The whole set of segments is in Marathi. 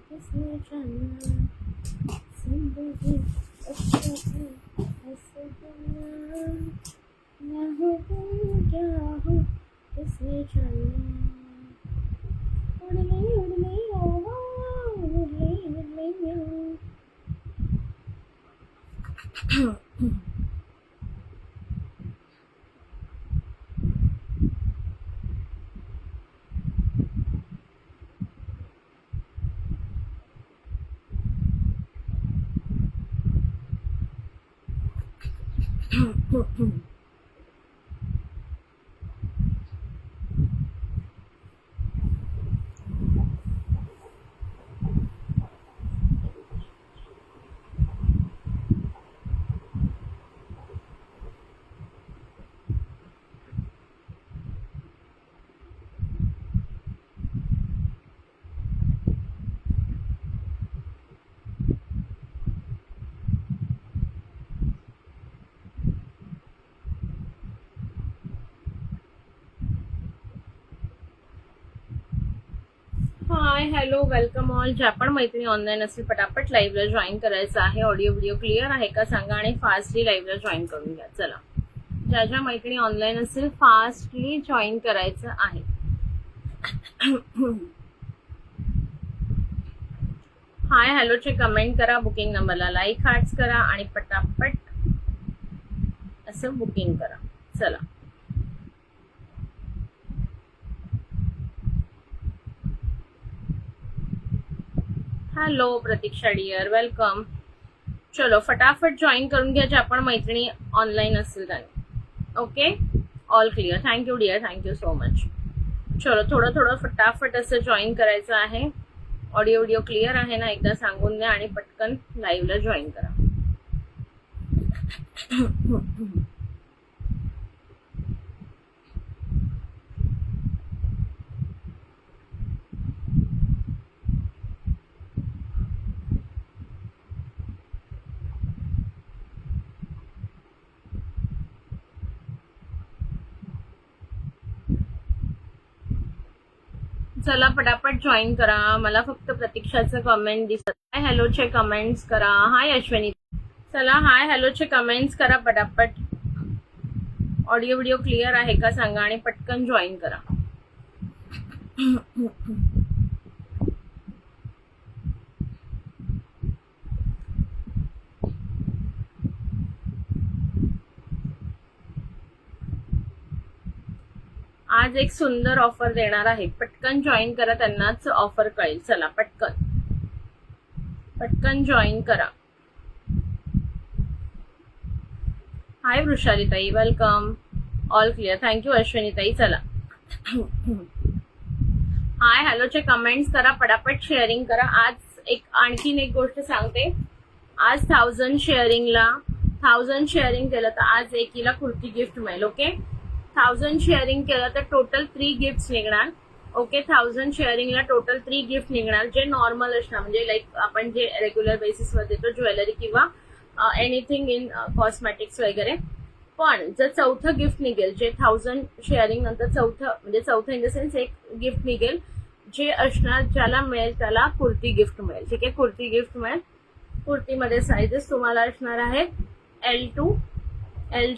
किसने जाना जिंदगी ऐसे दुनिया मैं हूँ तुम क्या हो किसने जाना उड़ गई हाय हॅलो वेलकम ऑल. ज्या पण मैत्रिणी ऑनलाईन असतील पटापट लाईव्हला जॉईन करायचं आहे. ऑडिओ व्हिडिओ क्लिअर आहे का सांगा आणि फास्टली लाईव्हला जॉईन करून घ्या. चला, ज्या मैत्रिणी ऑनलाईन असतील फास्टली जॉईन करायचं आहे. हाय हॅलोचे कमेंट करा, बुकिंग नंबरला लाईक हार्ट्स करा आणि पटापट असं बुकिंग करा. चला, हॅलो प्रतीक्षा डियर, वेलकम. चलो फटाफट जॉईन करून घ्या ज्या पण मैत्रिणी ऑनलाईन असतील त्यांनी. Okay, all clear. Thank you dear, thank you so much. चलो थोडं थोडं फटाफट असं जॉईन करायचं आहे. ऑडिओ व्हिडिओ क्लिअर आहे ना एकदा सांगून द्या आणि पटकन लाईव्हला जॉईन करा. चला पटापट जॉईन करा. मला फक्त प्रतीक्षाचं कमेंट दिसत आहे. हॅलोचे कमेंट्स करा. हाय अश्विनी. चला हाय हॅलोचे कमेंट्स करा पटापट. ऑडिओ व्हिडिओ क्लिअर आहे का सांगा आणि पटकन जॉईन करा. आज एक सुंदर ऑफर देणार आहे. पटकन जॉईन करा, त्यांनाच ऑफर कळेल. चला पटकन पटकन जॉईन करा. हाय वृषाली ताई, welcome. All clear. Thank you Ashwini ताई. चला हाय हॅलोचे कमेंट्स करा, पटापट शेअरिंग करा. आज आणखीन एक गोष्ट सांगते. आज 1000 शेअरिंग केलं तर आज एकीला कुर्ती गिफ्ट मिळेल. ओके, 1000 शेअरिंग केलं तर टोटल 3 गिफ्ट निघणार. ओके, 1000 शेअरिंगला टोटल 3 गिफ्ट निघणार, जे नॉर्मल असणार म्हणजे लाईक आपण जे रेग्युलर बेसिसवर देतो, ज्वेलरी किंवा एनिथिंग इन कॉस्मेटिक्स वगैरे. पण जर चौथं गिफ्ट निघेल, जे 1000 शेअरिंग नंतर चौथं इन द सेन्स एक गिफ्ट निघेल, जे असणार ज्याला मिळेल त्याला कुर्ती गिफ्ट मिळेल. ठीक आहे, कुर्ती गिफ्ट मिळेल. कुर्तीमध्ये साईजेस तुम्हाला असणार आहेत L2 L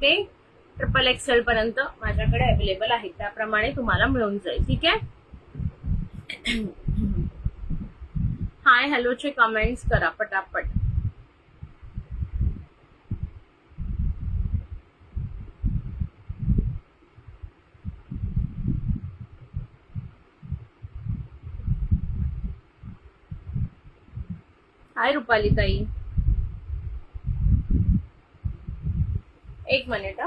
ते XXL पर्यंत माझ्याकडे अवेलेबल आहे. त्याप्रमाणे तुम्हाला मिळून जाईल. ठीक आहे. हाय हॅलोचे कमेंट्स करा पटापट. हाय रुपाली ताई, एक मिनिट.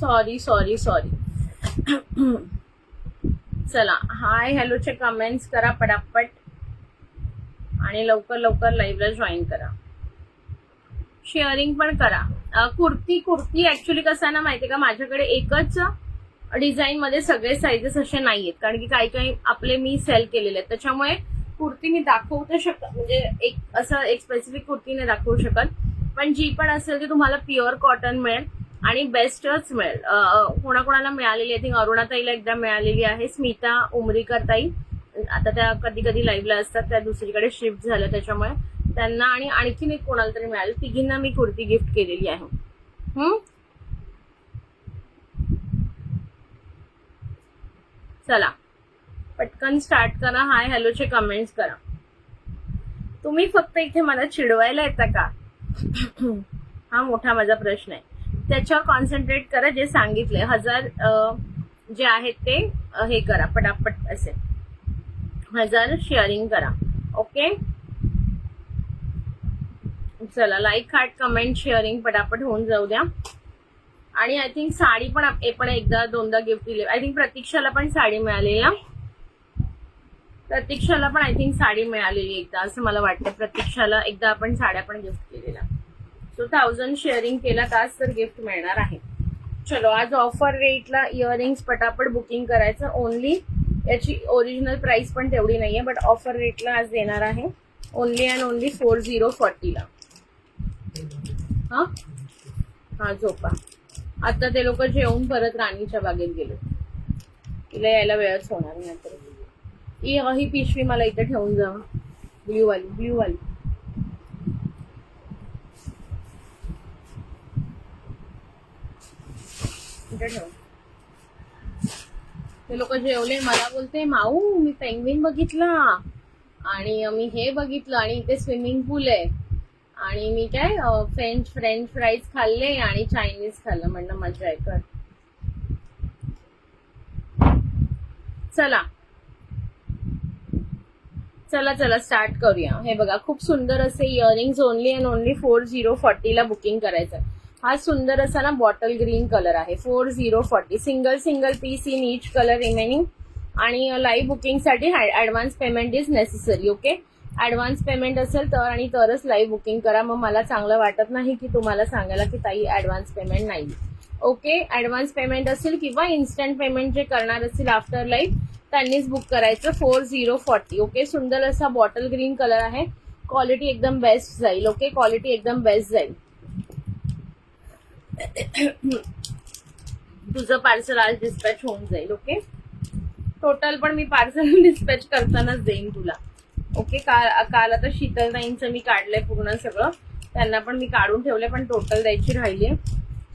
Sorry sorry sorry. चला हाय हॅलोचे कमेंट्स करा पटापट आणि लवकर लवकर लाईव्हला जॉईन करा. शेअरिंग पण करा. कुर्ती ऍक्च्युली कसं आहे ना माहितीये का, माझ्याकडे एकच डिझाईन मध्ये सगळे साईजेस असे नाहीयेत, कारण की काही काही आपले मी सेल केलेले आहेत. त्याच्यामुळे कुर्ती मी दाखवू तर शकत, म्हणजे एक स्पेसिफिक कुर्ती नाही दाखवू शकत, पण जी पण असेल ती तुम्हाला प्युअर कॉटन मिळेल आणि बेस्टच मिळेल. कोणाकोणाला मिळालेली आय थिंक अरुणाताईला एकदा मिळालेली आहे, स्मिता उमरीकर ताई आता त्या कधी कधी लाईव्हला असतात, त्या दुसरीकडे शिफ्ट झाल्या त्याच्यामुळे त्यांना, आणि आणखीन एक कोणाला तरी मिळाली, तिघींना मी कुर्ती गिफ्ट केलेली आहे. चला पटकन स्टार्ट करा. हाय हॅलोचे कमेंट्स करा. तुम्ही फक्त इथे मला चिडवायला येता का, हा मोठा माझा प्रश्न आहे. त्याच्यावर कॉन्सन्ट्रेट करा. जे सांगितले 1000 जे आहेत ते हे करा पटापट, असे 1000 शेअरिंग करा. ओके चला लाईक हार्ट कमेंट शेअरिंग पटापट होऊन जाऊ द्या. आणि आय थिंक साडी पण एकदा दोनदा गिफ्ट दिली. आय थिंक प्रतीक्षाला पण साडी मिळालेली ना, प्रतीक्षाला पण आय थिंक साडी मिळालेली एकदा असं मला वाटतं. प्रतीक्षाला एकदा आपण साड्या पण गिफ्ट केलेल्या. सो 1000 शेअरिंग केला तास तर गिफ्ट मिळणार आहे. चलो आज ऑफर रेटला इयरिंग्स पटापट बुकिंग करायचं. ओनली याची ओरिजिनल प्राइस पण तेवढी नाहीये, बट ऑफर रेटला आज देणार आहे ओनली अँड ओनली 4040 ला. हा झोपा. आता ते लोक जेवून परत राणीच्या बागेत गेले, तिला यायला वेळच होणार नाही. तर ही पिशवी मला इथे ठेवून जावा, ब्ल्यू वाली. इथे ठेव. ते लोक जेवले, मला बोलते माऊ मी पेंग्विन बघितला आणि मी हे बघितलं आणि इथे स्विमिंग पूल आहे आणि मी काय फ्रेंच फ्राईज खाल्ले आणि चायनीज खाल्लं. म्हणणं मजा आहे कर. चला स्टार्ट करूया. हे बघा खूप सुंदर असे इयरिंग्स ओनली अँड ओनली 4040 ला बुकिंग करायचं. हा सुंदर असा ना बॉटल ग्रीन कलर आहे. 4040 single piece in each colour remaining. आणि लाईव्ह बुकिंग साठी advance payment is necessary. Okay advance payment असेल तर आणि तरच लाईव्ह बुकिंग करा. मग मला चांगलं वाटत नाही की तुम्हाला सांगायला की ताई ऍडव्हान्स पेमेंट नाही. ओके ऍडव्हान्स पेमेंट असेल किंवा इन्स्टंट पेमेंट जे करणार असतील आफ्टर लाईव्ह त्यांनीच बुक करायचं. 4040. ओके सुंदर असा बॉटल ग्रीन कलर आहे. क्वालिटी एकदम बेस्ट जाईल. ओके क्वालिटी एकदम बेस्ट जाईल. तुझं पार्सल आज डिस्पॅच होऊन जाईल. ओके टोटल पण मी पार्सल डिस्पॅच करतानाच देईन तुला. ओके काल आता शीतलताईंचं मी काढलंय पूर्ण सगळं, त्यांना पण मी काढून ठेवलंय पण टोटल द्यायची राहिली,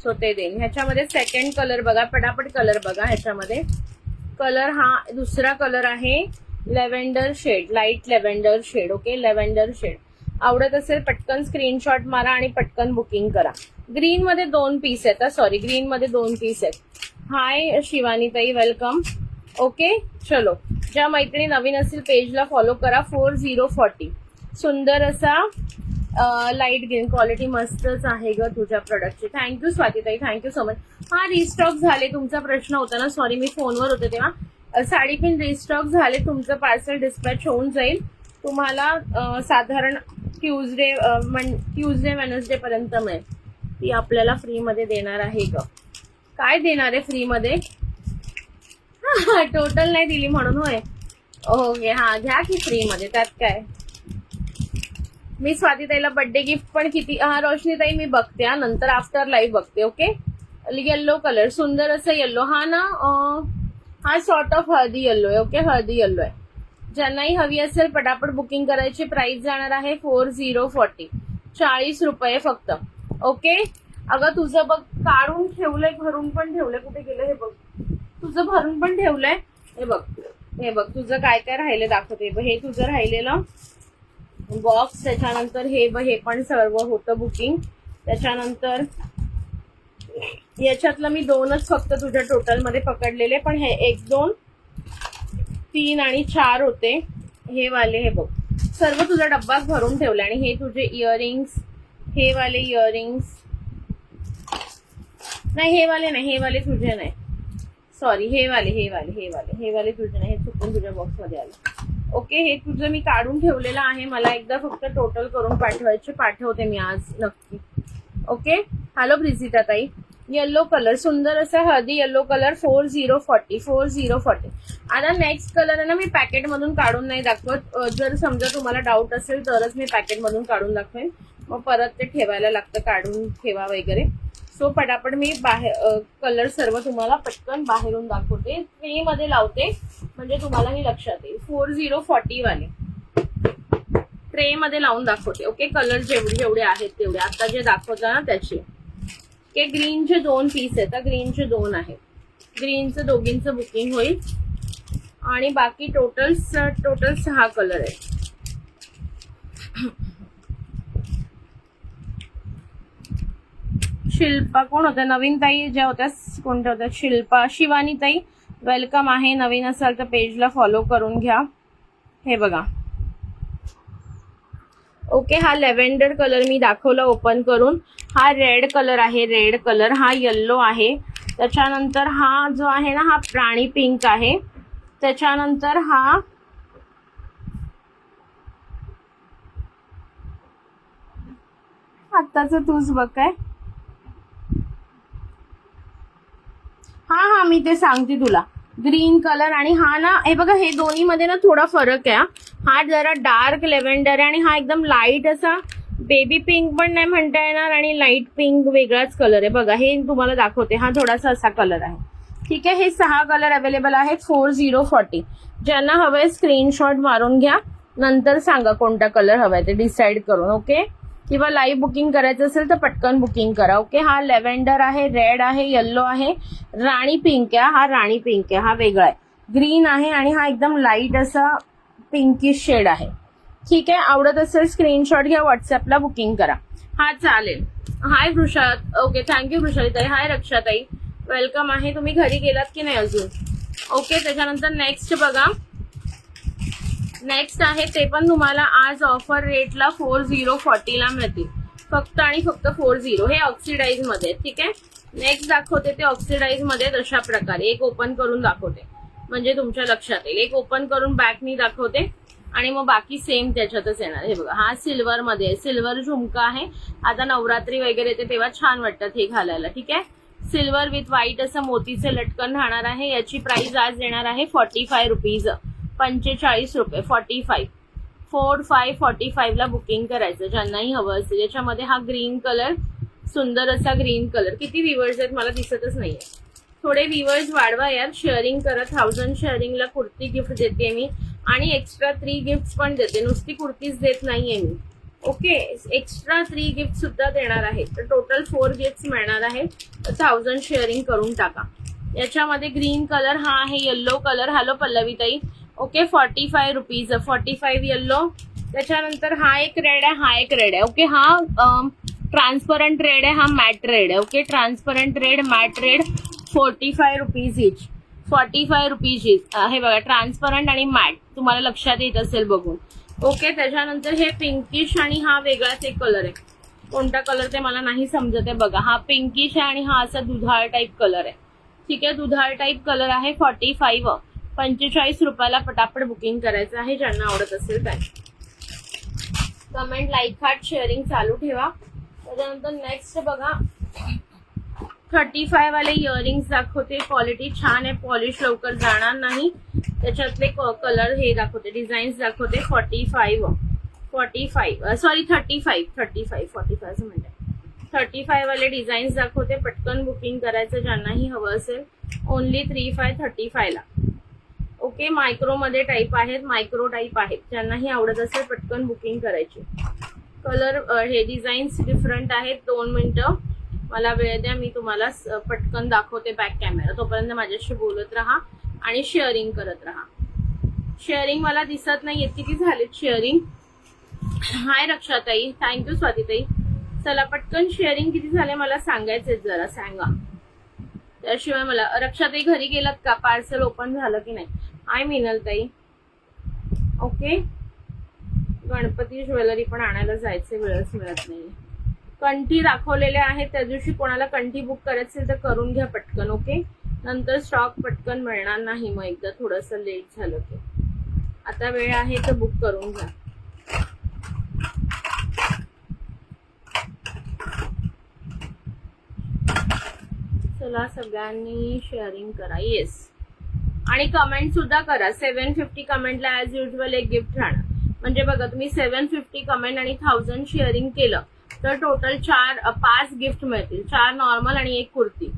सो ते देईन. ह्याच्यामध्ये सेकंड कलर बघा पटापट. कलर बघा ह्याच्यामध्ये. कलर हा दुसरा कलर आहे lavender shade, light lavender shade. Okay lavender shade आवडत असेल पटकन स्क्रीनशॉट मारा आणि पटकन बुकिंग करा. ग्रीन मध्ये 2 पीस आहेत. सॉरी ग्रीन मध्ये 2 पीस आहेत. हाय शिवानी ताई वेलकम. ओके चलो ज्या मैत्रिणी नवीन असतील पेजला फॉलो करा. 4040 सुंदर असा लाईट ग्रीन. क्वालिटी मस्तच आहे ग तुझ्या प्रोडक्टची. थँक्यू स्वातीताई, थँक्यू सो मच. हा रिस्टॉक झाले तुमचा प्रश्न होता ना, सॉरी मी फोनवर होते तेव्हा. साडी पिन रिस्टॉक झाले, तुमचं पार्सल डिस्पॅच होऊन जाईल. तुम्हाला साधारण ट्यूजडे वेनसडे पर्यंत मिळेल. ती आपल्याला फ्री मध्ये देणार आहे ग. काय देणार आहे फ्री मध्ये? टोटल नाही दिली म्हणून होय. ओके हा घ्या की फ्री मध्ये, त्यात काय. मी स्वातीताईला बर्थडे गिफ्ट पण किती, हा रोशनीताई मी बघते नंतर आफ्टर लाईव्ह बघते. ओके येल्लो कलर सुंदर असं येल्लो. हा ना हा सॉर्ट ऑफ हळदी येल्लो आहे. ओके हळदी येल्लो आहे. ज्यांनाही हवी असेल पटापट बुकिंग करायची. प्राइस जाणार आहे 4040, 40 रुपये फक्त. ओके अगं तुझं बघ काढून ठेवलंय, भरून पण ठेवलंय. कुठे गेलं हे बघ, तुझं भरून पण ठेवलंय. हे बघ तुझं काय काय राहिलं दाखवते. हे तुझं राहिलेलं बॉक्स, त्याच्यानंतर हे पण सर्व होतं बुकिंग. त्याच्यानंतर याच्यातलं मी 2च फक्त तुझ्या टोटल मध्ये पकडलेले, पण हे 1 2 3 आणि 4 होते हे वाले. हे बघ सर्व तुझा डब्बा भरून ठेवला. आणि हे तुझे इयरिंग्स, हे वाले इयरिंग्स नाही हे वाले नाही, हे वाले तुझे नाही, सॉरी हे वाले तुझे नाही, हे चुकून तुझ्या बॉक्स मध्ये आलं. ओके, हे तुझं मी काढून ठेवलेलं आहे, मला एकदा फक्त टोटल करून पाठवते मी आज नक्की. ओके, हॅलो प्रिसिता ताई. येलो कलर, सुंदर असा हळदी येलो कलर 4040. आता नेक्स्ट कलर आहे ना, मी पॅकेट मधून काढून नाही दाखवत, जर समजा तुम्हाला डाऊट असेल तरच मी पॅकेट मधून काढून दाखवेन, मग परत ते ठेवायला लागतं, काढून ठेवा वगैरे. सो पटापट मी बाहेर कलर सर्व तुम्हाला पटकन बाहेरून दाखवते, ट्रे मध्ये लावते म्हणजे तुम्हालाही लक्षात येईल. 4040 वाले ट्रे मध्ये लावून दाखवते. ओके, कलर जेवढे आहेत तेवढे आता जे दाखवता ना त्याचे. ओके, ग्रीनचे 2 पीस आहेत, ग्रीनचे 2 आहेत, ग्रीनचं दोघींचं बुकिंग होईल आणि बाकी टोटल 6 कलर आहेत. शिल्पा कोण होत्या, नवीन ताई ज्या होत्या कोणत्या होत्या, शिल्पा, शिवानी ताई वेलकम आहे. नवीन असाल तर पेजला फॉलो करून घ्या. हे बघा. ओके, हा लेव्हेंडर कलर मी दाखवला ओपन करून, हा रेड कलर आहे, रेड कलर, हा येल्लो आहे, त्याच्यानंतर हा जो आहे ना हा प्राणी पिंक आहे, त्याच्यानंतर हा आत्ताच तूच बघ काय, हा मी ते सांगते तुला, ग्रीन कलर. आणि हा ना हे बघा, हे दोन्ही मध्ये ना थोडा फरक आहे. हा जरा डार्क लेव्हेंडर आहे आणि हा एकदम लाईट असा बेबी पिंक पण नाही म्हणता येणार आणि लाईट पिंक वेगळाच कलर आहे. बघा हे तुम्हाला दाखवते, हा थोडासा असा कलर आहे. ठीक आहे, हे 6 कलर अवेलेबल आहेत. 4040. ज्यांना हवंय स्क्रीनशॉट मारून घ्या, नंतर सांगा कोणता कलर हवाय ते डिसाईड करून. ओके, किंवा लाईव्ह बुकिंग करायचं असेल तर पटकन बुकिंग करा. ओके, हा लेव्हेंडर आहे, रेड आहे, येल्लो आहे, राणी पिंक आहे, हा राणी पिंक आहे, हा वेगळा आहे, ग्रीन आहे आणि हा एकदम लाईट असा पिंकिश शेड आहे. ठीक आहे, आवडत असेल स्क्रीनशॉट घ्या, व्हॉट्सअपला बुकिंग करा. हा चालेल. हाय वृषा, ओके थँक्यू वृषालीताई. हाय रक्षाताई, वेलकम आहे. तुम्ही घरी गेलात की नाही अजून? ओके, त्याच्यानंतर नेक्स्ट बघा, नेक्स्ट आहे ते पण तुम्हाला आज ऑफर रेटला 4040 ला मिळतील, फक्त आणि फक्त 40. हे ऑक्सिडाइज मध्ये. ठीक आहे, नेक्स्ट दाखवते ते ऑक्सिडाइज मध्ये तशा प्रकारे. एक ओपन करून दाखवते म्हणजे तुमच्या लक्षात येईल. एक ओपन करून बॅकनी दाखवते आणि मग बाकी सेम त्याच्यातच येणार. हे बघा, हा सिल्वर मध्ये, सिल्वर झुमका आहे. आता नवरात्री वगैरे ते तेव्हा छान वाटतात हे घालायला. ठीक आहे, सिल्वर विथ व्हाईट असं मोतीचे लटकन राहणार आहे. याची प्राइस आज येणार आहे 45 रुपीज, 45 रुपये. 45 ला बुकिंग करायचं ज्यांनाही हवं असेल. याच्यामध्ये हा ग्रीन कलर, सुंदर असा ग्रीन कलर. किती व्ह्यूअर्स आहेत मला दिसतच नाहीये, थोडे व्ह्यूअर्स वाढवा यार, शेअरिंग करा. 1000 शेअरिंगला कुर्ती गिफ्ट देते मी आणि एक्स्ट्रा 3 गिफ्ट पण देते, नुसती कुर्तीच देत नाहीये मी. ओके, एक्स्ट्रा 3 गिफ्ट सुद्धा देणार आहे. तर टोटल 4 गिफ्ट मिळणार आहेत. 1000 शेअरिंग करून टाका. याच्यामध्ये ग्रीन कलर, हा आहे येल्लो कलर. हॅलो पल्लवीताई. Okay, 45 rupees, 45 yellow. त्याच्यानंतर हा एक रेड आहे, हा एक रेड आहे. ओके, हा ट्रान्सपरंट रेड आहे, हा मॅट रेड आहे. Okay, transparent red, matte red, 45 rupees each. 45 rupees each. हे बघा, ट्रान्सपरंट आणि मॅट, तुम्हाला लक्षात येत असेल बघून. ओके, त्याच्यानंतर हे पिंकिश आणि हा वेगळाच एक कलर आहे. कोणता कलर ते मला नाही समजत आहे. बघा, हा पिंकिश आहे आणि हा असा दुधाळ टाईप कलर आहे. ठीक आहे, दुधाळ टाईप कलर आहे. 45 रुपयाला पटापट बुकिंग करायचं आहे ज्यांना आवडत असेल त्या. कमेंट, लाईक, हार्ट, शेअरिंग चालू ठेवा. त्याच्यानंतर नेक्स्ट बघा, 35 वाले इयरिंग्स दाखवते. क्वालिटी छान आहे, पॉलिश लवकर जाणार नाही. त्याच्यातले कलर हे दाखवते, डिझाईन्स दाखवते. 45 सॉरी 35 असं म्हणते. 35 वाले डिझाईन्स दाखवते. पटकन बुकिंग करायचं ज्यांनाही हवं असेल. ओनली 35 ला. ओके, मायक्रो मध्ये टाईप आहेत, मायक्रो टाईप आहेत. ज्यांनाही आवडत असेल पटकन बुकिंग करायची. कलर हे डिझाईन्स डिफरंट आहेत. 2 मिनिटं मला वेळ द्या, मी तुम्हाला पटकन दाखवते बॅक कॅमेरा. तोपर्यंत माझ्याशी बोलत राहा आणि शेअरिंग करत राहा. शेअरिंग मला दिसत नाहीये, किती झालेत शेअरिंग? हाय रक्षाताई, थँक्यू स्वातीताई. चला पटकन शेअरिंग किती झाले मला सांगायचे, जरा सांगा. त्याशिवाय मला. रक्षाताई घरी गेलात का? पार्सल ओपन झालं की नाही? हाय मिनलताई. ओके, गणपती ज्वेलरी पण आणायला जायचे, वेळच मिळत नाही. कंठी दाखवलेले आहेत, त्या दिवशी कोणाला कंठी बुक करायची असेल तर करून घ्या पटकन. ओके, नंतर स्टॉक पटकन मिळणार नाही मग एकदा थोडंसं लेट झालं की. आता वेळ आहे तर बुक करून घ्या. चला सगळ्यांनी शेअरिंग करा. येस, आणि कमेंट सुद्धा करा. 750 कमेंटला ॲज युजल एक गिफ्ट राहणार. म्हणजे बघा, तुम्ही 750 कमेंट आणि 1000 शेअरिंग केलं तर टोटल 5 गिफ्ट मिळतील. 4 नॉर्मल आणि 1 कुर्ती.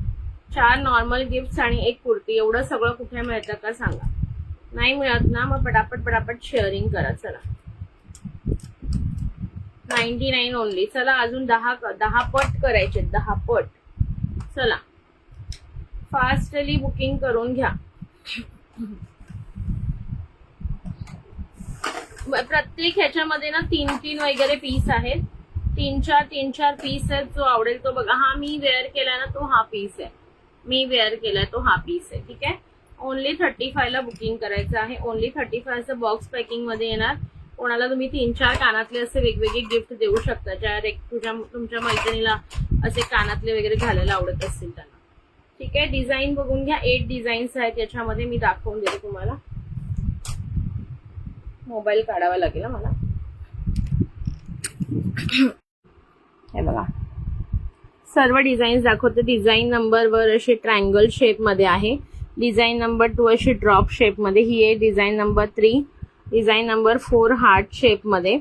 4 नॉर्मल गिफ्ट आणि 1 कुर्ती. एवढं सगळं कुठे मिळतं का सांगा? नाही मिळत ना, मग पटापट शेअरिंग करा. चला 99 ओनली. चला अजून 10 पट करायचे, 10 पट. चला फास्टली बुकिंग करून घ्या. प्रत्येक ह्याच्यामध्ये ना 3 वगैरे पीस आहेत. 3-4 पीस आहेत. जो आवडेल तो बघा. हा मी वेअर केलाय ना, तो हा पीस आहे. मी वेअर केलाय तो हा पीस आहे. ठीक आहे. ओनली 35 ला बुकिंग करायचं आहे. ओनली 35 बॉक्स पॅकिंग मध्ये येणार. कोणाला तुम्ही 3-4 कानातले असे वेगवेगळे गिफ्ट देऊ शकता. ज्या तुमच्या मैत्रिणीला असे कानातले वगैरे घालायला आवडत असतील त्यांना. ठीक आहे. डिझाईन बघून घ्या. 8 डिझाईन्स आहेत याच्यामध्ये. मी दाखवून देते तुम्हाला. मोबाईल काढावा लागेल मला. हे बघा, सर्व डिझाईन्स दाखवते. डिझाईन नंबर 1 अशी ट्रायंगल शेप मध्ये आहे. डिझाईन नंबर 2 अशी ड्रॉप शेप मध्ये ही आहे. Design number 3. Design number 4 heart shape मध्ये.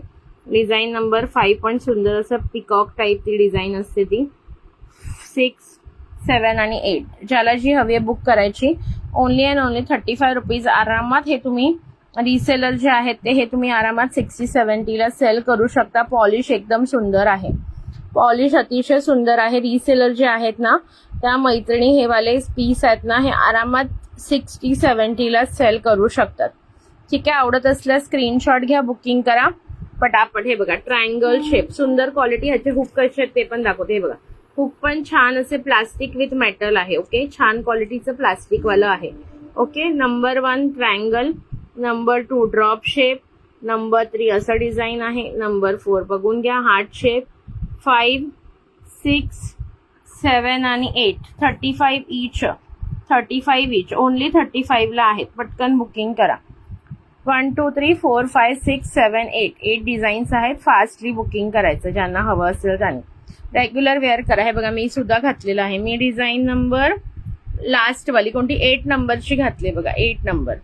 डिझाईन नंबर 5 पण सुंदर असं पिकॉक टाईप ती डिझाईन असते ती. 6, 7 आणि 8 ज्याला जी हवी आहे बुक करायची. Only and only 35 rupees. आरामात हे तुम्ही रिसेलर जे आहेत हे तुम्ही आरामात 60-70 ला सेल करू शकता. पॉलिश एकदम सुंदर आहे. पॉलिश अतिशय सुंदर आहे. रिसेलर जे आहेत ना, त्या मैत्रिणी हे वाले पीस आहेत ना, हे आरामात 60-70 ला सेल करू शकतात. ठीक आहे. आवडत असल्यास स्क्रीनशॉट घ्या, बुकिंग करा पटापट. हे बघा, ट्रायंगल शेप, सुंदर क्वालिटी. ह्याचे हुक कसे आहेत ते पण दाखवते. हे बघा, हुक पण छान असे प्लास्टिक विथ मेटल आहे. ओके, छान क्वालिटीचं प्लास्टिक वालं आहे. Okay. Number 1 triangle, number 2 drop shape, number 3 असं डिझाईन आहे. नंबर 4 बघून घ्या, हार्ट शेप. 5, 6, 7 आणि 8 35 इच. 35 इच. ओनली 35 ला आहेत. पटकन बुकिंग करा. 1, 2, 3, 4, 5, 6, 7, 8 डिझाईन्स आहेत. फास्टली बुकिंग करायचं ज्यांना हवं असेल त्यांनी. रेग्युलर वेअर करा. हे बघा, मी सुद्धा घातलेलं आहे. मी डिझाईन नंबर लास्ट वाली कोणती 8 नंबरची घातली बघा. 8 नंबर.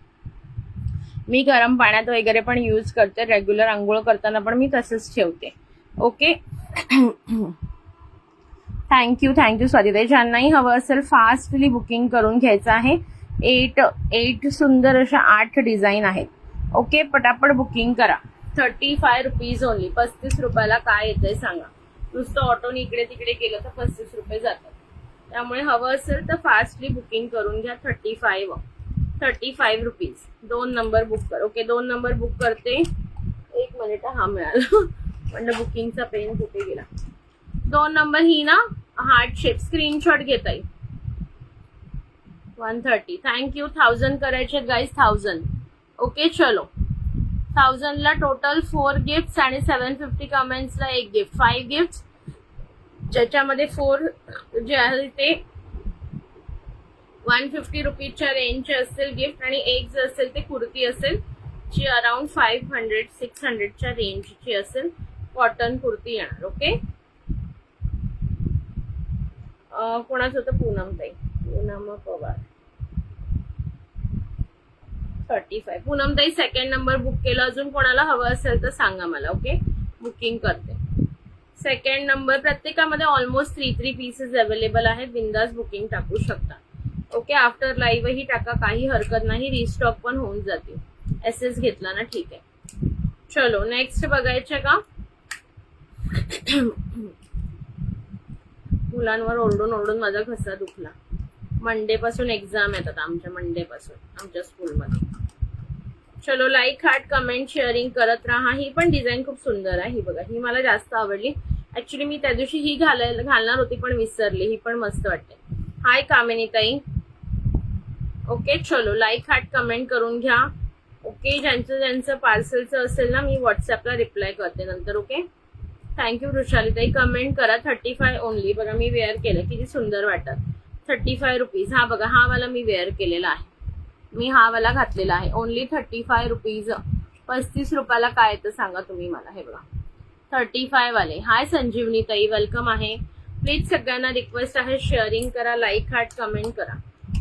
मी गरम पाण्यात वगैरे पण यूज करते. रेग्युलर आंघोळ करताना पण मी तसंच ठेवते. ओके. थँक्यू स्वातीताई. ज्यांनाही हवं असेल फास्टली बुकिंग करून घ्यायचं आहे. 8 सुंदर अशा 8 डिझाईन आहेत. ओके, पटापट बुकिंग करा. 35 रुपीज ओनली. 35 रुपयाला काय येतंय सांगा? नुसतं ऑटोने इकडे तिकडे गेलं तर 35 रुपये जातात. त्यामुळे हवं असेल तर फास्टली बुकिंग करून घ्या. 35 रुपीज. 2 नंबर बुक कर. ओके, 2 नंबर बुक करते. 1 मिनिट. हा मिळाला. म्हणजे बुकिंगचा पेन कुठे गेला? 2 नंबर ही ना, हार्ट शेप. स्क्रीनशॉट घेता येईल. 130. थँक्यू. 1000 करायचे गाईज. 1000. ओके, चलो. 1000 ला टोटल 4 गिफ्ट आणि 750 कमेंट्सला 1 गिफ्ट. 5 गिफ्ट, ज्याच्यामध्ये 4 जे आहे ते 150 रुपीजच्या रेंजचे असतील गिफ्ट आणि 1 जे असेल ते कुर्ती असेल जी अराउंड 500-600च्या रेंजची असेल. कॉटन कुर्ती येणार. ओके. कोणाचं होतं? पूनमताई. पूनम पवार. 35. पूनमताई 2nd नंबर बुक केलं. अजून कोणाला हवं असेल तर सांगा मला. ओके, बुकिंग करते. 2nd number. प्रत्येकामध्ये ऑलमोस्ट 3 पीसेस अवेलेबल आहेत. बिंदास बुकिंग टाकू शकता. ओके, आफ्टर लाईव्ह ही टाका, काही हरकत नाही. रिस्टॉक पण होऊन जातील. एसएस घेतला ना, ठीक आहे. चलो नेक्स्ट बघायचं का? मुलांवर ओरडून माझा घसा दुखला. मंडे पासून एक्झाम येतात आमच्या. मंडे पासून आमच्या स्कूलमध्ये. चलो, लाईक, हार्ट, कमेंट, शेअरिंग करत राहा. ही पण डिझाईन खूप सुंदर आहे. ही बघा, ही मला जास्त आवडली. ऍक्च्युली मी त्या दिवशी ही घालणार होती पण विसरली. ही पण मस्त वाटते. हाय कामिनी ताई. ओके, चलो लाईक, हार्ट, कमेंट करून घ्या. ओके, ज्यांचं पार्सलचं असेल ना, मी व्हॉट्सअपला रिप्लाय करते नंतर. Okay, thank you वृषालीताई. कमेंट करा 35 ओनली. बघा मी वेअर केलं, किती सुंदर वाटत. 35 रुपीज. हा बघा, हा वाला मी वेअर केलेला आहे, मी हा वाला घातलेला आहे. Only 35 rupees. 35 रुपयाला काय येतं सांगा तुम्ही मला. हे बघा 35 वाले. हाय संजीवनी ताई, वेलकम आहे. प्लीज सगळ्यांना रिक्वेस्ट आहे, शेअरिंग करा, लाईक हार्ट कमेंट करा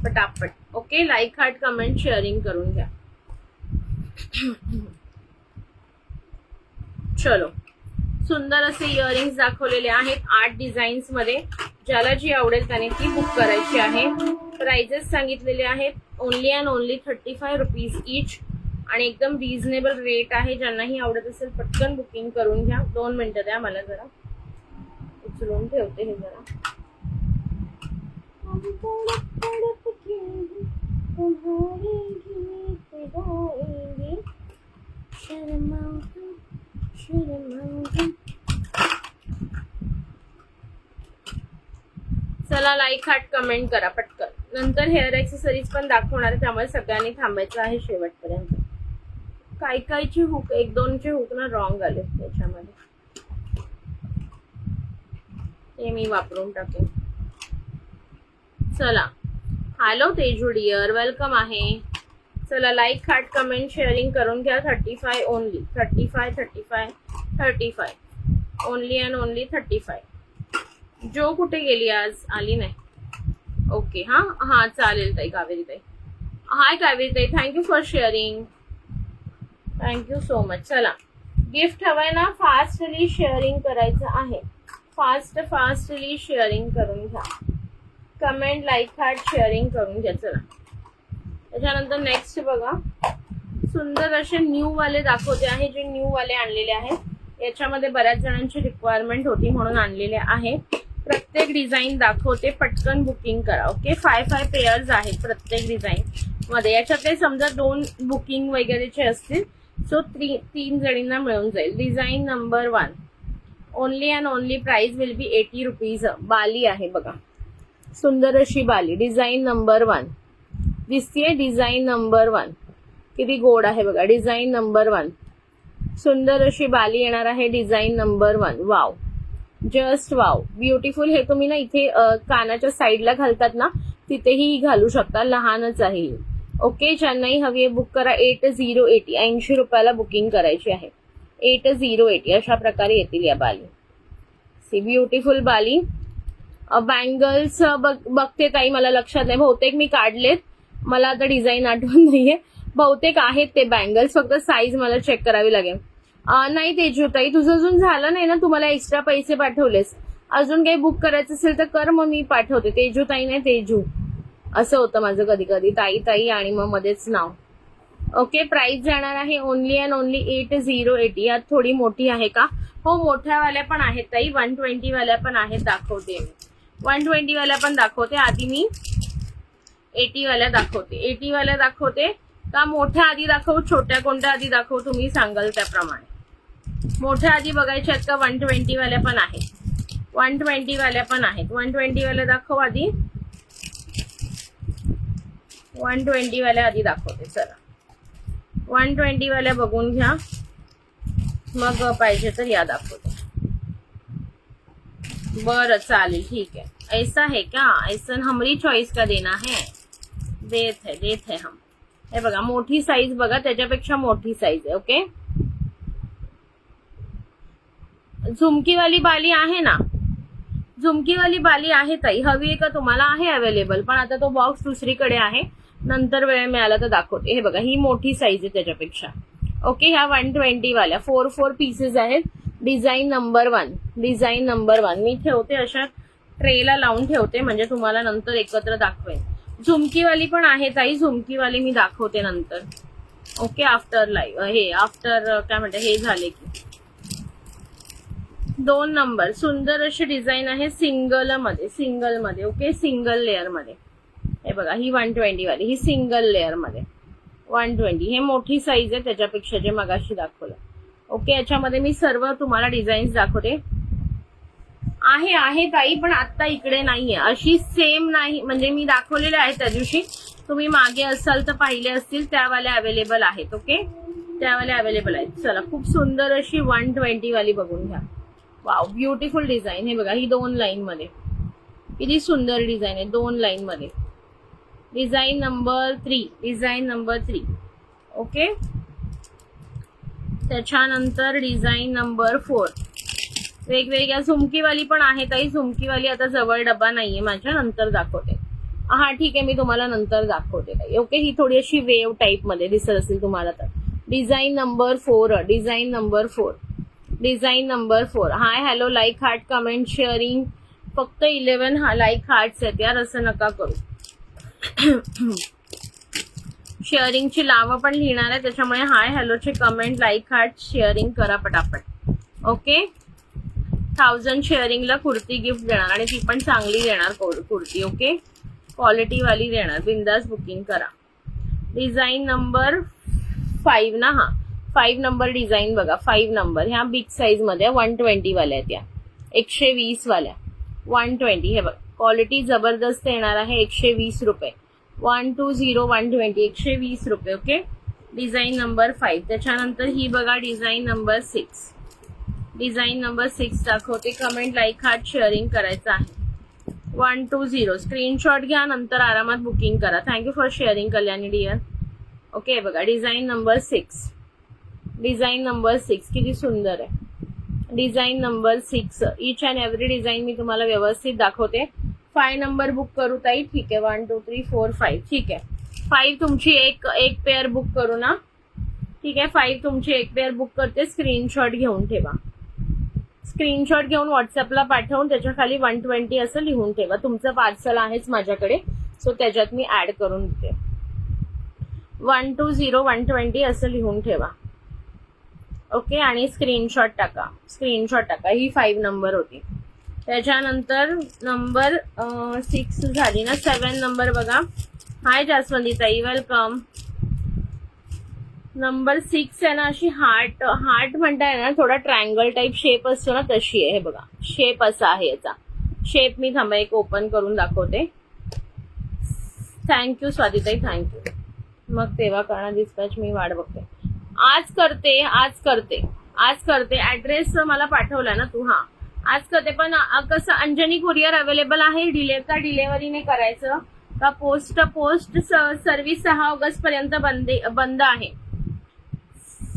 पटापट. Okay, like heart comment sharing करून घ्या. चलो, सुंदर असे इयरिंग्स दाखवलेले आहेत 8 डिझाईन्स मध्ये. ज्याला जी आवडेल त्याने ती बुक करायची आहे. प्राइजेस सांगितलेले आहेत only and only 35 rupees each आणि एकदम रिझनेबल रेट आहे. ज्यांनाही आवडत असेल पटकन बुकिंग करून घ्या. 2 मिनिटं द्या मला, जरा उचलून ठेवते हे जरा. चला, लाईक हार्ट कमेंट करा पटकन. नंतर हेअर ऍक्सेसरीज पण दाखवणार आहे, त्यामुळे सगळ्यांनी थांबायचं आहे शेवटपर्यंत. काही काहीची हुक, 1-2चे हुक ना रॉंग आले त्याच्यामध्ये, ते मी वापरून टाकेन. चला, हॅलो तेजू डिअर, वेलकम आहे. चला, लाईक हार्ट कमेंट शेअरिंग करून घ्या. 35 ओनली. 35 only and only 35. जो कुठे गेली आज? आली नाही. ओके, हा चालेल ताई. कावेरी ताई, हाय कावेरी ताई, thank you for sharing, thank you so much. चला, गिफ्ट हवंय ना, फास्टली शेअरिंग करायचं आहे. फास्टली शेअरिंग करून घ्या. कमेंट, लाईक हार्ट शेअरिंग करून घ्या. चला, त्याच्यानंतर नेक्स्ट बघा, सुंदर असे न्यू वाले दाखवते आहे. जे न्यू वाले आणलेले आहेत, याच्यामध्ये बऱ्याच जणांची रिक्वायरमेंट होती म्हणून आणलेले आहे. प्रत्येक डिझाईन दाखवते, पटकन बुकिंग करा. ओके, 5 पेयर्स आहेत प्रत्येक डिझाईन मध्ये. याच्यातले समजा 2 बुकिंग वगैरेचे असतील, सो 3 जणींना मिळून जाईल. Design number 1 only and only price will be 80 rupees. बाली आहे बघा, सुंदर अशी बाली. डिझाईन नंबर 1 दिसतीये. डिझाईन नंबर 1 किती गोड आहे बघा. डिझाईन नंबर 1 सुंदर अशी बाली येणार आहे. Design number 1. Wow, just wow, beautiful. हे तुम्ही ना इथे कानाच्या साईडला घालतात ना, तिथेही घालू शकता. लहानच आहे. ओके, ज्यांनाही हवी आहे बुक करा. 8080 80 रुपयाला बुकिंग करायची आहे. 8080 अशा प्रकारे येतील या बाली. सी ब्युटिफुल बाली. बँगल्स बघते ताई, मला लक्षात नाही, बहुतेक मी काढलेत, मला आता डिझाईन आठवत नाहीये. बहुतेक आहेत ते बँगल्स, फक्त साईज मला चेक करावी लागेल. नाही तेजू ताई, तुझं अजून झालं नाही ना, तुम्हाला एक्स्ट्रा पैसे पाठवलेस. अजून काही बुक करायचं असेल तर कर, मग मी पाठवते. तेजू ताई नाही, तेजू असं होतं माझं कधी कधी, ताई ताई आणि मग मध्येच नाव. ओके, प्राइस जाणार आहे ओनली अँड ओनली 8080. यात थोडी मोठी आहे का? हो, मोठ्या वाल्या पण आहेत ताई. 120 वाल्या पण आहेत, दाखवते मी. 120 वाल्या पण दाखवते. आधी मी 80 वाल्या दाखवते. 80 वाल्या दाखवते का मोठ्या आधी दाखवू, छोट्या कोणत्या आधी दाखवू, तुम्ही सांगाल त्याप्रमाणे. मोठ्या आधी बघायच्या आहेत का? 120 वाल्या पण आहेत. 120 वाल्या पण आहेत. 120 वाल्या दाखव आधी. 120 वाल्या आधी दाखवते. चला, 120 वाल्या बघून घ्या, मग पाहिजे तर या दाखवते. बरं चालेल, ठीक है. ऐसा है क्या? ऐसा हमारी चॉइस का देना है. देत है हम. हे बघा, मोठी साईज बघा, त्याच्यापेक्षा मोठी साईज आहे. ओके, झुमकीवाली बाली आहे ना, झुमकीवाली बाली आहे ताई, हवी आहे का तुम्हाला? आहे अवेलेबल, पण आता तो बॉक्स दुसरीकडे आहे, नंतर वेळ मिळाला तर दाखवते. हे बघा, ही मोठी साईज आहे त्याच्यापेक्षा. ओके, ह्या 120 वाल्या 4 पीसेस आहेत. Design number 1. डिझाईन नंबर 1 मी ठेवते, अशा ट्रेला लावून ठेवते, म्हणजे तुम्हाला नंतर एकत्र दाखवेन. झुमकीवाली पण आहे ताई, झुमकीवाली मी दाखवते नंतर. ओके, आफ्टर लाईव्ह, हे आफ्टर काय म्हणते, हे झाले की 2 नंबर. सुंदर अशी डिझाईन आहे सिंगल मध्ये. ओके, सिंगल लेअर मध्ये. हे बघा, ही 120 वाली, ही सिंगल लेअर मध्ये 120. हे मोठी साईज आहे त्याच्यापेक्षा, जे मगाशी दाखवलं. ओके, याच्यामध्ये मी सर्व तुम्हाला डिझाईन्स दाखवते. आहे ताई, पण आता इकडे नाहीये अशी सेम नाही, म्हणजे मी दाखवलेले आहे त्या दिवशी, तुम्ही मागे असाल तर पाहिले असतील, त्यावाल्या अवेलेबल आहेत. ओके, त्यावाल्या अवेलेबल आहेत. चला, खूप सुंदर अशी 120 वाली बघून घ्या. Wow, beautiful design. हे बघा, ही 2 लाईन मध्ये किती सुंदर डिझाईन आहे. 2 लाईन मध्ये design number 3. Design number 3. Okay. त्याच्यानंतर डिझाईन नंबर 4. वेगवेगळ्या झुमकीवाली पण आहे काही. झुमकीवाली आता जवळ डबा नाहीये माझ्या, नंतर दाखवते. हा ठीक आहे, मी तुम्हाला नंतर दाखवते काही. ओके. ही थोडी अशी वेव टाईप मध्ये दिसत असेल तुम्हाला तर. Design number 4. Design number 4. Design number 4. Hi, hello, like, heart, comment, sharing. फक्त 11 लाईक हार्ट्स आहेत यार, असं नका करू. शेअरिंगची लावं पण लिहिणार आहे, त्याच्यामुळे हाय हॅलोचे कमेंट, लाईक, हार्ट, शेअरिंग करा पटापट. ओके. 1000 शेअरिंगला कुर्ती गिफ्ट देणार आणि ती पण चांगली देणार कुर्ती. ओके. क्वालिटी वाली देणार. बिंदास बुकिंग करा. डिझाईन नंबर 5 ना. हा 5 नंबर डिझाईन बघा. 5 नंबर ह्या बिग साईज मध्ये 120 वाल्या आहेत या. 120 वाल्या 120. हे बघ, क्वालिटी जबरदस्त येणार आहे. 120 रुपये. 120 120 120 रुपये. ओके. Design number 5. त्याच्यानंतर ही बघा डिझाईन नंबर 6. डिझाईन नंबर 6 दाखवते. कमेंट, लाईक, हार्ट, शेअरिंग करायचं आहे. 120. स्क्रीनशॉट घ्या, नंतर आरामात बुकिंग करा. Thank you for sharing Kalyani dear. Okay. बघा डिझाईन नंबर 6. डिझाईन नंबर 6 किती सुंदर आहे. Design number 6. Each and every design मी तुम्हाला व्यवस्थित दाखवते. 5 नंबर बुक करू ताई. ठीक आहे. 1 2 3 4 5. ठीक आहे. 5 तुमची एक पेअर बुक करू ना. ठीक आहे. 5 तुमची एक पेअर बुक करते. स्क्रीनशॉट घेऊन ठेवा. स्क्रीनशॉट घेऊन व्हॉट्सअपला पाठवून त्याच्या खाली 120 असं लिहून ठेवा. तुमचं पार्सल आहेच माझ्याकडे, सो त्याच्यात मी ऍड करून देते. 120 120 असं लिहून ठेवा. ओके. आणि स्क्रीनशॉट टाका. स्क्रीनशॉट टाका. ही 5 नंबर होती. त्याच्यानंतर नंबर 6 झाली ना. 7 नंबर बघा. हाय जास्वंदी ताई, वेलकम. नंबर 6 आहे ना, अशी हार्ट म्हणताय ना, थोडा ट्रायंगल टाईप शेप असतो ना, तशी आहे. हे बघा, शेप असा आहे याचा. शेप मी थांबा एक ओपन करून दाखवते. थँक्यू स्वातीताई, थँक्यू. मग तेव्हा करणार डिस्पॅच मी वाट बघते. आज करते. ऍड्रेस मला पाठवला ना तू. हा आज करते. पण कसं अंजनी कुरिअर अवेलेबल आहे. डिलेव्हरीने करायचं का पोस्ट सर्व्हिस 6 ऑगस्ट पर्यंत बंद आहे.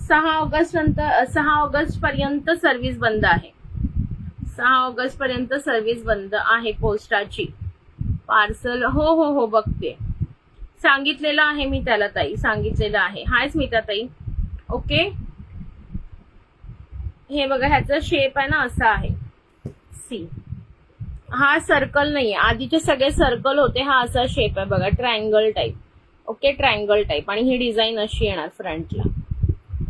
6 ऑगस्ट पर्यंत सर्व्हिस बंद आहे. 6 ऑगस्ट पर्यंत सर्व्हिस बंद आहे पोस्टाची. पार्सल हो बघते. सांगितलेलं आहे मी त्याला ताई, सांगितलेलं आहे. हाय स्मिता ताई. ओके. हे बघा, ह्याचा शेप आहे ना असा आहे. सी, हा सर्कल नाहीये. आधीचे सगळे सर्कल होते. हा असा शेप आहे बघा, triangle type. Okay. Triangle type. आणि ही डिझाईन अशी येणार फ्रंटला.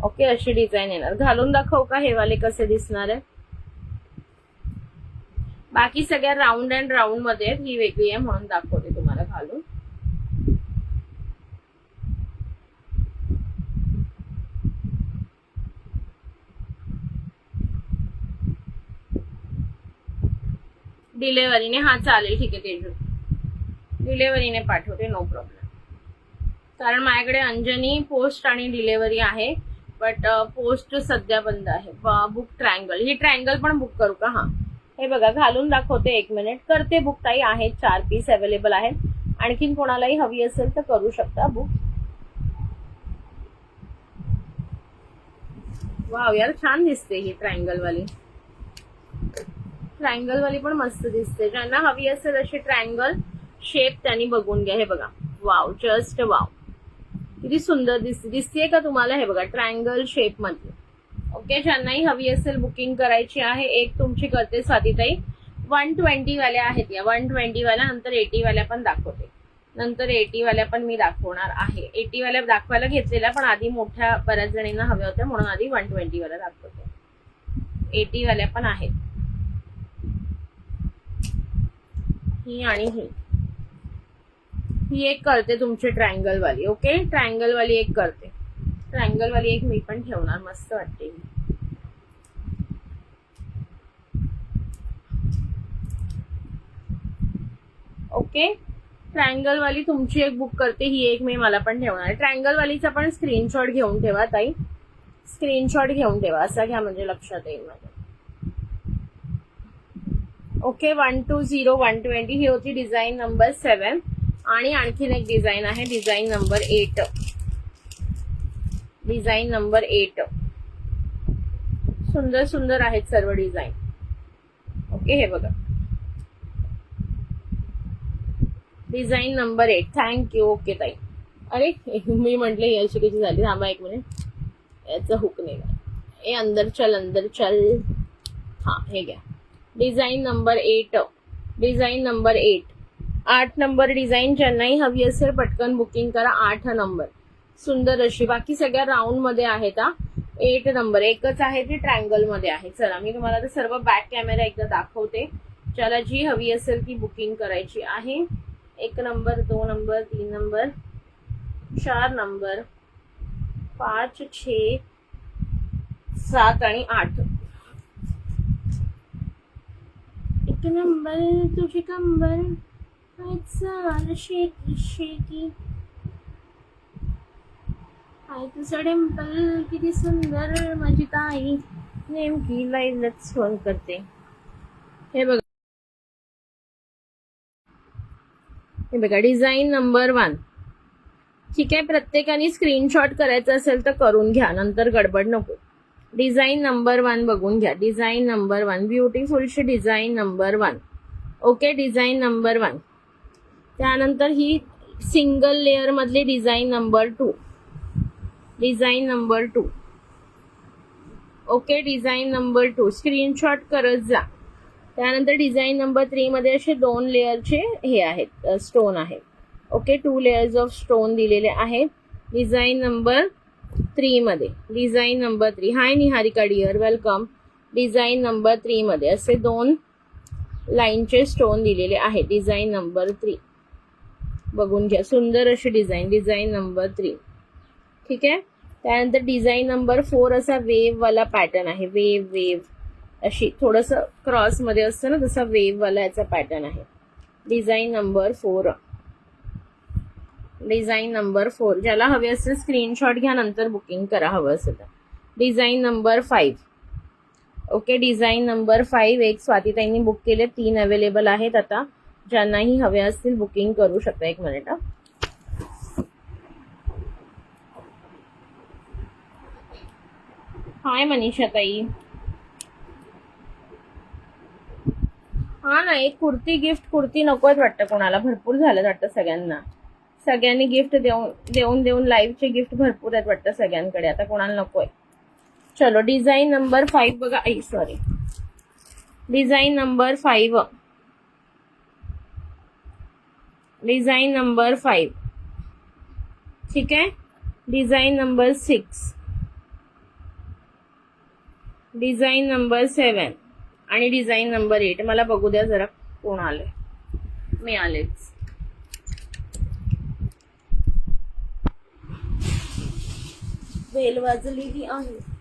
ओके. अशी डिझाईन येणार. घालून दाखवू का हे वाले कसे दिसणार आहे. बाकी सगळ्या राऊंड अँड राऊंड मध्ये. ही वेगळी आहे म्हणून दाखवते तुम्हाला घालून. डिलेव्हरीने. हा चालेल, ठीक आहे. तेजू डिलेव्हरीने पाठवते, नो प्रॉब्लेम. कारण माझ्याकडे अंजनी पोस्ट आणि डिलेव्हरी आहे, बट पोस्ट सध्या बंद आहे. Book triangle. ही ट्रायंगल पण बुक करू का. हा हे बघा, घालून दाखवते. 1 मिनिट करते बुक ताई. आहेत 4 पीस अवेलेबल आहेत. आणखीन कोणालाही हवी असेल तर करू शकता बुक. वाव यार, छान दिसते ही ट्रायंगल वाली. ट्रायंगल वाली पण मस्त दिसते. ज्यांना हवी असेल अशी ट्रायंगल शेप त्यांनी बघून घ्या. हे बघा, वाव, जस्ट वाव, किती सुंदर दिसते का तुम्हाला. हे बघा, ट्रायंगल शेप मध्ये. ओके. ज्यांनाही हवी असेल बुकिंग करायची आहे. एक तुमची करते स्वातीताई. 120 वाल्या आहेत या. 120 वाल्या. नंतर 80 वाल्या पण दाखवते. नंतर 80 वाल्या पण मी दाखवणार आहे. 80 वाल्या दाखवायला घेतलेल्या, पण आधी मोठ्या बऱ्याच जणींना हव्या होत्या म्हणून आधी 120 वाल्या दाखवते. 80 वाल्या पण आहेत. ही आणि ही एक करते तुमची ट्रायंगल वाली. ओके. ट्रायंगल वाली एक करते. ट्रायंगल वाली एक मी पण ठेवणार. मस्त वाटते. ओके. ट्रायंगल वाली तुमची एक बुक करते. ही एक मी मला पण ठेवणार. ट्रायंगल वालीचा पण स्क्रीनशॉट घेऊन ठेवा ताई. स्क्रीनशॉट घेऊन ठेवा. असा घ्या म्हणजे लक्षात येईल माझ्या. ओके 120 120 ही होती डिझाईन नंबर 7. आणि आणखीन एक डिझाईन आहे डिझाईन नंबर 8. डिझाईन नंबर 8 सुंदर सुंदर आहेत सर्व डिझाईन. ओके हे बघा डिझाईन नंबर 8. थँक्यू. ओके ताई. अरे मी म्हटले ही अशी कशी झाली, थांबा एक मिनिट, याचा हुक नाही ए अंदर चल. हा हे घ्या design number 8. Design number 8 8 number design ज्यांनाही हवी असेल पटकन बुकिंग करा. 8 नंबर सुंदर अशी, बाकी सगळ्या राऊंड मध्ये आहेत. 8 नंबर एकच आहे ती ट्रायंगल मध्ये आहे. चला मी तुम्हाला ते सर्व बॅक कॅमेरा एकदा दाखवते. ज्याला जी हवी असेल ती बुकिंग करायची आहे. 1 नंबर 2 नंबर 3 नंबर 4 नंबर 5 6 7 आणि 8. 1 नंबर तुझी कंबर शेकी शेकी हाय तुझं डिंपल किती सुंदर माझी ताई नेमकी लाईव्हलाच फोन करते. हे बघा डिझाईन नंबर 1. ठीक आहे, प्रत्येकाने स्क्रीनशॉट करायचा असेल तर करून घ्या, नंतर गडबड नको. डिझाईन नंबर 1 बघून घ्या. डिझाईन नंबर 1 ब्युटिफुलशी design number 1. Okay design number 1. त्यानंतर ही सिंगल लेअर मधली design number 2. Design number 2. Okay design number 2 screenshot करत जा. त्यानंतर डिझाईन नंबर 3 मध्ये असे 2 लेअरचे हे आहेत स्टोन आहेत. ओके 2 लेयर्स ऑफ स्टोन दिलेले आहेत डिझाईन नंबर 3 मध्ये. Design number 3. Hi Niharika dear welcome. Design number 3 मध्ये असे 2 लाईनचे स्टोन दिलेले आहेत. डिझाईन नंबर 3 बघून घ्या, सुंदर अशी डिझाईन. Design number 3. ठीक आहे. त्यानंतर डिझाईन नंबर 4 असा वेव्ह वाला पॅटर्न आहे. वेव्ह अशी थोडस क्रॉस मध्ये असतं ना तसा वेव्ह वाला याचा पॅटर्न आहे. Design number 4. डिझाईन नंबर 4 ज्याला हवे असेल स्क्रीनशॉट घ्या, नंतर बुकिंग करा हवं असेल तर. Design number 5. Okay design number 5 एक स्वातीताईंनी बुक केले. 3 अवेलेबल आहेत आता, ज्यांनाही हवे असतील बुकिंग करू शकता. 1 मिनिट. हाय मनीषा ताई. हा ना एक कुर्ती नकोच वाटतं कोणाला, भरपूर झालं वाटतं सगळ्यांना. सगळ्यांनी गिफ्ट देऊन लाईव्हचे गिफ्ट भरपूर आहेत वाटतं सगळ्यांकडे, आता कोणाला नकोय. चलो डिझाईन नंबर 5 बघा. Sorry design number 5. Design number 5. ठीक आहे. Design number 6. डिझाईन नंबर 7 आणि डिझाईन नंबर 8. मला बघू द्या जरा कोण आले. मी आलेच. बेल वाजलेली आहे.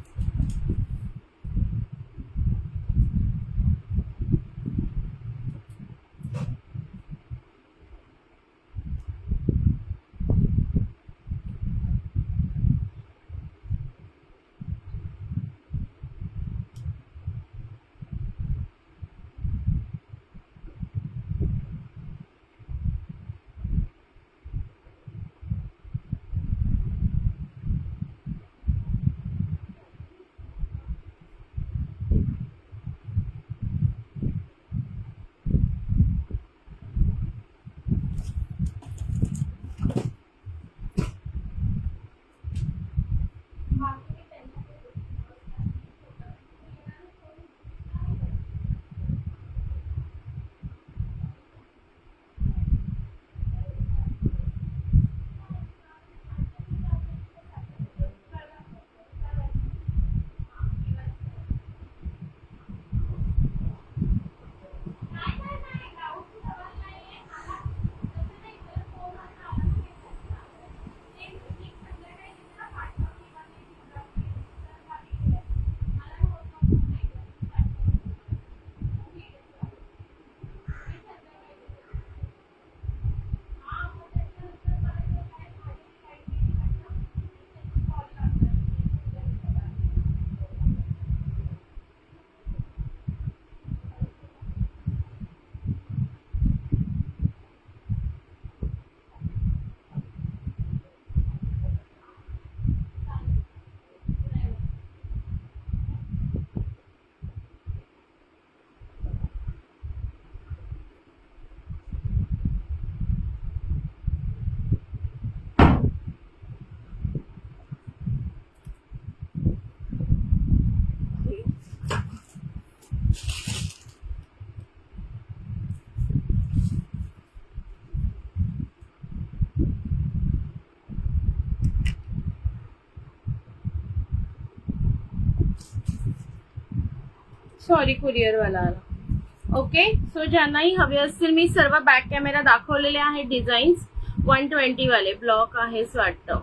सॉरी कुरिअरवाला आला. ओके, सो ज्यांनाही हवे असतील, मी सर्व बॅक कॅमेरा दाखवलेले आहे. डिझाईन्स 120 वाले ब्लॉक आहेच वाटतं.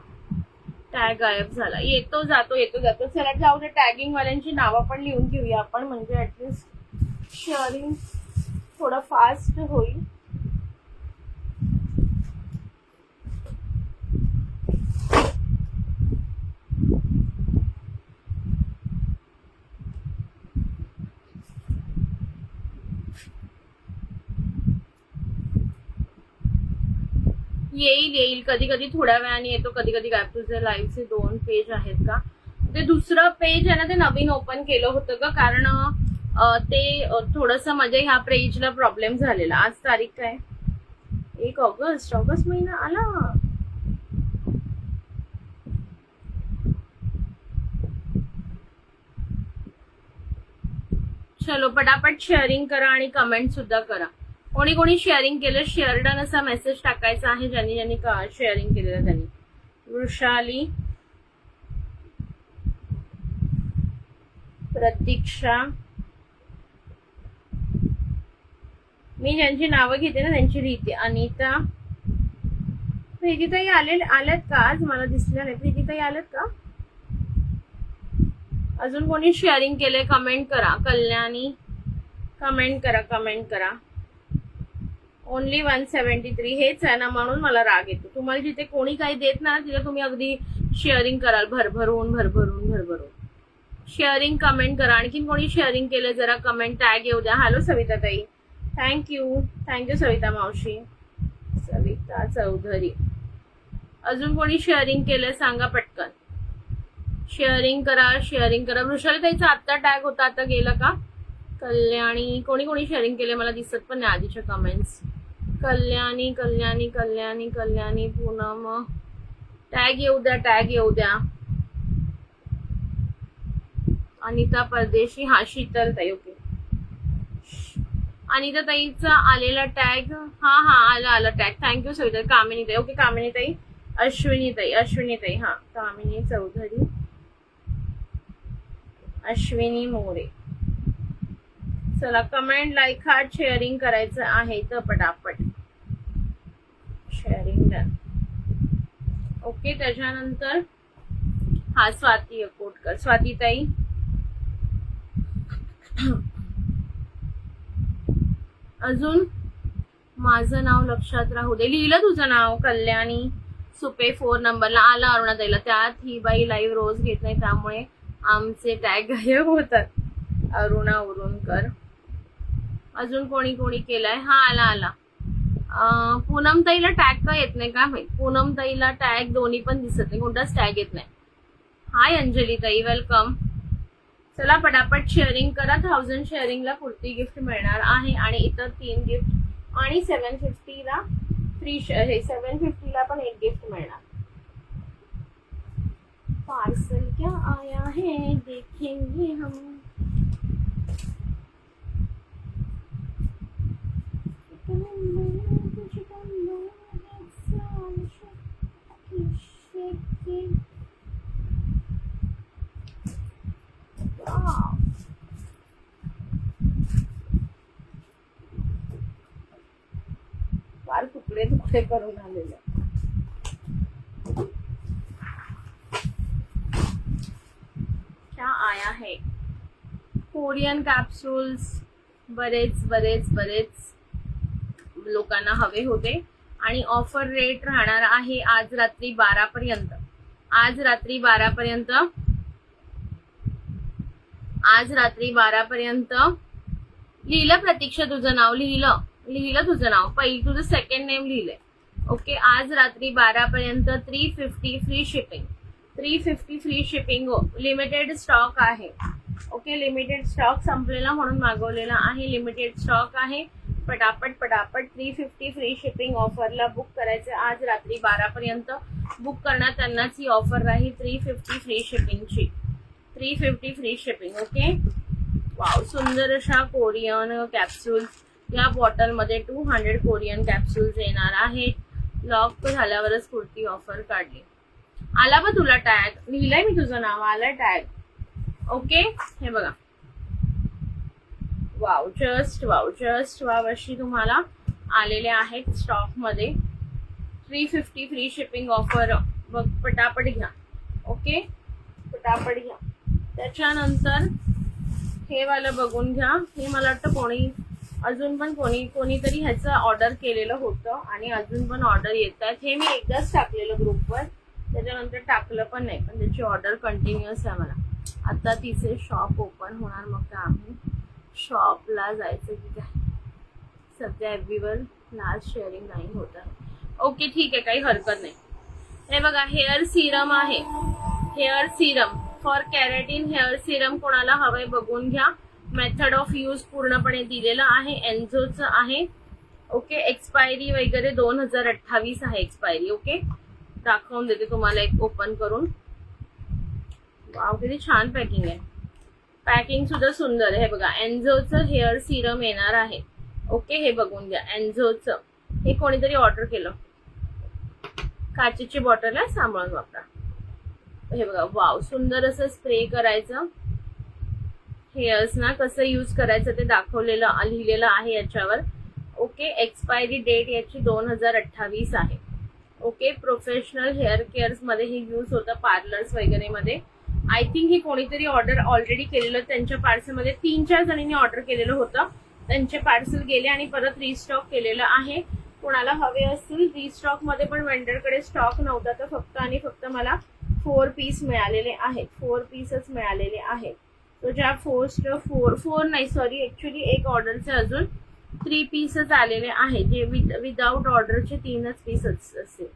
टॅग गायब झाला, येतो जातो येतो जातो. चला जाऊ दे, टॅगिंग वाल्यांची नावं पण लिहून घेऊया आपण, म्हणजे ऍटलीस्ट शेअरिंग थोडं फास्ट होईल. येईल कधी कधी थोड्या वेळाने येतो, कधी कधी काय. तुझे लाईव्हचे 2 पेज आहेत का? ते दुसरं पेज आहे ना, ते नवीन ओपन केलं होतं का, कारण ते थोडस म्हणजे ह्या पेजला प्रॉब्लेम झालेला. आज तारीख काय? 1 ऑगस्ट. ऑगस्ट महिना आला. चलो पटापट शेअरिंग करा आणि कमेंट सुद्धा करा. कोणी कोणी शेअरिंग केलं, शेअर डन असा मेसेज टाकायचा आहे ज्यांनी ज्यांनी शेअरिंग केलेलं त्यांनी. वृषाली, प्रतीक्षा, मी ज्यांची नावं घेते ना त्यांची रीती. अनिता, प्रीतीताई आल्यात का आज? मला दिसल्या नाही. प्रीतीताई आल्यात का? अजून कोणी शेअरिंग केलंय कमेंट करा. कल्याणी, कमेंट करा. ओनली 173 हेच आहे ना, म्हणून मला राग येतो. तुम्हाला जिथे कोणी काही देत ना तिथे तुम्ही अगदी शेअरिंग कराल भरभरून. शेअरिंग कमेंट करा. आणखीन कोणी शेअरिंग केलं जरा कमेंट टॅग येऊ द्या. हॅलो सविता ताई, थँक्यू सविता मावशी. सविता चौधरी. अजून कोणी शेअरिंग केलं सांगा पटकन. शेअरिंग करा. वृषाली ताईचा आत्ता टॅग होता, आता गेला का? कल्याणी, कोणी शेअरिंग केले मला दिसत पण नाही आधीच्या कमेंट्स. कल्याणी, पूनम, टॅग येऊ द्या. अनिता परदेशी, हा शीतल ताई. ओके, अनिता ताईचा आलेला टॅग. हा आला टॅग. थँक्यू सविता. कामिनी ताई. ओके, कामिनी ताई. अश्विनी ताई. हा, कामिनी चौधरी, अश्विनी मोरे. चला कमेंट, लाईक, हार्ट, शेअरिंग करायचं आहे तर पटापट शेअरिंग डन. ओके, त्याच्यानंतर हा स्वाती अकोटकर. स्वाती ताई, अजून माझं नाव लक्षात राहू दे. लिहिलं तुझं नाव? कल्याणी सुपे 4 नंबरला आला. अरुणाताईला. त्यात ही बाई लाईव्ह रोज घेत नाही त्यामुळे आमचे टॅग गायब होतात. अरुणा उरुणकर. अजून कोणी केलाय? हा आला. पूनम ताईला टॅग का येत नाही का माहित? पूनम ताईला टॅग दोन्ही पण दिसत नाही, कोणताच टॅग येत नाही. हाय अंजली ताई, वेलकम. चला पटापट शेअरिंग करा. 1000 शेअरिंगला कुर्ती गिफ्ट मिळणार आहे आणि इतर 3 गिफ्ट आणि 750ला फ्री. 750ला पण 1 गिफ्ट मिळणार. पार्सल क्या आया है देखेंगे हम. फार तुकडे करून आलेले. क्या आया है? कोरियन कॅप्सूल्स बरेच लोकांना हवे होते आणि ऑफर रेट राहणार आहे आज रात्री 12 पर्यंत. आज रात्री 12 पर्यंत. लिहिलं प्रतीक्षा तुझं नाव? लिहिलं तुझं नाव? पहिलं तुझं सेकंड नेम लिहिलंय. ओके, आज रात्री 12 पर्यंत 350 फ्री शिपिंग. 350 free shipping. हो, लिमिटेड स्टॉक आहे. ओके, लिमिटेड स्टॉक संपलेला म्हणून मागवलेला आहे. लिमिटेड स्टॉक आहे. पटापट 350 फ्री शिपिंग ऑफरला बुक करायचं. आज रात्री 12 पर्यंत बुक करणार त्यांनाच ही ऑफर राहील 350 फ्री शिपिंगची. 350 फ्री शिपिंग. ओके, वाव, सुंदर अशा कोरियन कॅप्सूल्स. या बॉटलमध्ये 200 कोरियन कॅप्सूल्स येणार आहेत. लॉक झाल्यावरच कुर्ती ऑफर काढली. आला बा तुला टॅग? लिहिलंय मी तुझं नाव, आला टॅग. ओके, हे बघा wow, just wow, just wow अशी तुम्हाला आलेले आहेत स्टॉक मध्ये. 350 फ्री शिपिंग ऑफर. बघ, पटापट घ्या. ओके, पटापट घ्या. त्याच्यानंतर हे वालं बघून घ्या. हे मला वाटतं अजून पण कोणीतरी ह्याचं ऑर्डर केलेलं होतं आणि अजून पण ऑर्डर येत आहेत. हे मी एकदाच टाकलेलं ग्रुपवर, त्याच्यानंतर टाकलं पण नाही, पण त्याची ऑर्डर कंटिन्युअस आहे मला. आता तिचे शॉप ओपन होणार, मग काय आम्ही शॉपला जायचं की काय. सध्या एव्हरीवर लास्ट शेअरिंग नाही होत आहे. ओके, ठीक आहे, काही हरकत नाही. हे बघा, हेअर सिरम आहे. Hair serum for keratin hair serum कोणाला हवंय बघून घ्या. मेथड ऑफ यूज पूर्णपणे दिलेलं आहे. एन्झोचं आहे. ओके, एक्सपायरी वगैरे 2028 आहे एक्सपायरी. ओके, दाखवून देते तुम्हाला एक ओपन करून. वाव, किती छान पॅकिंग आहे. पॅकिंग सुद्धा सुंदर आहे. हे बघा, एन्झोचं हेअर सिरम येणार आहे. ओके, हे बघून घ्या. एन्झोचं हे कोणीतरी ऑर्डर केलं. काचेची बॉटल आहे, सांभाळून वापरा. हे बघा, वाव, सुंदर असं स्प्रे करायचं. हेअर्स ना कसं यूज करायचं ते लिहिलेलं आहे याच्यावर. ओके, एक्सपायरी डेट याची 2028 आहे. ओके, प्रोफेशनल हेअर केअर्स मध्ये हे यूज होतं, पार्लर्स वगैरे मध्ये. आय थिंक ही कोणीतरी ऑर्डर ऑलरेडी केलेलं. त्यांच्या पार्सलमध्ये 3-4 जणींनी ऑर्डर केलेलं होतं. त्यांचे पार्सल गेले आणि परत रिस्टॉक केलेलं आहे. कोणाला हवे असतील रिस्टॉक मध्ये, पण वेंडरकडे स्टॉक नव्हता, तर फक्त आणि फक्त मला 4 पीस मिळालेले आहेत. 4 पीसच मिळालेले आहेत. तो ज्या फोर नाही, सॉरी, ऍक्च्युली एक ऑर्डरचे अजून 3 पीसच आलेले आहेत, जे विदाउट ऑर्डरचे 3च पीसच असतील.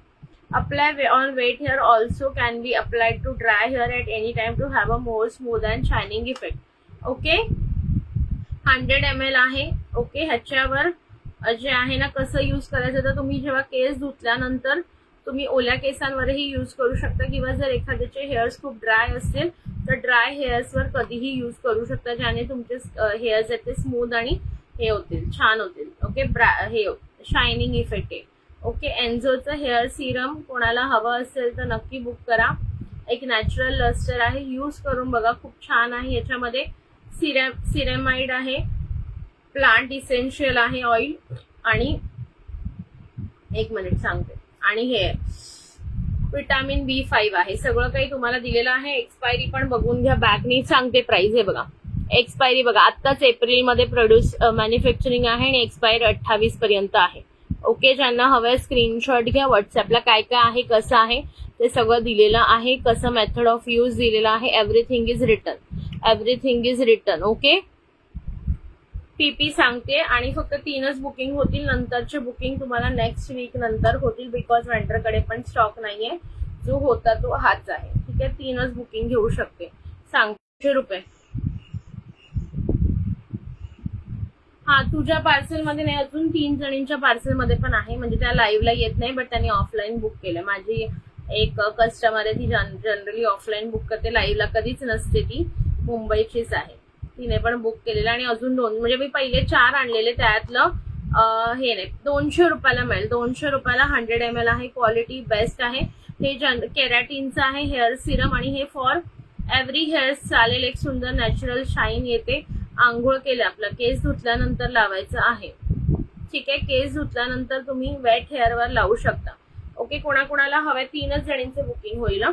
Apply on wet hair also can be applied to dry hair at any time to have a more smooth and shining effect. Okay, 100 ml आहे. ओके, ह्याच्यावर जे आहे ना कसं यूज करायचं, तर तुम्ही जेव्हा केस धुतल्यानंतर तुम्ही ओल्या केसांवरही यूज करू शकता, किंवा जर एखाद्याचे हेअर्स खूप ड्राय असतील तर ड्राय हेअर्सवर कधीही यूज करू शकता, ज्याने तुमचे हेअर्स आहेत ते स्मूथ आणि हे होतील, छान होतील. ओके, हे शायनिंग इफेक्ट आहे. ओके, एन्झोचं हेअर सिरम कोणाला हवं असेल तर नक्की बुक करा. एक नॅचरल लस्टर आहे, यूज करून बघा, खूप छान आहे. याच्यामध्ये सिरेमाइड आहे, प्लांट इसेन्शियल आहे ऑइल, आणि एक मिनिट सांगते, आणि हे विटामिन B5 आहे. सगळं काही तुम्हाला दिलेलं आहे. एक्सपायरी पण बघून घ्या. बॅगनी सांगते प्राइस. हे बघा, एक्सपायरी बघा, आत्ताच एप्रिलमध्ये मॅन्युफॅक्चरिंग आहे आणि एक्सपायरी 28 पर्यंत आहे. ओके, ज्यांना हवंय स्क्रीनशॉट घ्या. व्हॉट्सअपला काय काय आहे, कसं आहे ते सगळं दिलेलं आहे. कसं मेथड ऑफ यूज दिलेलं आहे. Everything is return. ओके, पीपी सांगते, आणि फक्त 3च बुकिंग होतील. नंतरचे बुकिंग तुम्हाला नेक्स्ट वीक नंतर होतील, बिकॉज वेंडरकडे पण स्टॉक नाहीये. जो होता तो हाच आहे. ठीक आहे, 3च बुकिंग घेऊ शकते. सांगते ₹100. हा, तुझ्या पार्सल मध्ये नाही, अजून 3 जणींच्या पार्सल मध्ये पण आहे. म्हणजे त्या लाईव्हला येत नाही, बट त्यांनी ऑफलाईन बुक केलं. माझी एक कस्टमर आहे, ती जनरली ऑफलाईन बुक करते, लाईव्हला कधीच नसते. ती मुंबईचीच आहे. तिने पण बुक केलेलं, आणि अजून 2, म्हणजे मी पहिले 4 आणलेले, त्यातलं हे नाही, ₹200 मिळेल. ₹200 100 ml आहे. क्वालिटी बेस्ट आहे. हे केराटिनचं आहे हेअर सिरम, आणि हे फॉर एव्हरी हेअर चालेल. एक सुंदर नॅचरल शाईन येते. आंघोळ केलं, आपलं केस धुतल्यानंतर लावायचं आहे. ठीक आहे, केस धुतल्यानंतर तुम्ही वेट हेअरवर लावू शकता. ओके, कोणाकोणाला हव्या 3च जणींचे बुकिंग होईल,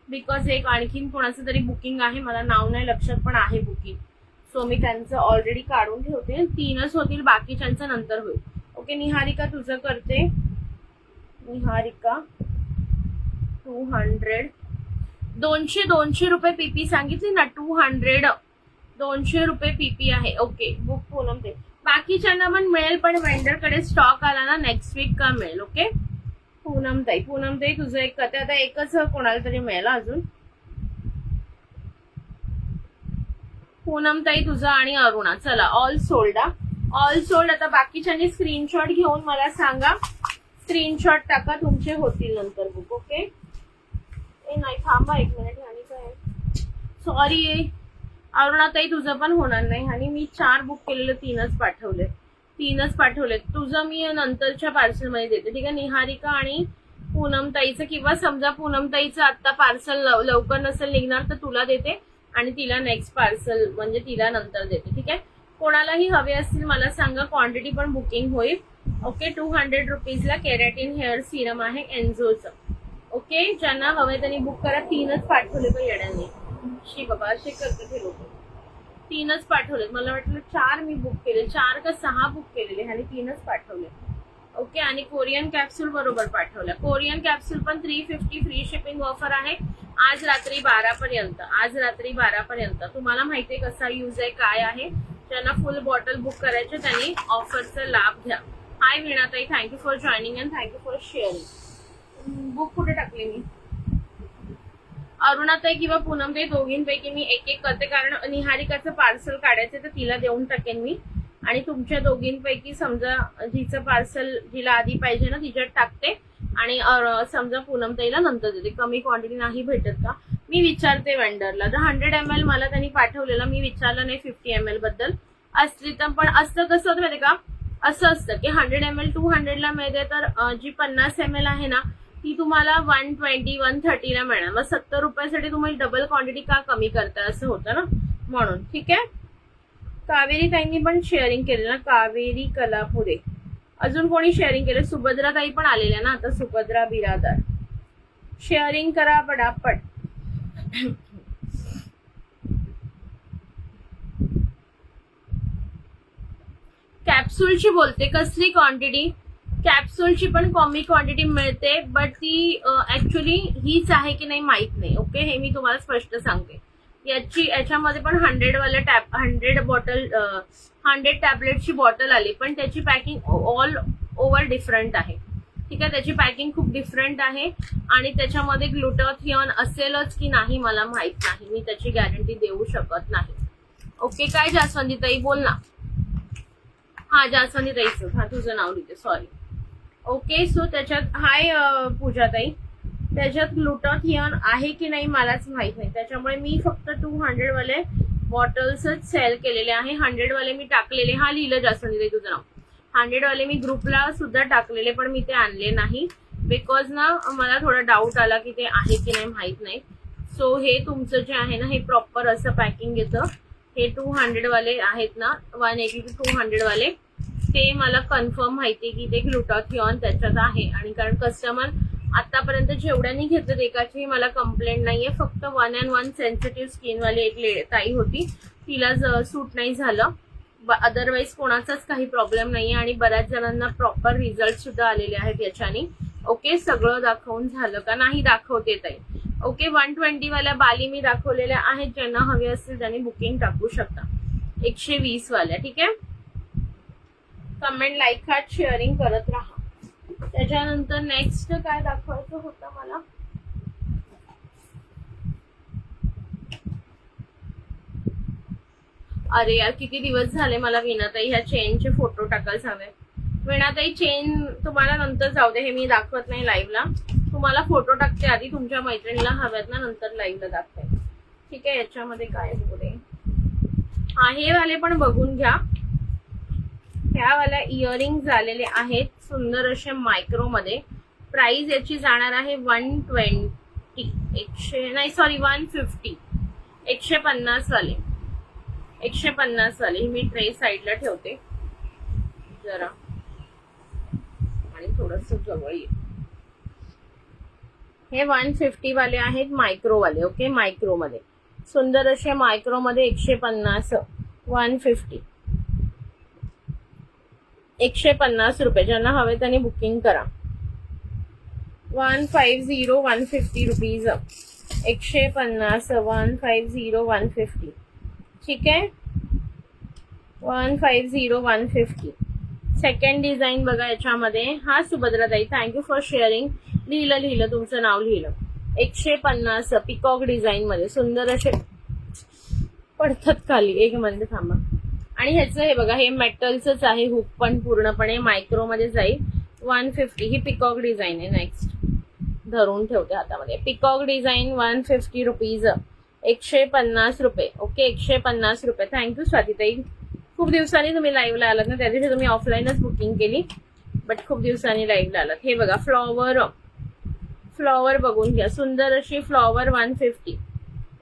बिकॉज एक आणखीन कोणाचं तरी बुकिंग आहे, मला नाव नाही लक्षात, पण आहे बुकिंग. सो मी त्यांचं ऑलरेडी काढून ठेवते. 3च होतील, बाकीच्यांचं नंतर होईल. ओके, निहारिका तुझं करते. निहारिका 200 ₹200 पीपी सांगितली ना. 200 रुपये पीपी आहे. ओके, बुक पूनम ते. बाकीच्यांना पण मिळेल, पण वेंडरकडे स्टॉक आला ना नेक्स्ट वीक का मिळेल. ओके, पूनम ताई तुझं एक कथे, आता एकच कोणाला तरी मिळेल अजून. पूनम ताई तुझं आणि अरुणा. चला, ऑल सोल्ड. आता बाकीच्यांनी स्क्रीनशॉट घेऊन मला सांगा. स्क्रीनशॉट टाका, तुमचे होतील नंतर बुक. ओके, नाही थांबा 1 मिनिट. आणि काय, सॉरी अरुणाताई, तुझं पण होणार नाही. आणि मी 4 बुक केलेले, 3च पाठवले. तुझं मी नंतरच्या पार्सल मध्ये देते. ठीक आहे, निहारिका आणि पूनमताईचं, किंवा समजा पूनमताईचं आता पार्सल लवकर नसेल निघणार तर तुला देते, आणि तिला नेक्स्ट पार्सल म्हणजे तिला नंतर देते. ठीक आहे, कोणालाही हवे असतील मला सांगा, क्वांटिटी पण बुकिंग होईल. ओके 200 रुपीजला केराटिन हेअर सिरम आहे एन्झोचं. ओके ज्यांना हवे त्यांनी बुक करा. 3च पाठवले पण येड्यांनी. शी बाबा असे करते ते लोक. 3च पाठवले. मला वाटलं 4 मी बुक केले, 4 का 6 बुक केलेले आणि 3च पाठवले. ओके आणि कोरियन कॅप्सूल बरोबर पाठवल्या. कोरियन कॅप्सूल पण 350 फ्री शिपिंग ऑफर आहे आज रात्री 12 पर्यंत. आज रात्री 12 पर्यंत. तुम्हाला माहितीये कसा यूज आहे काय आहे. ज्यांना फुल बॉटल बुक करायचे त्यांनी ऑफरचा लाभ घ्या. हाय वीणाताई, thank you for joining and thank you for sharing. Book कुठे टाकले मी? अरुणाताई किंवा पूनमताई दोघींपैकी मी एक एक करते, कारण निहारिकाचं पार्सल काढायचं तर तिला देऊन टाकेन मी. आणि तुमच्या दोघींपैकी समजा जिचं पार्सल जिला आधी पाहिजे ना तिच्यात टाकते आणि समजा पूनमताईला नंतर देते. कमी क्वांटिटी नाही भेटत का? मी विचारते वेंडरला. जर 100 ml मला त्यांनी पाठवलेलं, मी विचारलं नाही 50 ml बद्दल असली तर. पण असतं कसं होतं माहिती का, असं असतं की 100 ml 200 ला मिळते, तर जी 50 ml आहे ना ती तुम्हाला 120 130 ला मिळणार. मग 70 रुपयासाठी तुम्ही डबल क्वांटिटी का कमी करता, असं होतं ना, म्हणून. ठीक आहे. कावेरी ताईंनी पण शेअरिंग केलं ना, कावेरी कलापुरे. अजून कोणी शेअरिंग केलं? सुभद्रा ताई पण आलेल्या ना आता, सुभद्रा बिरादार. शेअरिंग करा पटापट. कॅप्सूलची बोलते, कसली क्वांटिटी? कॅप्सूलची पण कमी क्वांटिटी मिळते, बट ती ऍक्च्युली हीच आहे की नाही माहित नाही. ओके हे मी तुम्हाला स्पष्ट सांगते. याच्यामध्ये पण 100 बॉटल 100 टॅबलेटची बॉटल आली, पण त्याची पॅकिंग ऑल ओव्हर डिफरंट आहे. ठीक आहे, त्याची पॅकिंग खूप डिफरंट आहे आणि त्याच्यामध्ये ग्लुटाथिऑन असेलच की नाही मला माहित नाही. मी त्याची गॅरंटी देऊ शकत नाही. ओके काय जास्वंदी ताई बोल ना. हा जास्वंदी ताईच, हा तुझं नाव लिहिते, सॉरी. ओके सो त्याच्यात हाय पूजा ताई, त्याच्यात ग्लुटाथिऑन आहे की नाही मलाच माहित नाही. त्याच्यामुळे मी फक्त 200 वाले बॉटल्सच सेल केलेले आहे. 100 वाले मी टाकलेले, हा लिहिलं जास्वंदी ताई तुझं नाव. 100 वाले मी ग्रुपला सुद्धा टाकलेले, पण मी ते आणले नाही बिकॉज ना मला थोडा डाऊट आला की ते आहे की नाही माहित नाही. सो हे तुमचं जे आहे ना हे प्रॉपर असं पॅकिंग येतं. हे 200 वाले आहेत ना, 180 to 200 वाले, ते मला कन्फर्म माहिती की ते ग्लुटाथिऑन त्याच्यात आहे. आणि कारण कस्टमर आतापर्यंत जेवढ्यांनी घेतलं एकाची मला कंप्लेंट नाहीये. फक्त 1 and 1 सेन्सिटिव्ह स्किन वाली एक ताई होती, तिला सूट नाही झालं. अदरवाईज कोणाचाच काही प्रॉब्लेम नाहीये आणि बऱ्याच जणांना प्रॉपर रिझल्ट सुद्धा आलेले आहेत याच्याने. ओके सगळं दाखवून झालं का? नाही दाखवते ताई. ओके 120 वाल्या बाली मी दाखवलेल्या आहेत. ज्यांना हवे असतील त्यांनी बुकिंग टाकू शकता. 120 वाल्या. ठीक आहे, कमेंट लाईक हार्ट शेअरिंग करत राहा. त्याच्यानंतर नेक्स्ट काय दाखवायचं होतं मला, अरे यार किती दिवस झाले मला वीणाताई ह्या चेनचे फोटो टाकायला हवे. वीणाताई चेन तुम्हाला नंतर जाऊ दे, हे मी दाखवत नाही लाईव्हला. तुम्हाला फोटो टाकते आधी, तुमच्या मैत्रिणीला हव्यात ना नंतर लाईव्हला दाखते. ठीक आहे, याच्यामध्ये काय बोलते, हा हे वाले पण बघून घ्या. ह्या वाल्या इयरिंग झालेले आहेत सुंदर असे मायक्रो मध्ये. प्राइस याची जाणार आहे 120, 150, 150 वाले. 150 वाले. मी ट्रे साईडला ठेवते जरा आणि थोडस जवळ ये. हे 150 वाले आहेत मायक्रो वाले. ओके मायक्रो मध्ये सुंदर असे मायक्रो मध्ये 150, 150, 150 रुपये. ज्यांना हवे त्यांनी बुकिंग करा. 150, 150 रुपीज. 150, 150, 150. ठीक आहे, 150, 150. सेकंड डिझाईन बघा याच्यामध्ये. हा सुभद्राताई थँक्यू फॉर शेअरिंग. लिहिलं तुमचं नाव लिहिलं. 150 पिकॉक डिझाईन मध्ये सुंदर असे पडतात खाली. एक मिनिट थांबा. आणि ह्याचं हे बघा, हे मेटलचंच आहे. हुक पण पूर्णपणे मायक्रो मध्ये जाईल. 150 ही पिकॉक डिझाईन आहे. नेक्स्ट धरून ठेवते हातामध्ये. Peacock design 150 rupees. 150 रुपये. ओके 150 रुपये. थँक्यू स्वातीताई. खूप दिवसांनी तुम्ही लाईव्हला आलात ना, त्या दिवशी तुम्ही ऑफलाईनच बुकिंग केली, बट खूप दिवसांनी लाईव्हला आलात. हे बघा फ्लॉवर बघून घ्या. सुंदर अशी फ्लॉवर 150,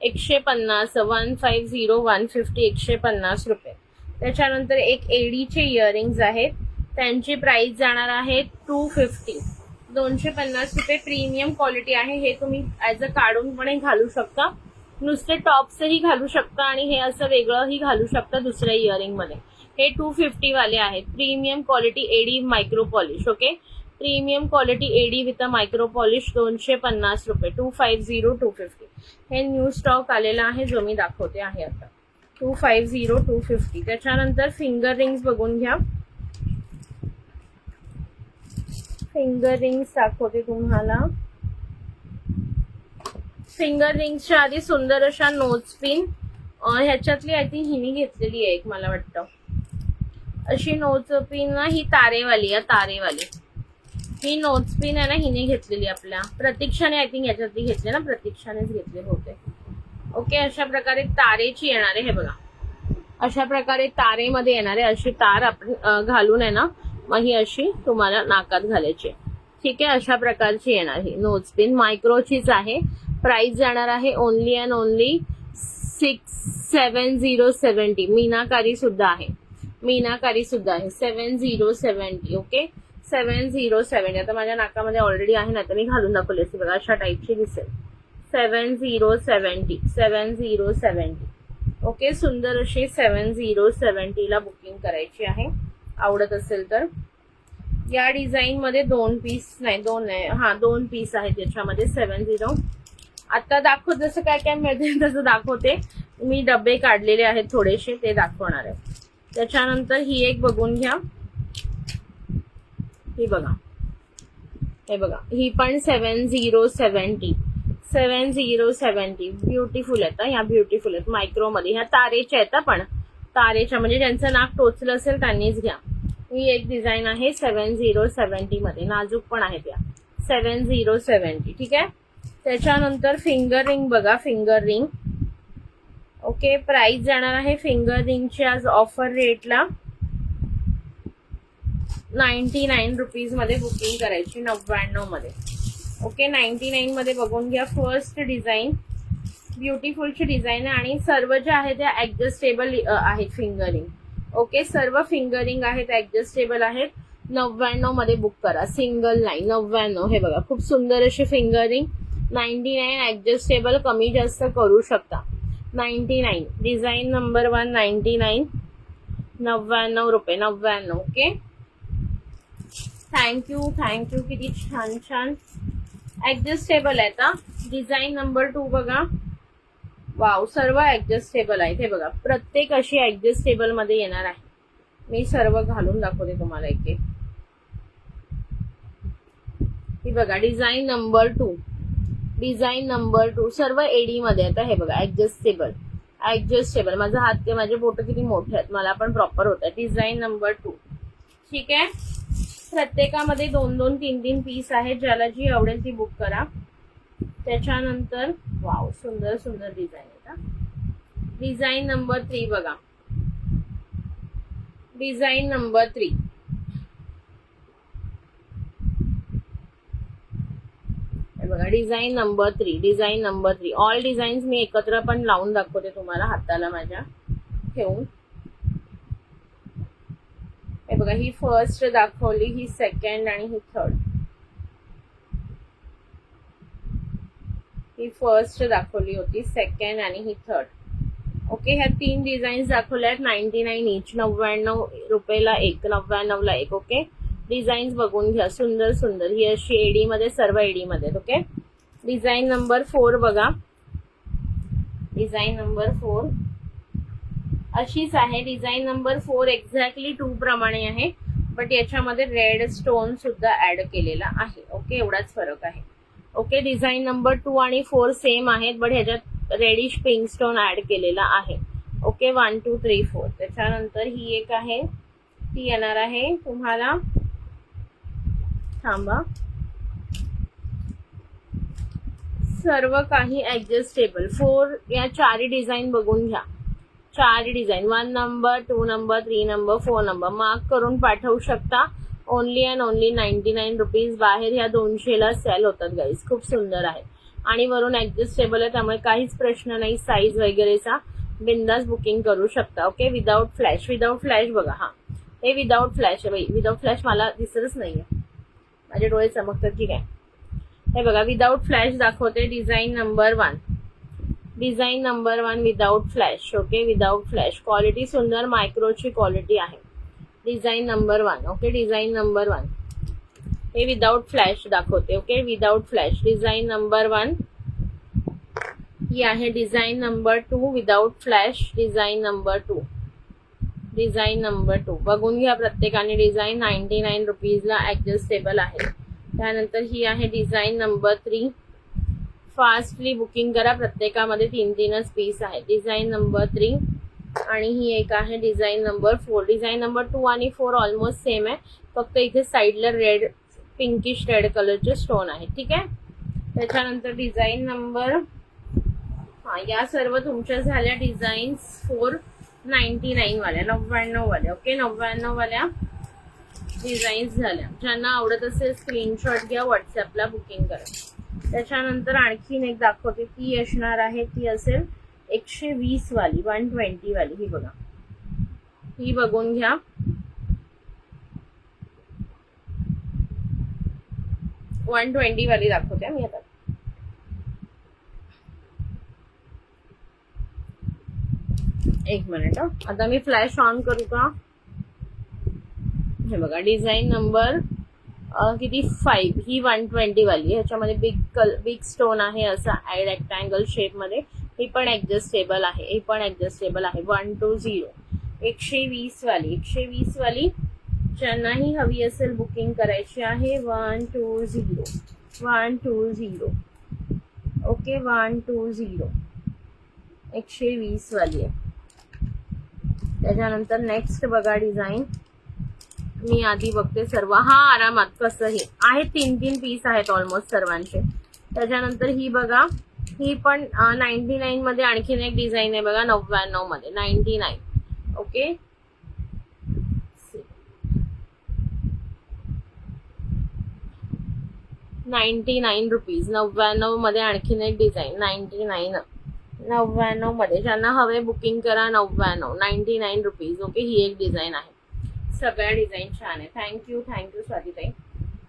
150, 150, 150, 150 रुपये. त्याच्यानंतर एक एडीचे इयरिंग्स आहेत, त्यांची प्राइस जाणार आहे 250, 250 रुपये. प्रीमियम क्वालिटी आहे. हे तुम्ही ऍज अ काढून पण घालू शकता, नुसते टॉप्सही घालू शकता आणि हे असं वेगळंही घालू शकता दुसऱ्या इयरिंग मध्ये. हे 250 वाले आहेत. Premium quality AD micro polish. Okay, premium quality AD with a micro polish 250 रुपये. 250 250. हे न्यू स्टॉक आलेला आहे जो मी दाखवते आहे आता. 250 250. त्याच्यानंतर फिंगर रिंग्स बघून घ्या. फिंगर रिंग्स दाखवते तुम्हाला. फिंगर रिंग्सच्या आधी सुंदर अशा नोज पिन. ह्याच्यातली आय थिंक हिने घेतलेली आहे एक, मला वाटतं अशी नोज पिन ना, ही तारेवाली आहे, तारेवाली ही नोज पिन आहे ना, हिने घेतलेली आपल्या प्रतीक्षाने आय थिंक याच्यातली घेतली ना, प्रतीक्षानेच घेतले होते. ओके, अशा प्रकारे तारेची येणार आहे. हे बघा, अशा प्रकारे तारेमध्ये येणार आहे. अशी तार आपण घालून आहे ना, मग ही अशी तुम्हाला नाकात घालायची. ठीक आहे, अशा प्रकारची येणार ही नोज पिन. मायक्रोचीच आहे. प्राइस जाणार आहे ओनली अँड ओनली 7070. मीनाकारी सुद्धा आहे, मीनाकारी सुद्धा आहे. 7070. ओके, 7070. आता माझ्या नाकामध्ये ऑलरेडी आहे ना, तर मी घालून दाखवली असते बघा, अशा टाईपची दिसेल. 7070. 7070. ओके, सुंदर अशी 7070 ला बुकिंग करायची आहे, आवडत असेल तर. या डिझाईन मध्ये 2 पीस नाही, 2 नाही, हा 2 पीस आहेत याच्यामध्ये. 70. आता दाखव, जसं काय काय मिळते तसं दाखवते. मी डबे काढलेले आहेत थोडेसे, ते दाखवणार आहे. त्याच्यानंतर ही एक बघून घ्या. ही बघा, हे बघा, ही पण 7070. 7070. ब्युटिफुल आहेत ह्या, ब्युटिफुल आहेत. मायक्रो मध्ये ह्या तारेच्या आहेत, पण तारेच्या म्हणजे ज्यांचं नाक टोचलं असेल त्यांनीच घ्या. ही एक डिझाईन आहे 7070 मध्ये, नाजूक पण आहेत या. 7070. ठीक आहे. त्याच्यानंतर फिंगर रिंग बघा, फिंगर रिंग. ओके, प्राइस जाणार आहे फिंगर रिंगची आज ऑफर रेटला 99 रुपीज मध्ये बुकिंग करायची, 99 मध्ये. ओके, 99 मध्ये बघून घ्या. फर्स्ट डिझाईन ब्युटिफुलची डिझाईन आहे आणि सर्व ज्या आहेत त्या ऍडजस्टेबल आहेत फिंगरिंग. ओके, सर्व फिंगरिंग आहेत, ऍडजस्टेबल आहेत. 99 मध्ये बुक करा, सिंगल लाईन 99. हे बघा, खूप सुंदर अशी फिंगरिंग. 99 ऍडजस्टेबल, कमी जास्त करू शकता. 99. Design number 1 99. 99 रुपये. 99. Okay, thank you thank you. किती छान छान ऍडजस्टेबल आहेत. डिझाईन नंबर 2 बघा. वाव, सर्व ऍडजस्टेबल आहेत. हे बघा, प्रत्येक अशी ऍडजस्टेबल मध्ये येणार आहे. मी सर्व घालून दाखवते तुम्हाला एक एक. ही बघा, डिझाईन नंबर 2. डिझाईन नंबर 2 सर्व एडी मध्ये आता. हे बघा, ऍडजस्टेबल. ऍडजस्टेबल. माझा हात ते माझे बोट किती मोठे आहेत, मला पण प्रॉपर होत आहे. Design number 2. ठीक आहे. प्रत्येकामध्ये 2-2 3-3 पीस आहेत. ज्याला जी आवडेल ती बुक करा. त्याच्यानंतर वाव, सुंदर सुंदर डिझाईन आहेत. डिझाईन नंबर 3 बघा. Design number 3. बघा, design number 3. Design number 3. All designs मी एकत्र पण लावून दाखवते तुम्हाला, हाताला माझ्या ठेवून. हे बघा, ही फर्स्ट दाखवली, ही सेकंड आणि ही थर्ड. ही फर्स्ट दाखवली होती, सेकंड आणि ही थर्ड. ओके, ह्या 3 डिझाईन्स दाखवल्या आहेत. 99 इच. 99 रुपयाला एक, 99 ला एक. ओके, डिझाईन्स बघून घ्या, सुंदर सुंदर. ही अशी एडी मध्ये, सर्व एडी मध्ये. ओके, डिझाईन नंबर 4 बघा. डिझाईन नंबर 4 अशीच आहे. डिझाईन नंबर 4 एक्झॅक्टली 2 प्रमाणे आहे, बट याच्यामध्ये रेड स्टोन सुद्धा ऍड केलेला आहे. ओके, एवढाच फरक आहे. ओके, डिझाईन नंबर 2 आणि 4 सेम आहेत, बट ह्याच्यात रेडिश पिंक स्टोन ऍड केलेला आहे. ओके, 1 2 3 4. त्याच्यानंतर ही एक आहे, ती येणार आहे तुम्हाला, थांबा, सर्व काही ऍडजस्टेबल. 4 या 4 डिझाईन बघून घ्या. 4 design, 1 number 2 number 3 number 4 number mark करून पाठवू शकता. Only and only 99 rupees. बाहेर ह्या 200 ला सेल होतात गाईज. खूप सुंदर आहे आणि वरून ऍडजस्टेबल आहे, त्यामुळे काहीच प्रश्न नाही साईज वगैरेचा. बिंदास बुकिंग करू शकता. Okay, without flash. Without flash बघा, हा हे विदाउट फ्लॅश आहे बाई. विदाउट फ्लॅश मला दिसतच नाहीये, माझे डोळे चमकतात की काय. हे बघा विदाउट फ्लॅश दाखवते. Design number 1, design number 1 without flash. Okay, without flash. Quality सुंदर मायक्रोची क्वालिटी आहे. Design number 1. Okay, design number 1 हे विदाउट फ्लॅश दाखवते. Okay, without flash. Design number 1 ही आहे. Design number 2 without flash. Design number 2, design number 2 बघून घ्या प्रत्येकाने. डिझाईन 99 रुपीजला ऍडजस्टेबल आहे. त्यानंतर ही आहे डिझाईन नंबर 3. फास्टली बुकिंग करा, प्रत्येकामध्ये 3-3च पीस आहे. डिझाईन नंबर 3 आणि ही एक आहे डिझाईन नंबर 4. डिझाईन नंबर 2 आणि 4 ऑलमोस्ट सेम आहे, फक्त इथे साईडला रेड, पिंकिश रेड कलरचे स्टोन आहे. ठीक आहे. त्याच्यानंतर डिझाईन नंबर, हा या सर्व तुमच्या झाल्या डिझाईन्स 499 वाल्या, 99 वाल्या. ओके, 99 वाल्या डिझाईन्स झाल्या. ज्यांना आवडत असेल स्क्रीनशॉट घ्या, व्हॉट्सअपला बुकिंग करा. त्याच्यानंतर आणखीन एक दाखवते, ती असणार आहे, ती असेल 120 वाली, 120 वाली. ही बघा, ही बघून घ्या. वन 120 वाली दाखवते मी आता. एक मिनिट, आता मी फ्लॅश ऑन करू का. हे बघा डिझाईन नंबर किती 5, ही 120 वाली. ह्याच्यामध्ये बिग स्टोन आहे असा रेक्टँगल शेप मध्ये. ही पण ऍडजस्टेबल आहे, ही पण ऍडजस्टेबल आहे. 120, 120 वाली, 120 वाली ज्यांनाही हवी असेल बुकिंग करायची आहे. 120, 120. ओके, 120 120 वाली आहे. त्याच्यानंतर नेक्स्ट बघा डिझाईन, मी आधी बघते सर्व. हा आरामात कसंही आहे, 3-3 पीस आहेत ऑलमोस्ट सर्वांचे. त्याच्यानंतर ही बघा, ही पण 99 मध्ये आणखीन एक डिझाईन आहे बघा, 99 मध्ये, 99. Okay, 99 rupees. 99 मध्ये आणखीन एक डिझाईन, 99 मध्ये. ज्यांना हवे बुकिंग करा. 99 रुपीज. ओके, ही एक डिझाईन आहे. सगळ्या डिझाईन छान आहे. थँक्यू स्वातीताई.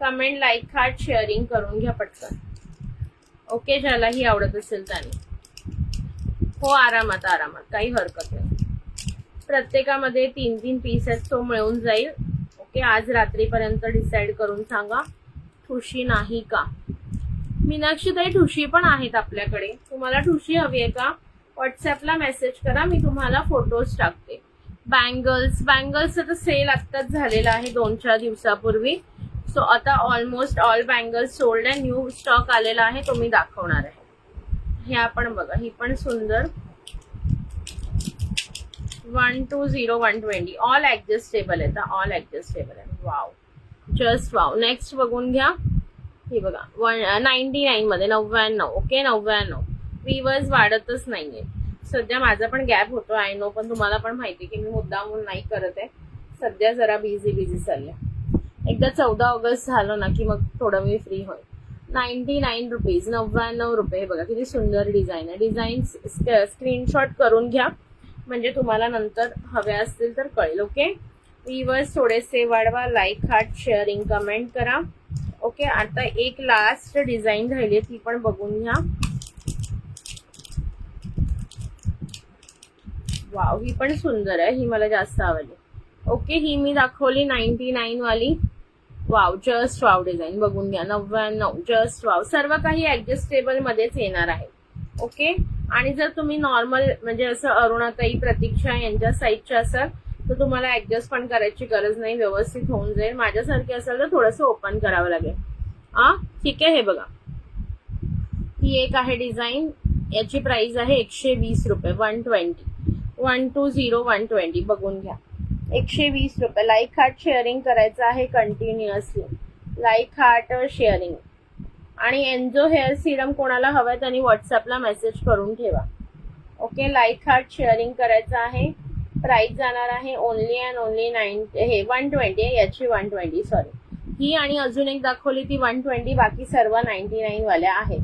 कमेंट, लाईक, हार्ट, शेअरिंग करून घ्या पटकन. ओके, ज्यालाही आवडत असेल त्याने. हो, आरामात आरामात, काही हरकत नाही. प्रत्येकामध्ये 3-3 पीस आहेत, तो मिळून जाईल. ओके, आज रात्रीपर्यंत डिसाईड करून सांगा. ठुशी नाही का. मीनाक्षीताई, ठुशी पण आहेत आपल्याकडे. तुम्हाला ठुशी हवी आहे का, व्हॉट्सअपला मेसेज करा, मी तुम्हाला फोटोज टाकते. बँगल्स तर सेल आत्ताच झालेला आहे 2-4 दिवसापूर्वी. सो आता ऑलमोस्ट ऑल बँगल्स सोल्ड आहे. न्यू स्टॉक आलेला आहे, तो मी दाखवणार आहे. हे आपण बघा, ही पण सुंदर. 120, 120 ऑल ऍडजस्टेबल आहे, ऑल ऍडजस्टेबल आहे. Wow, just wow. नेक्स्ट बघून घ्या. हे बघा 99 मध्ये, 99. ओके, 99. व्ह्यूअर्स वाढतच नाहीये सध्या. माझा पण गॅप होतो, आय नो, पण तुम्हाला पण माहिती की मी मुद्दामून नाही करत आहे. सध्या जरा बिझी चालल्या. एकदा 14 ऑगस्ट झालं ना की मग थोडं मी फ्री होईल. 99 रुपीज, 99 रुपये. बघा किती सुंदर डिझाईन आहे. डिझाईन स्क्रीनशॉट करून घ्या, म्हणजे तुम्हाला नंतर हव्या असतील तर कळेल. ओके, व्ह्यूअर्स थोडेसे वाढवा, लाईक, हार्ट, शेअरिंग, कमेंट करा. ओके, आता एक लास्ट डिझाईन राहिली, ती पण बघून घ्या. वाव, ही पण सुंदर आहे, ही मला जास्त आवडली. ओके, ही मी दाखवली 99 वाली. वाव, जस्ट वाव डिझाईन बघून घ्या. 99, जस्ट वाव. सर्व काही ऍडजस्टेबल मध्येच येणार आहे. ओके, आणि जर तुम्ही नॉर्मल म्हणजे असं अरुणाताई, प्रतीक्षा यांच्या साईजच्या असाल तर तुम्हाला ऍडजस्ट पण करायची गरज नाही, व्यवस्थित होऊन जाईल. माझ्यासारखे असेल तर थोडंसं ओपन करावं लागेल. ठीक आहे. हे बघा, ही एक आहे डिझाईन. याची प्राइस आहे 120 रुपये. 120, 120 बघून घ्या. 120 रुपये. लाईक, हार्ट, शेअरिंग करायचं आहे कंटिन्युअसली. Like, heart, sharing. आणि एन्झो हेअर सिरम कोणाला हवंय त्यांनी व्हॉट्सअपला मेसेज करून ठेवा. ओके, लाईक, हार्ट, शेअरिंग करायचं आहे. प्राइस जाणार आहे ओनली अँड ओनली 120 आहे. याची 120, सॉरी. ही आणि अजून एक दाखवली ती 120, बाकी सर्व 99 वाल्या आहेत.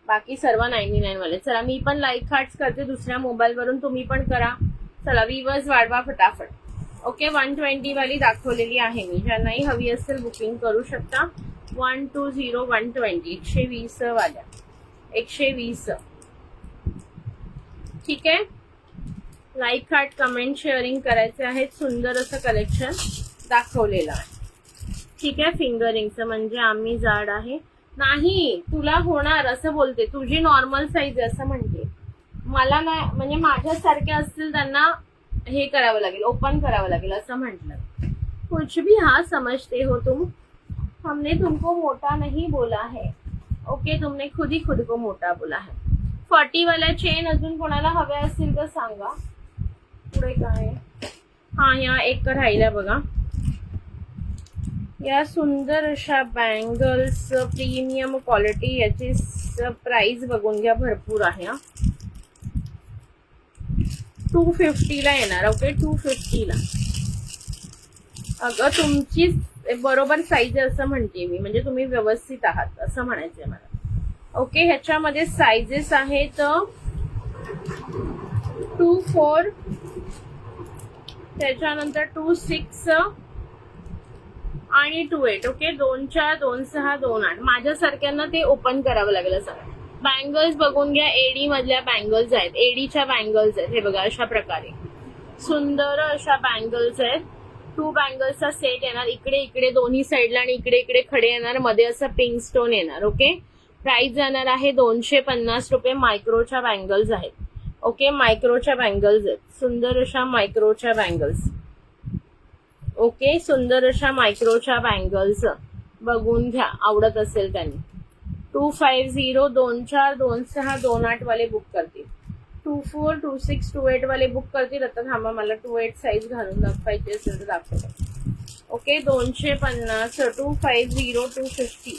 बाकी सर्व 99 वाले. चला मी पण लाईक हार्ट्स करते दुसऱ्या मोबाईल वरून, तुम्ही पण करा. चला व्ह्यूअर्स वाढवा फटाफट. ओके 120 वाली दाखवलेली आहे मी, ज्यांनाही हवी असेल बुकिंग करू शकता. 120 120 वाल्या 120. ठीक आहे. लाईक हार्ट कमेंट शेअरिंग करायचे आहेत. सुंदर असं कलेक्शन दाखवलेलं आहे. ठीक आहे. फिंगरिंगचं म्हणजे आम्ही जाड आहे नाही, तुला होणार असं बोलते, तुझी नॉर्मल साईज असं म्हणते. मला नाही म्हणजे माझ्यासारखे असतील त्यांना हे करावं लागेल, ओपन करावं लागेल असं म्हटलं. कुछ भी हाँ समझते हो तुम, हमने तुमको मोटा नहीं बोला है. ओके तुमने खुद ही खुद को मोटा बोला है. 40 वाला चेन अजून कोणाला हव्या असतील तर सांगा. पुढे काय हा या एक राहिल्या बघा. या सुंदर अशा बँगल्स प्रीमियम क्वालिटी, याची प्राइस बघून घ्या भरपूर आहे. 250 ला येणार. ओके 250 ला. अगं तुमची बरोबर साईज असं म्हणते मी, म्हणजे तुम्ही व्यवस्थित आहात असं म्हणायचंय मला. ओके ह्याच्यामध्ये साइजेस आहेत 24, त्याच्यानंतर 26 आणि 28. ओके 2 4 2 6 2 8. माझ्यासारख्यांना ते ओपन करावं लागेल असं. बँगल्स बघून घ्या. एडी मधल्या बँगल्स आहेत, एडीच्या बँगल्स आहेत. हे बघा अशा प्रकारे सुंदर अशा बँगल्स आहेत. 2 बँगल्सचा सेट येणार. इकडे इकडे दोन्ही साईडला आणि इकडे इकडे खडे येणार. मध्ये असं पिंक स्टोन येणार. ओके प्राइस जाणार आहे 250 रुपये. मायक्रोच्या बँगल्स आहेत. ओके मायक्रोच्या बँगल्स आहेत. सुंदर अशा मायक्रोच्या बँगल्स. ओके सुंदर अशा मायक्रोच्या बँगल्स बघून घ्या आवडत असेल त्यांनी. 250 2 4 2 6 2 8 वाले बुक करतील. 24 26 28 वाले बुक करतील. आता थांबा मला 28 साईज घालून दाखवायची असेल तर दाखवतो. ओके 250 250 250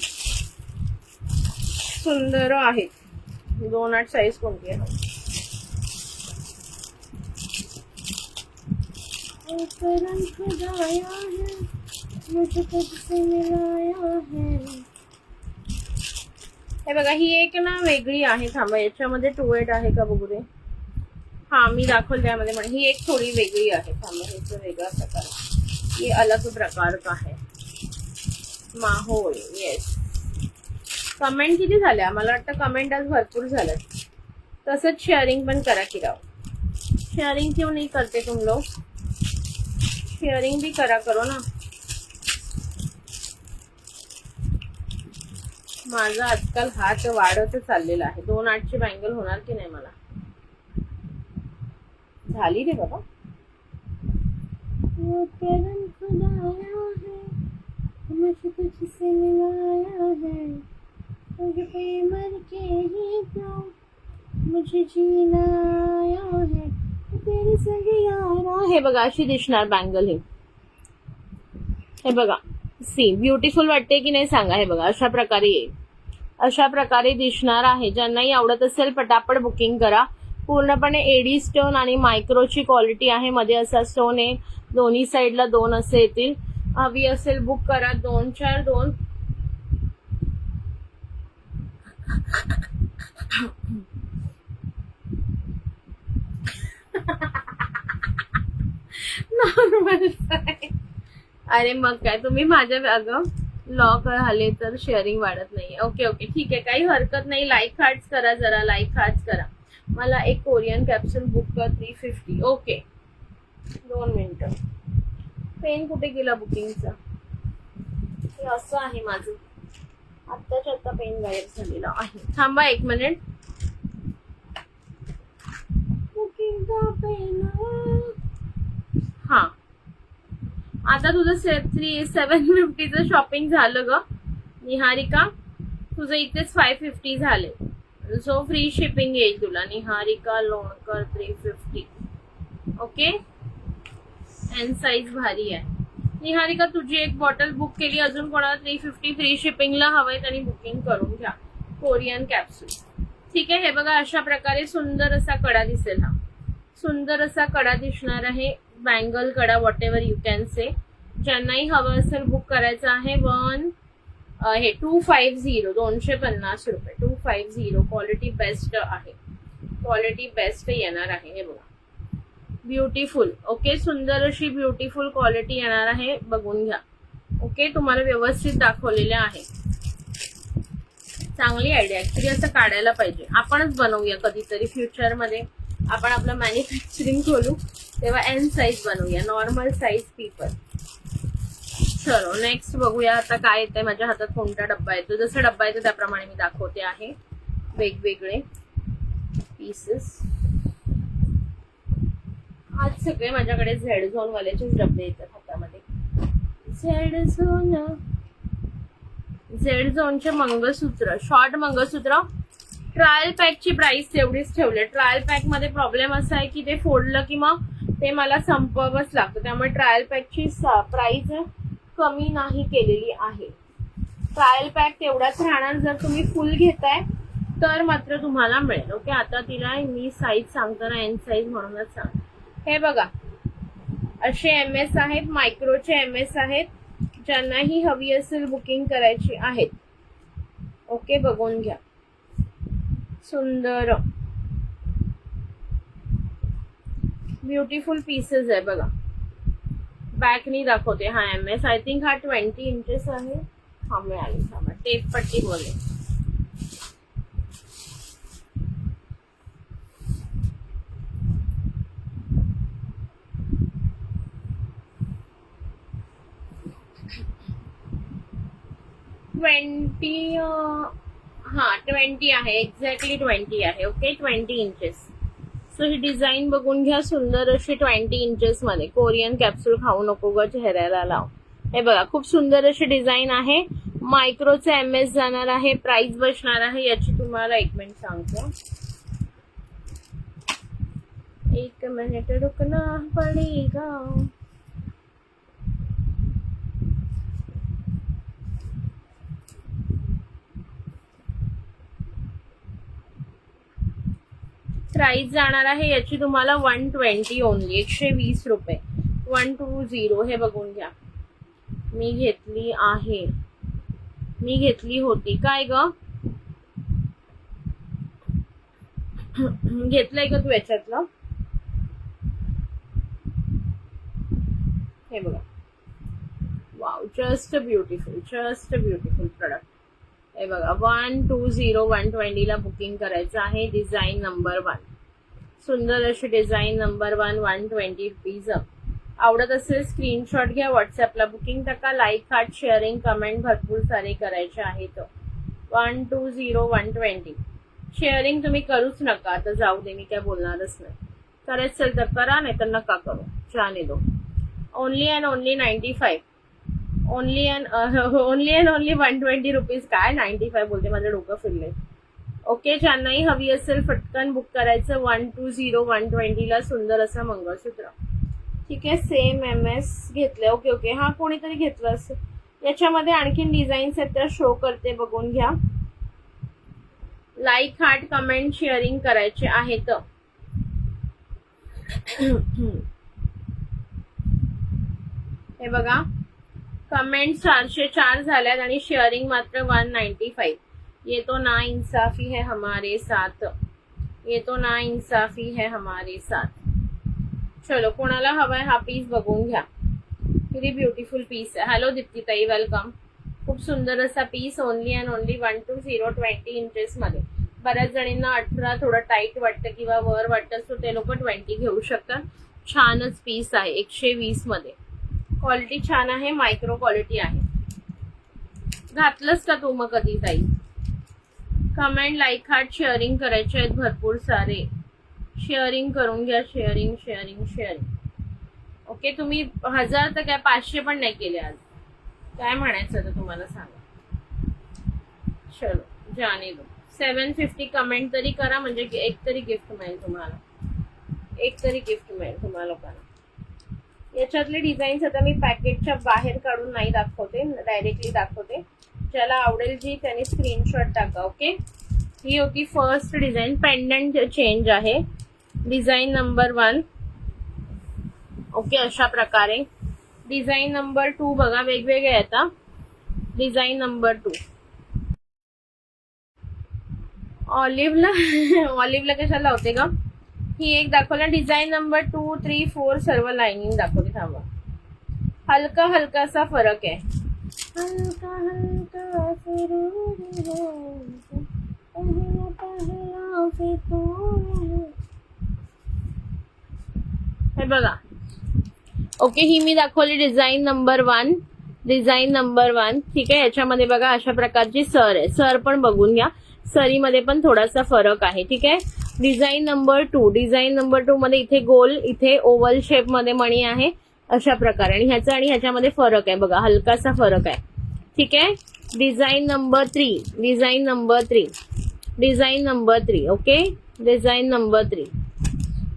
सुंदर आहेत. 28 साईज कोणती आहे. हे बघा ही एक ना वेगळी आहे. थांबा याच्यामध्ये 28 आहे का बघू दे. हा मी दाखवल त्यामध्ये पण ही एक थोडी वेगळी आहे. थांबा ह्याचा वेगळा प्रकार, ये अलग प्रकार का है. माहोल. येस कमेंट किती झाल्या मला वाटतं. कमेंट आज भरपूर झाल्यात. तसंच शेअरिंग पण करा की राव. शेअरिंग क्यों नहीं करते तुम लोग. शेअरिंग भी करा करो ना. माझा आजकाल हात वाढत चाललेला आहे. 2.8 ची बँगल होणार की नाही मला. झाली रे बाबा. मुझे जीना है तेरे संग यारा. हे बघा अशी दिसणार बँगल. हे बघा सी ब्युटिफुल वाटते की नाही सांगा. हे बघा अशा प्रकारे येईल. अशा प्रकारे दिसणार आहे. ज्यांनाही आवडत असेल पटापट बुकिंग करा. पूर्णपणे एडी स्टोन आणि मायक्रोची क्वालिटी आहे. मध्ये असा स्टोन आहे. दोन्ही साईडला 2 असे येतील. हवी असेल बुक करा. 2 4 2 नॉर्मल. अरे मग काय तुम्ही माझ्या अगं लॉक आले तर शेअरिंग वाढत नाही. ओके ओके ठीक आहे काही हरकत नाही. लाईक हार्ट्स करा जरा. लाईक हार्ट्स करा. मला एक कोरियन कॅप्सूल बुक कर 350. ओके 2 मिनिटं. पेन कुठे गेला बुकिंगचा. हे असं आहे माझं. आत्ताच्या आत्ता पेन गायब झालेला आहे. थांबा 1 मिनिट. बुकिंगचा पेन. हा आता तुझं 750चं शॉपिंग झालं ग निहारिका. तुझं इथेच 550 झाले. सो फ्री शिपिंग येईल तुला. Niharika Lonkar 350. Okay N size भारी आहे. निहारिका तुझी एक बॉटल बुक केली. अजून कोणाला 350 फ्री शिपिंगला हवंय त्यांनी बुकिंग करून घ्या. Korean capsule. ठीक आहे. हे बघा अशा प्रकारे सुंदर असा कडा दिसेल. हा सुंदर असा कडा दिसणार आहे. बँगल कडा whatever you can say. ज्यांनाही हवं असेल बुक करायचं आहे. 1 हे 250 250 रुपये 250 क्वालिटी बेस्ट आहे, क्वालिटी बेस्ट येणार आहे. हे बघा ब्युटिफुल. ओके सुंदर अशी ब्युटिफुल क्वालिटी येणार आहे, बघून घ्या. ओके तुम्हाला व्यवस्थित दाखवलेले आहे. चांगली आयडिया ऍक्च्युली असं काढायला पाहिजे. आपणच बनवूया कधीतरी फ्युचरमध्ये, आपण आपलं मॅन्युफॅक्चरिंग खोलू तेव्हा एन साईज बनवूया, नॉर्मल साईज पीपल. चलो नेक्स्ट बघूया आता काय येतंय. माझ्या हातात कोणता डब्बा येतो, जसं डब्बा येतो त्याप्रमाणे मी दाखवते आहे. वेगवेगळे पीसेस आज सगळे माझ्याकडे झेड झोन वाल्याचेच डब्बे येतात हातामध्ये. झेड झोनचे मंगळसूत्र, शॉर्ट मंगळसूत्र. ट्रायल पॅकची प्राइस तेवढीच ठेवली. ट्रायल पॅक मध्ये प्रॉब्लेम असा आहे की ते फोडलं की मग ते मला संपवावंच लागतं, त्यामुळे ट्रायल पॅकची प्राइस कमी नाही केलेली आहे. ट्रायल पॅक तेवढाच राहणार. जर तुम्ही फुल घेताय तर मात्र तुम्हाला मिळेल. ओके आता तिला मी साईज सांगतो ना, एन साईज म्हणूनच सांग. हे बघा असे MS आहेत, मायक्रोचे MS आहेत. ज्यांनाही हवी असेल बुकिंग करायची आहेत. ओके बघून घ्या. सुंदर ब्युटिफुल पीसेस आहे बघा. बॅकनी दाखवते. हा MS आय थिंक हा 20 इंचेस आहे. हा मिळाली थांबा, टेप पट्टी बोले. हा 20 आहे, एक्झॅक्टली 20 आहे. Okay 20 inches. सो ही डिझाईन बघून घ्या. सुंदर अशी 20 इंचेस मध्ये. कोरियन कॅप्सूल खाऊ नको ग चेहऱ्याला लाव. हे बघा खूप सुंदर अशी डिझाईन आहे. मायक्रोचे MS जाणार आहे. प्राइस बसणार आहे याची तुम्हाला 1 मिनिट सांगतो. 1 मिनिट रुकना पडेगा. प्राइस जाणार आहे याची तुम्हाला 120 ओनली, 120 रुपये. 120 हे बघून घ्या. मी घेतली आहे, मी घेतली होती. काय ग घेतलंय का तू याच्यातलं? हे बघा wow, just beautiful, just beautiful product. हे बघा 120 120 ला बुकिंग करायचं आहे. Design number 1. सुंदर अशी डिझाईन नंबर 1 120 रुपीज. आवडत असेल स्क्रीनशॉट घ्या, व्हॉट्सअपला बुकिंग टाका. लाईक हार्ट शेअरिंग कमेंट भरपूर सारे करायचे आहेत. 120 120 शेअरिंग तुम्ही करूच नका. आता जाऊ दे, मी काय बोलणारच नाही. करायचं असेल तर करा, नाही तर नका करू. जाने दो. Only and only 95. Only and only 120 rupees. काय 95 बोलते, माझं डोकं फिरलंय. ओके ज्यांनाही हवी असेल फटकन बुक करायचं. 120 120 ला सुंदर असं मंगळसूत्र. ठीक आहे सेम MS घेतलंय. ओके ओके हा कोणीतरी घेतलं असेल. याच्यामध्ये आणखीन डिझाईन्स आहेत त्या शो करते, बघून घ्या. लाईक हार्ट कमेंट शेअरिंग करायचे आहेत. हे बघा कमेंट 404 झाल्यात आणि शेअरिंग मात्र 195. ये तो ना इंसाफी है हमारे साथ, ये तो ना इंसाफी है हमारे साथ. चलो कोणाला हवाय हा पीस बघून घ्या. किती ब्युटिफुल पीस आहे. हॅलो दीप्तीताई वेलकम. खूप सुंदर असा piece. Only and only 120 20 inches मध्ये. बऱ्याच जणींना 18 थोडं टाईट वाटतं किंवा वर वाटतं, सो ते लोक 20 घेऊ शकतात. छानच पीस आहे. 120 मध्ये. क्वालिटी छान आहे, मायक्रो क्वालिटी आहे. घातलंस का तू मग कधी ताई? कमेंट लाईक हार्ट शेअरिंग करायचे आहेत भरपूर सारे. शेअरिंग करून घ्या. Sharing sharing sharing. ओके तुम्ही 1000 तर काय 500 पण नाही केले आज. काय म्हणायचं तर तुम्हाला सांगा. चलो जाने दो. 750 कमेंट तरी करा, म्हणजे एक तरी गिफ्ट मिळेल तुम्हाला. एक तरी गिफ्ट मिळेल तुम्हाला लोकांना. याच्यातले डिझाईन्स आता मी पॅकेटच्या बाहेर काढून नाही दाखवते, डायरेक्टली दाखवते. ज्याला आवडेल जी त्यांनी स्क्रीनशॉट टाका. ओके ही होती फर्स्ट डिझाईन. पेंडंट चेंज आहे. Design number 1. ओके अशा प्रकारे. डिझाईन नंबर 2 बघा वेगवेगळे आता. Design number 2. ऑलिव्हला ऑलिव्हला कशाला होते का? ही एक दाखवलं. डिझाईन नंबर 2, 3, 4 सर्व लाइनिंग दाखवली. थांबा, हलका हलकासा फरक आहे. हलका हलका हे बघा. ओके, ही मी दाखवली डिझाईन नंबर 1. डिझाईन नंबर 1 ठीक आहे. याच्यामध्ये बघा अशा प्रकारची सर आहे. सर पण बघून घ्या, सरीमध्ये पण थोडासा फरक आहे. ठीक आहे. Design number 2. डिझाईन नंबर 2 मध्ये इथे गोल, इथे ओव्हल शेप मध्ये मणी आहे अशा प्रकारे. आणि ह्याचा आणि ह्याच्यामध्ये फरक आहे बघा, हलकासा फरक आहे. ठीक आहे. Design number 3. Design number 3. Design number 3. Okay, design number 3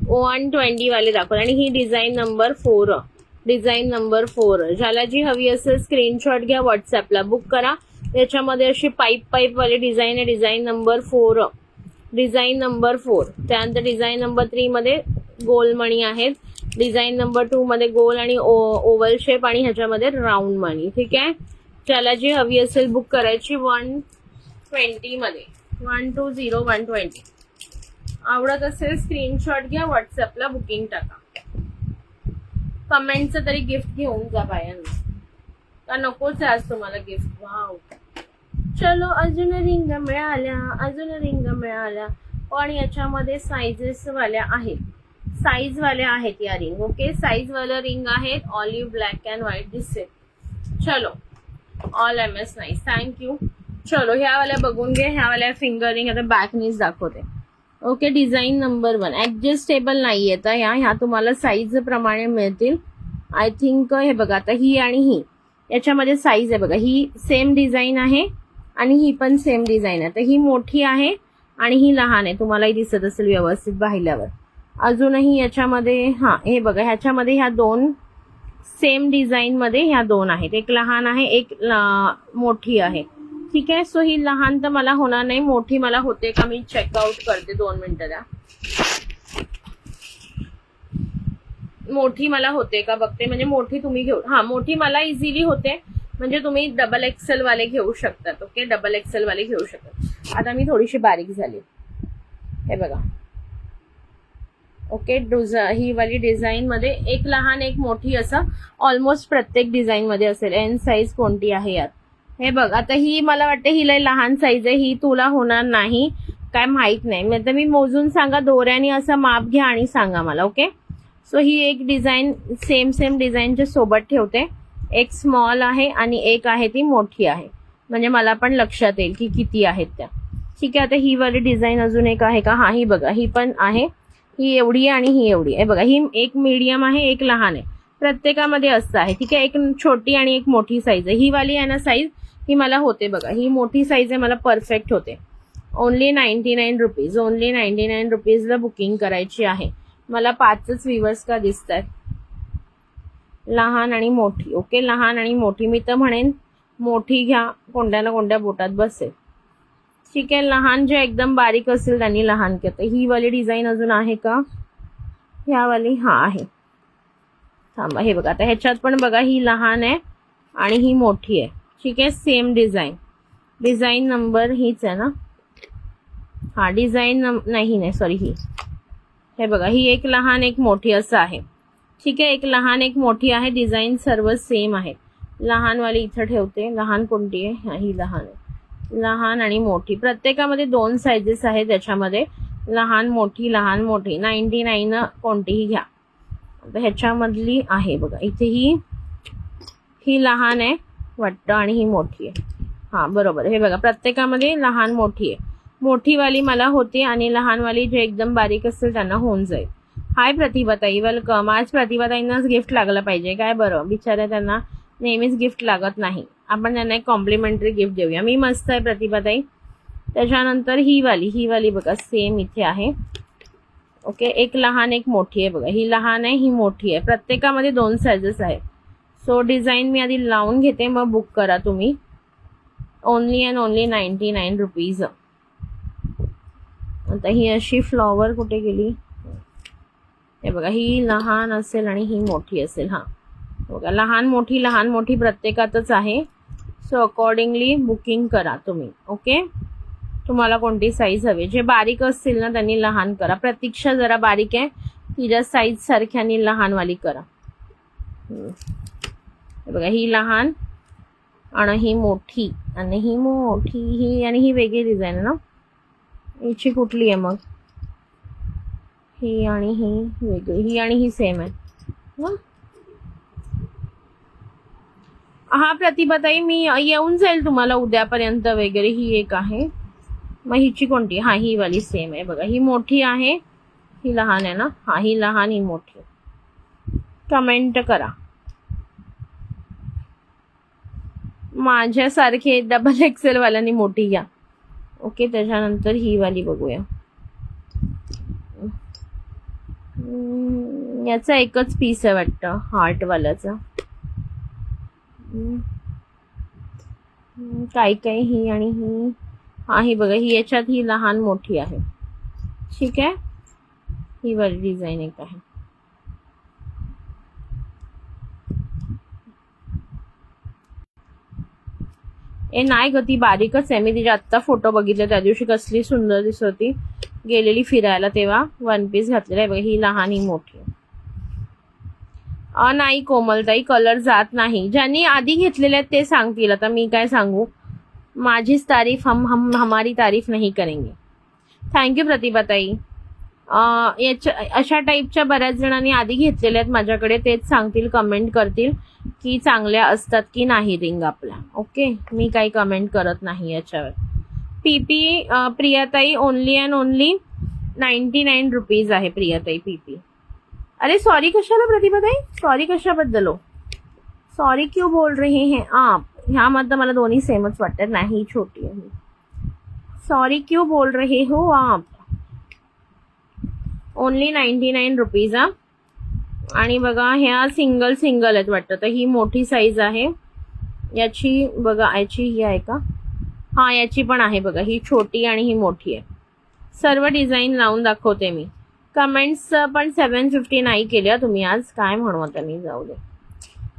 120 वाले दाखवले. आणि ही डिझाईन नंबर 4. Design number 4. ज्याला जी हवी असेल स्क्रीनशॉट घ्या, व्हॉट्सअपला बुक करा. याच्यामध्ये अशी पाईप वाले डिझाईन आहे. Design number 4. Design number 4. त्यानंतर डिझाईन नंबर 3 मध्ये गोल मणी आहेत. डिझाईन नंबर 2 मध्ये गोल आणि ओव्हल शेप आणि ह्याच्यामध्ये राऊंड मणी. ठीक आहे. ज्याला जी हवी असेल बुक करायची 120 मध्ये. 120 120. आवडत असेल स्क्रीनशॉट घ्या, व्हॉट्सअपला बुकिंग टाका. कमेंटचं तरी गिफ्ट घेऊन जा बायांना, का नकोच आहे आज तुम्हाला गिफ्ट? वाव, चलो अजून रिंग मिळाल्या, अजून रिंग मिळाल्या. पण याच्यामध्ये साइजेस वाल्या आहेत, साईज वाल्या आहेत या रिंग. ओके, साईज वाल्या रिंग आहेत. ऑलिव्ह ब्लॅक अँड व्हाईट दिसते. चलो, ऑल MS नाईस, थँक्यू. चलो, ह्या वाल्या बघून घे. ह्या वाल्या फिंगरिंग आता बॅकनीच दाखवते. ओके, डिझाईन नंबर 1 ऍडजस्टेबल नाही आहे तर ह्या तुम्हाला साईज प्रमाणे मिळतील. आय थिंक हे बघा, आता ही आणि ही याच्यामध्ये साईज आहे बघा. ही सेम डिझाईन आहे आणि ही पण सेम डिझाईन आहे. तर ही मोठी आहे आणि ही लहान आहे. तुम्हालाही दिसत असेल व्यवस्थित पाहिल्यावर. अजूनही याच्यामध्ये हे बघा, ह्याच्यामध्ये ह्या 2 सेम डिझाईन मध्ये ह्या 2 आहेत. एक लहान आहे, एक मोठी आहे. ठीक आहे. सो ही लहान तर मला होणार नाही, मोठी मला होते का मी चेकआउट करते. 2 मिनिटं द्या. मोठी मला होते का बघते, म्हणजे मोठी तुम्ही घेऊ. मोठी मला इझिली होते, म्हणजे तुम्ही डबल एक्सेल वाले घेऊ शकतात. ओके, डबल एक्सेल वाले घेऊ शकतात. आता मी थोडीशी बारीक झाली, हे बघा. ओके, ही वाली डिझाईन मध्ये एक लहान एक मोठी असं ऑलमोस्ट प्रत्येक डिझाईन मध्ये असेल. एन साईज कोणती आहे यात? हे बघ, आता ही मला वाटते ही लय लहान साईज आहे. ही तुला होणार नाही काय माहित नाही. तर मी मोजून सांगा, दोऱ्याने असं माप घ्या आणि सांगा मला. ओके, सो ही एक डिझाईन सेम डिझाईनच्या सोबत ठेवते. एक स्मॉल आहे आणि एक आहे ती मोठी आहे, म्हणजे मला पण लक्षात येईल की किती आहेत त्या. ठीक आहे. आता ही वाली डिझाईन अजून एक आहे का? ही बघा, ही पण आहे. ही एवढी आहे आणि ही एवढी आहे. बघा, ही एक मीडियम आहे, एक लहान आहे. प्रत्येकामध्ये असं आहे. ठीक आहे. एक छोटी आणि एक मोठी साईज आहे. ही वाली आहे ना साईज, ही मला होते बघा. ही मोठी साईज आहे, मला परफेक्ट होते. Only 99 rupees. ओनली 99 रुपीजला बुकिंग करायची आहे. मला 5च व्ह्यूअर्स का दिसत आहेत, लहान आणि मोठी. ओके, लहान आणि मोठी. मी तर म्हणेन मोठी घ्या, कोणत्या ना कोणत्या बोटात बसेल. ठीक आहे. लहान जे एकदम बारीक असेल त्यांनी लहान घेतं. ही वाली डिझाईन अजून आहे का? ह्या वाली आहे. थांबा, हे बघा. आता ह्याच्यात पण बघा, ही लहान आहे आणि ही मोठी आहे. ठीक आहे. Same design. डिझाईन नंबर हीच आहे ना? डिझाईन नाही सॉरी, ही. हे बघा, ही एक लहान एक मोठी असं आहे. ठीक आहे. एक लहान एक मोठी आहे. डिझाईन सर्व सेम आहे. लहानवाली इथं ठेवते. लहान कोणती आहे? ही लहान आहे. लहान आणि मोठी प्रत्येकामध्ये 2 साईजेस आहेत. त्याच्यामध्ये लहान मोठी, लहान मोठी. 99 कोणतीही घ्या. आता ह्याच्यामधली आहे बघा, इथे ही लहान आहे वाटतं आणि ही मोठी आहे. बरोबर. हे बघा, प्रत्येकामध्ये लहान मोठी आहे. मोठीवाली मला होती आणि लहानवाली जे एकदम बारीक असेल त्यांना होऊन जाईल. हाय प्रतिभाताई, वेलकम. आज प्रतिभाताईंनाच गिफ्ट लागलं पाहिजे काय बरं, बिचाऱ्या त्यांना नेहमीच गिफ्ट लागत नाही. आपण त्यांना एक कॉम्प्लिमेंटरी गिफ्ट देऊया. मी मस्त आहे प्रतिभाताई. त्याच्यानंतर ही वाली बघा, सेम इथे आहे. ओके, एक लहान एक मोठी आहे बघा. ही लहान आहे, ही मोठी आहे. प्रत्येकामध्ये 2 साईजेस आहे. सो डिझाईन मी आधी लावून घेते, मग बुक करा तुम्ही. Only and only 99 rupees. आता ही अशी फ्लॉवर कुठे गेली? हे बघा, ही लहान असेल आणि ही मोठी असेल. बघा, लहान मोठी प्रत्येकातच आहे. सो अकॉर्डिंगली बुकिंग करा तुम्ही. ओके, तुम्हाला कोणती साईज हवी. जे बारीक असतील ना त्यांनी लहान करा. प्रतीक्षा जरा बारीक आहे, तिच्या साईज सारख्यानी लहानवाली करा. बघा ही लहान आणि ही मोठी आणि ही मोठी, ही आणि ही वेगळी डिझाईन आहे ना. हिची कुठली आहे मग? ही आणि ही वेगळी, ही आणि ही सेम आहे ना. हा प्रतिभाताई, मी येऊन जाईल तुम्हाला उद्यापर्यंत वगैरे. ही एक आहे. मग हिची कोणती? हा ही वाली सेम आहे बघा. ही मोठी आहे, ही लहान आहे ना. हा ही लहान, ही मोठी. कमेंट करा. माझ्यासारखे डबल एक्सेल वाल्यांनी मोठी घ्या. ओके, त्याच्यानंतर ही वाली बघूया. याचा एकच पीस आहे वाटतं, हार्टवाल्याचा. काही काही ही आणि ही. हा ही बघा, ही याच्यात ही लहान मोठी आहे. ठीक आहे, ही वाली डिझाईन एक आहे. ए नाही ग, ती बारीकच आहे. मी तिचे आत्ता फोटो बघितले त्या दिवशी, कसली सुंदर दिसत होती. गेलेली फिरायला तेव्हा वन पीस घातलेला आहे बघा. ही लहान, ही मोठी. नाही कोमलताई, कलर जात नाही. ज्यांनी आधी घेतलेले आहेत ते सांगतील. आता मी काय सांगू, माझीच तारीफ हम हमारी तारीफ नाही करेंगे. थँक्यू प्रतिभाताई. अशा टाईपच्या बऱ्याच जणांनी आधी घेतलेल्या आहेत माझ्याकडे, तेच सांगतील, कमेंट करतील की चांगल्या असतात की नाही रिंग आपल्या. ओके, मी काही कमेंट करत नाही याच्यावर. पीपी प्रियाताई ओनली अँड ओनली 99 रुपीज आहे प्रियाताई पीपी. अरे सॉरी कशाला प्रतिभाताई, सॉरी कशाबद्दल हो? सॉरी क्यों बोल रहे हैं आप? ह्यामध्ये मला दोन्ही सेमच वाटतात. नाही छोटी आहे. सॉरी क्यों बोल रहे हो आप? Only 99 rupees. आणि बघा ह्या सिंगल सिंगल आहेत वाटतं. तर ही मोठी साईज आहे याची बघा. याची ही आहे का? हा याची पण आहे बघा. ही छोटी आणि ही मोठी आहे. सर्व डिझाईन लावून दाखवते मी. कमेंट्स पण 750 नाही केल्या तुम्ही आज. काय म्हणू आता मी, जाऊ दे.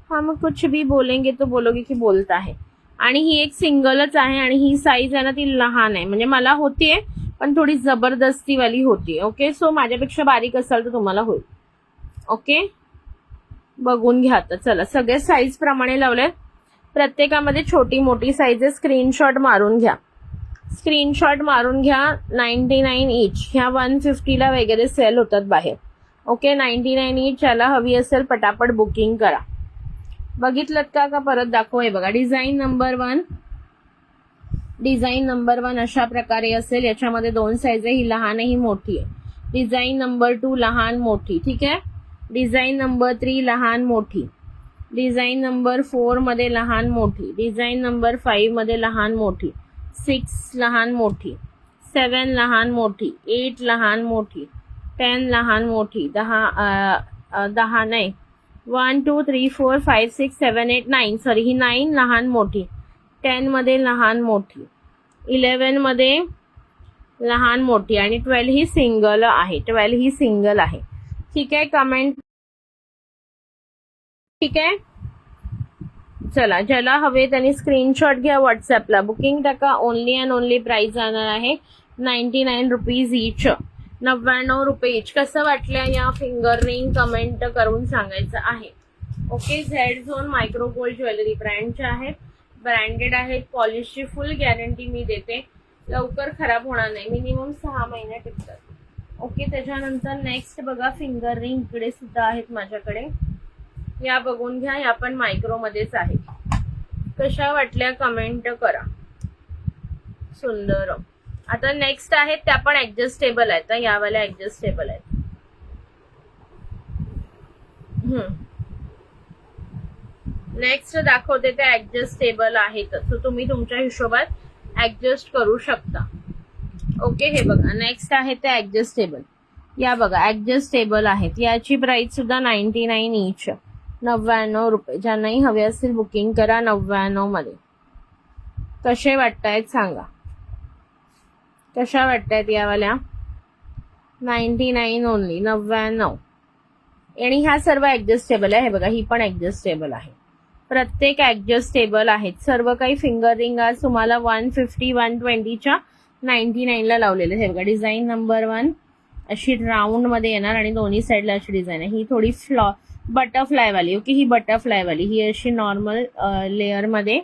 हा मग कुछ भी बोलेंगे तो बोलोगे की बोलता है. आणि ही एक सिंगलच आहे आणि ही साईज आहे ना ती लहान आहे. म्हणजे मला होतीये पण थोडी जबरदस्तीवाली होती. ओके, सो माझ्यापेक्षा बारीक असाल तर तुम्हाला होईल. ओके, बघून घ्या आता. चला, सगळे साईज प्रमाणे लावले. प्रत्येकामध्ये छोटी मोठी साईज आहे. स्क्रीनशॉट मारून घ्या. स्क्रीनशॉट मारून घ्या. 99 इच. ह्या 150ला वगैरे सेल होतात बाहेर. ओके, 99 इच. याला हवी असेल पटापट बुकिंग करा. बघितलं का परत दाखव. बघा डिझाईन नंबर 1. डिझाईन नंबर 1 अशा प्रकारे असेल. याच्यामध्ये 2 साईज आहे, ही लहान आहे, ही मोठी आहे. डिझाईन नंबर 2 लहान मोठी. ठीक आहे. डिझाईन नंबर 3 लहान मोठी. डिझाईन नंबर 4 मध्ये लहान मोठी. डिझाईन नंबर 5 मध्ये लहान मोठी. 6 लहान मोठी. 7 लहान मोठी. 8 लहान मोठी. 10 लहान मोठी. 10 नाही, 1 2 3 4 5 6 7 8 9. सॉरी, ही 9 लहान मोठी. 10 मध्ये लहान मोठी. 11 मध्ये लहान मोठी. आणि 12 ही सिंगल आहे. 12 ही सिंगल आहे. ठीक आहे, कमेंट. ठीक आहे, चला, ज्याला हवे त्यांनी स्क्रीनशॉट घ्या, व्हॉट्सअपला बुकिंग टाका. ओनली अँड ओनली प्राइस जाणार आहे 99 रुपीज इच. 99 रुपये इच. कसं वाटलं या फिंगर रिंग, कमेंट करून सांगायचं आहे. Okay, Z zone micro gold jewellery ब्रँडच्या आहेत. ब्रँडेड आहेत. पॉलिशची फुल गॅरंटी मी देते. लवकर खराब होणार नाही. मिनिमम 6 महिने टिकतात. ओके, त्याच्यानंतर नेक्स्ट बघा फिंगर रिंग. इकडे सुद्धा आहेत माझ्याकडे. या बघून घ्या. या पण मायक्रो मध्येच आहे. कशा वाटल्या कमेंट करा. सुंदर. आता नेक्स्ट आहेत त्या पण ऍडजस्टेबल आहेत. यावाल्या ऍडजस्टेबल आहेत. नेक्स्ट दाखवते त्या ऍडजस्टेबल आहेत. सो तुम्ही तुमच्या हिशोबात ऍडजस्ट करू शकता. ओके, हे बघा नेक्स्ट आहे ते ऍडजस्टेबल. या बघा ऍडजस्टेबल आहेत. याची प्राइस सुद्धा 99 इच. 99 रुपये. ज्यांनाही हवे असतील बुकिंग करा 99 मध्ये. कसे वाटतायत सांगा. कशा वाटतायत यावाल्या? 99 ओनली. 99. आणि ह्या सर्व ऍडजस्टेबल आहे. हे बघा ही पण ऍडजस्टेबल आहे. प्रत्येक ऍडजस्टेबल आहेत. सर्व काही फिंगर रिंग आज तुम्हाला 150 120च्या 99 ला लावलेले. हे बघा डिझाईन नंबर 1 अशी राऊंड मध्ये येणार आणि दोन्ही साईडला अशी डिझाईन आहे. ही थोडी बटरफ्लाय वाली. ओके, ही बटरफ्लाय वाली. ही अशी नॉर्मल लेअर मध्ये.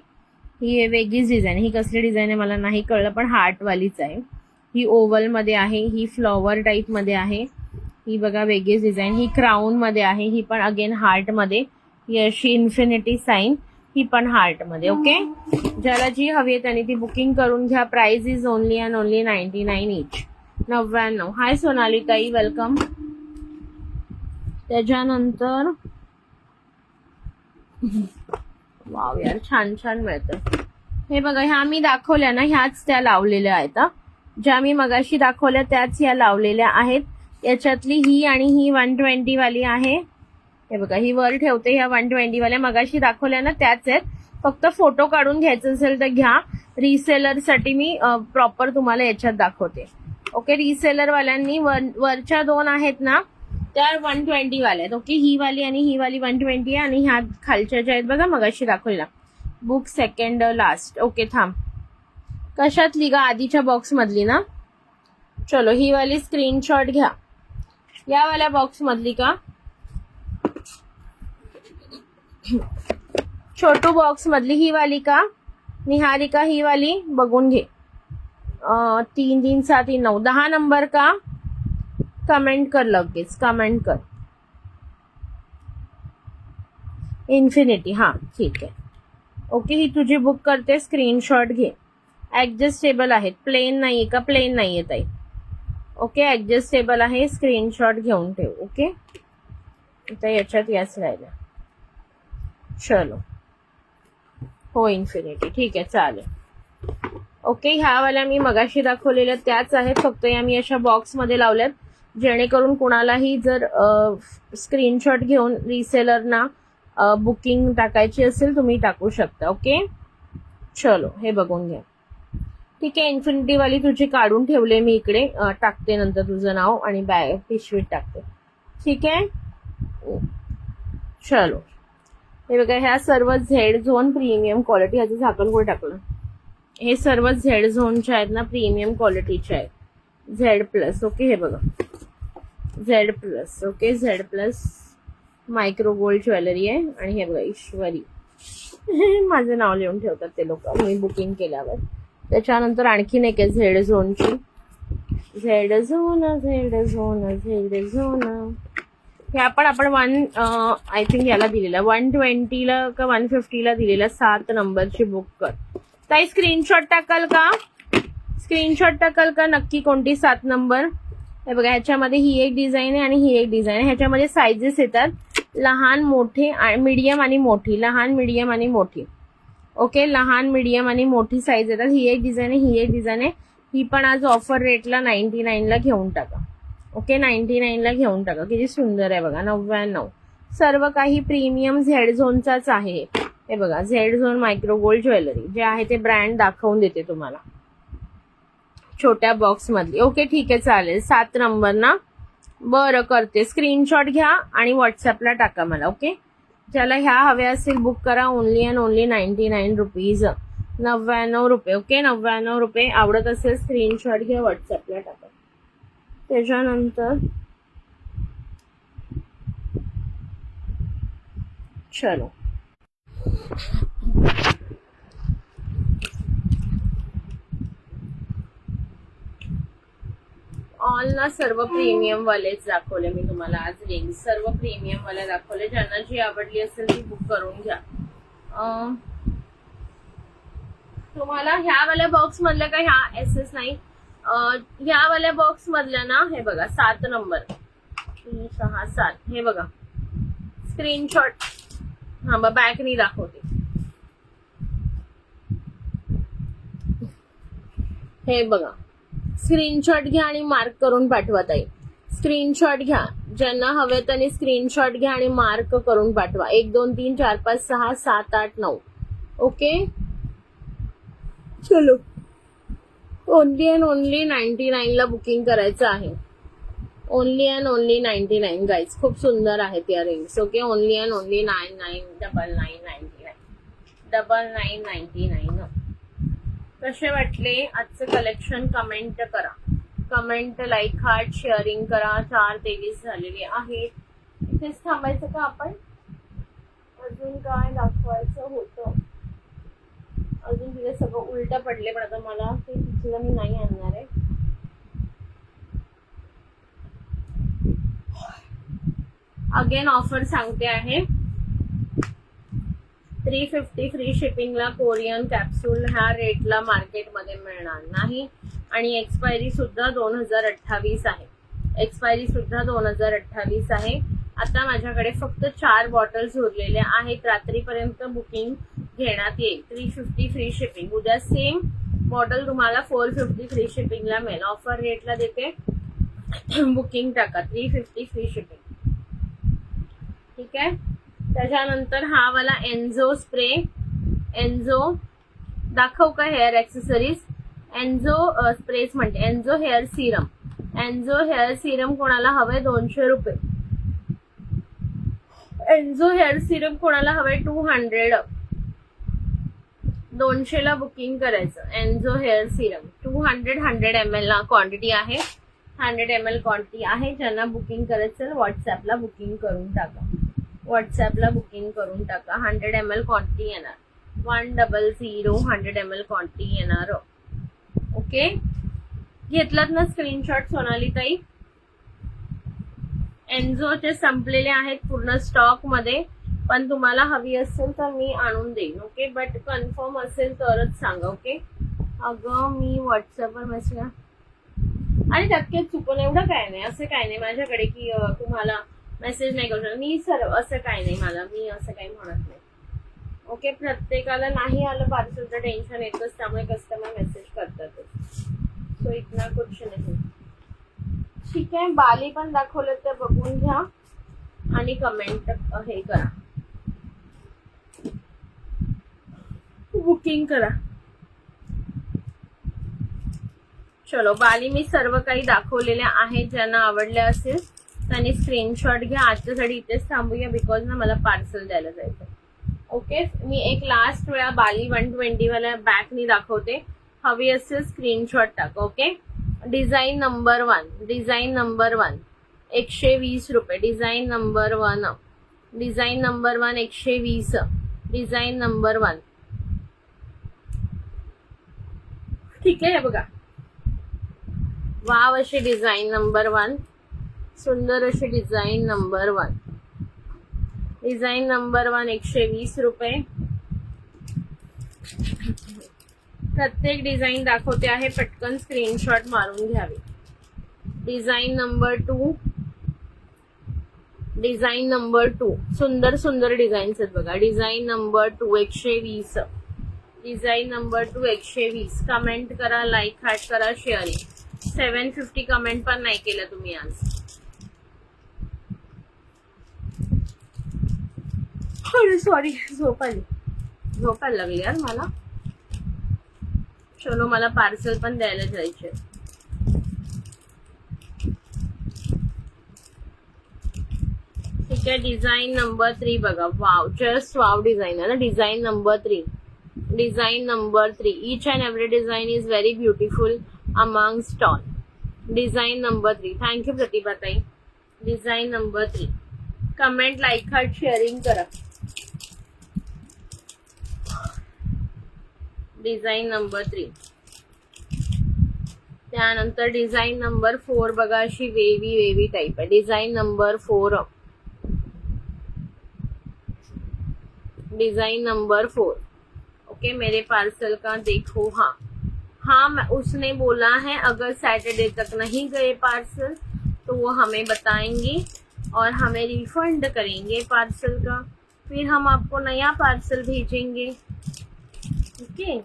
ही वेगळीच डिझाईन. ही कसली डिझाईन आहे मला नाही कळलं, पण हार्ट वालीच आहे. ही ओव्हल मध्ये आहे. ही फ्लॉवर टाईप मध्ये आहे. ही बघा वेगळीच डिझाईन. ही क्राऊन मध्ये आहे. ही पण अगेन हार्ट मध्ये. ही अशी इन्फिनिटी साईन. ही पण हार्ट मध्ये. ओके, ज्याला जी हवी आहे त्यांनी ती बुकिंग करून घ्या. Price is only and only 99 इच. 99. हाय सोनाली ताई, वेलकम. त्याच्यानंतर वाव यार, छान छान मिळतं. हे बघा, ह्या मी दाखवल्या ना, ह्याच त्या लावलेल्या आहेत. ज्या मी मगाशी दाखवल्या त्याच ह्या लावलेल्या आहेत. याच्यातली ही आणि ही 120 वाली आहे. हे बघा, ही वर ठेवते. ह्या 120 वाल्या मगाशी दाखवल्या ना त्याच आहेत. फक्त फोटो काढून घ्यायचं असेल तर घ्या. रिसेलर साठी मी प्रॉपर तुम्हाला याच्यात दाखवते. ओके, रिसेलर वाल्यांनी वरच्या दोन आहेत ना त्या 120 वाल्या आहेत. ओके, ही वाली आणि ही वाली 120 आहे आणि ह्या खालच्या ज्या आहेत बघा मगाशी दाखवलेला बुक सेकंड लास्ट. ओके, थांब. कशातली गा? आधीच्या बॉक्स मधली ना? चलो, ही वाली स्क्रीनशॉट घ्या. या वाल्या बॉक्स मधली का? छोटू बॉक्स मधली ही वाली का? निहारिका ही वाली बघून घे. 3 3 7 9 10 नंबर का? कमेंट कर लगेच, कमेंट कर. इन्फिनिटी. हा ठीक आहे. ओके, ही तुझी बुक करते. स्क्रीनशॉट घे. ऍडजस्टेबल आहेत. प्लेन नाहीये का? प्लेन नाहीये ताई. ओके, ऍडजस्टेबल आहे. स्क्रीनशॉट घेऊन ठेव. ओके, आता याच्यात याच राहिल्या. चलो, हो इन्फिनिटी. ठीक आहे, चालेल. ओके, ह्या वाल्या मी मगाशी दाखवलेल्या त्याच आहेत. फक्त या मी अशा बॉक्स मध्ये लावल्यात जेणेकरून कुणालाही जर स्क्रीनशॉट घेऊन रिसेलरना बुकिंग टाकायची असेल तुम्ही टाकू शकता. ओके, चलो हे बघून घ्या. ठीक आहे, इन्फिनिटी वाली तुझी काढून ठेवले मी इकडे. टाकते नंतर तुझं नाव आणि पिशवीत टाकते. ठीक आहे, चलो. हे बघा, ह्या सर्व झेड झोन प्रीमियम क्वालिटी. ह्याचं झाकण कुठे टाकलं? हे सर्व झेड झोनच्या आहेत ना, प्रीमियम क्वालिटीचे आहेत. Z plus. ओके, हे बघा Z plus. Okay, Z plus micro gold jewellery आहे. आणि हे बघा ईश्वरी. माझं नाव लिहून ठेवतात ते लोक मी बुकिंग केल्यावर. त्याच्यानंतर आणखीन एक आहे झेड झोनची. Z zone, Z zone, Z zone. हे आपण आय थिंक याला दिलेला 120 ला का 150 ला दिलेला 7 नंबरची बुक कर. ताई स्क्रीनशॉट टाकाल का? स्क्रीनशॉट टाकाल का नक्की? कोणती 7 नंबर? हे बघा, ह्याच्यामध्ये ही एक डिझाईन आहे आणि ही एक डिझाईन आहे. ह्याच्यामध्ये सायझेस येतात लहान, मोठे, मीडियम आणि मोठी. लहान, मीडियम आणि मोठी. ओके, लहान, मीडियम आणि मोठी साईज येतात. ही एक डिझाईन आहे, ही एक डिझाईन आहे. ही पण आज ऑफर रेटला 99 ला घेऊन टाका. ओके, 99 ला घेऊन टाका. किती सुंदर आहे बघा. 99. सर्व काही प्रीमियम झेड झोनचाच आहे. हे बघा, Z zone micro gold jewellery. जे आहे ते ब्रँड दाखवून देते तुम्हाला छोट्या बॉक्स मधली. ओके, ठीक आहे, चालेल. 7 नंबर ना? बरं, करते. स्क्रीनशॉट घ्या आणि व्हॉट्सअपला टाका मला. ओके, ज्याला ह्या हव्या असतील बुक करा. Only and only 99 rupees. 99 रुपये. ओके, 99 रुपये. आवडत असेल स्क्रीनशॉट घ्या, व्हॉट्सअपला टाका. त्याच्यानंतर चलो, ऑल ना सर्व प्रीमियम वालेच दाखवले मी तुम्हाला आज. रिंग सर्व प्रीमियम वाले दाखवले. ज्यांना जी आवडली असेल ती बुक करून घ्या. तुम्हाला ह्या वाल्या बॉक्स मधल्या का? ह्या SS नाही, ह्या वाल्या बॉक्स मधल्या ना. हे बघा 7 नंबर 3 6 7. हे बघा स्क्रीनशॉट. हा बघ, बॅक नाही दाखवते. हे बघा, स्क्रीनशॉट घ्या आणि मार्क करून पाठवा ताई. स्क्रीनशॉट घ्या, ज्यांना हवे त्यांनी स्क्रीनशॉट घ्या आणि मार्क करून पाठवा. 1 2 3 4 5 6 7 8 9. ओके, चलो. ओनली अँड ओनली 99 ला बुकिंग करायचं आहे. Only and only 99 guys. खूप सुंदर आहेत या rings. Okay, only and only 9999. 9999. कसे वाटले आजचं कलेक्शन कमेंट करा. कमेंट, लाईक, हार्ट, शेअरिंग करा. 4:23 झालेले आहेत. इथेच थांबायचं का आपण? अजून काय दाखवायचं होतं? अजून तिथे सगळं उलट पडले, पण आता मला ते तिथलं मी नाही आणणार आहे. अगेन ऑफर सांगते आहे. 350 फ्री शिपिंगला कोरियन कॅप्सूल ह्या रेटला मार्केटमध्ये मिळणार नाही. आणि एक्सपायरी सुद्धा 2028 आहे. एक्सपायरी सुद्धा 2028 आहे. आता माझ्याकडे फक्त 4 बॉटल्स उरलेल्या आहेत. रात्रीपर्यंत बुकिंग घेण्यात येईल. 350 फ्री शिपिंग. उद्या सेम बॉटल तुम्हाला 450 फ्री शिपिंगला मिळेल. ऑफर रेटला देते. बुकिंग टाका. 350 फ्री शिपिंग. ठीक आहे. त्याच्यानंतर हा वाला एन्झो स्प्रे. एन्झो दाखव का हेअर ऍक्सेसरीज? एन्झो स्प्रेस म्हणते. एन्झो हेअर सिरम. एन्झो हेअर सिरम कोणाला हवंय? 200 रुपये. एन्झो हेअर सिरम कोणाला हवंय? 200. 200 ला बुकिंग करायचं. एन्झो हेअर सिरम 200 100 ml ला क्वांटिटी आहे. 100 ml क्वांटिटी आहे. ज्यांना बुकिंग करायचं व्हॉट्सअपला बुकिंग करून टाका. व्हॉट्सअपला बुकिंग करून टाका. 100 ml क्वांटिटी येणार. 100 100 ml क्वांटिटी येणार. ओके. घेतलात ना स्क्रीनशॉट सोनाली ताई? एन्झोचे संपलेले आहेत पूर्ण स्टॉक मध्ये, पण तुम्हाला हवी असेल तर मी आणून देईन. ओके. बट कन्फर्म असेल तरच सांगा. ओके. अगं मी व्हॉट्सअपवर मेसेज आणि त्यात काही चुकून एवढं काय नाही. असं काय नाही माझ्याकडे की तुम्हाला मेसेज नाही करू शकत मी. सर्व असं काय नाही मला. मी असं काही म्हणत नाही. ओके. प्रत्येकाला नाही आलं पार्सलचं टेन्शन येतच, त्यामुळे कस्टमर मेसेज करतातच. सो इतना कुछ नाही. ठीक आहे. बाली पण दाखवलं तर बघून घ्या आणि कमेंट हे करा. बुकिंग करा. चलो बाली मी सर्व काही दाखवलेल्या आहेत. ज्यांना आवडल्या असेल त्यांनी स्क्रीनशॉट घ्या. आजच्यासाठी इथेच थांबूया बिकॉज ना मला पार्सल द्यायला जायचं. ओके. मी एक लास्ट वेळा बाली 120 वाला बॅगनी दाखवते. हवी असेल स्क्रीनशॉट टाका. Okay. Design number 1. Design number 1 120 रुपये. Design number 1. Design number 1 120. Design number 1. ठीक आहे. बघा वाव अशी डिझाईन नंबर 1. सुंदर अशी डिझाईन नंबर 1. डिझाईन नंबर 1 120 रुपये. प्रत्येक डिझाईन दाखवते आहे. पटकन स्क्रीनशॉट मारून घ्यावे. Design number 2. Design number 2. सुंदर सुंदर डिझाईन्स आहेत बघा. Design number 2 120. Design number 2 120. Comment करा, लाईक, हार्ट करा, शेअरिंग. 750 कमेंट पण नाही केलं तुम्ही आज. सॉरी झोपायला लागली यार मला. चलो मला पार्सल पण द्यायला जायचे. ठीक आहे. डिझाईन नंबर 3 बघा. वाव जस्ट वाव डिझाईन आहे ना. Design number 3. Design number 3. Each and every design is very beautiful amongst स्टॉल. Design number 3. थँक्यू प्रतिभा ताई. Design number 3. Comment, like, heart, sharing करा. Design number 3. त्यानंतर डिझाईन नंबर 4 बघा. अशी वेवी टाइप आहे. Design number 4. Design number 4। Okay, मेरे पार्सल का देखो। हाँ उसने बोला है अगर सैटरडे तक नहीं गए पार्सल तो वो हमें बताएंगे और हमें रिफंड करेंगे पार्सल का, फिर हम आपको नया पार्सल भेजेंगे। ओके,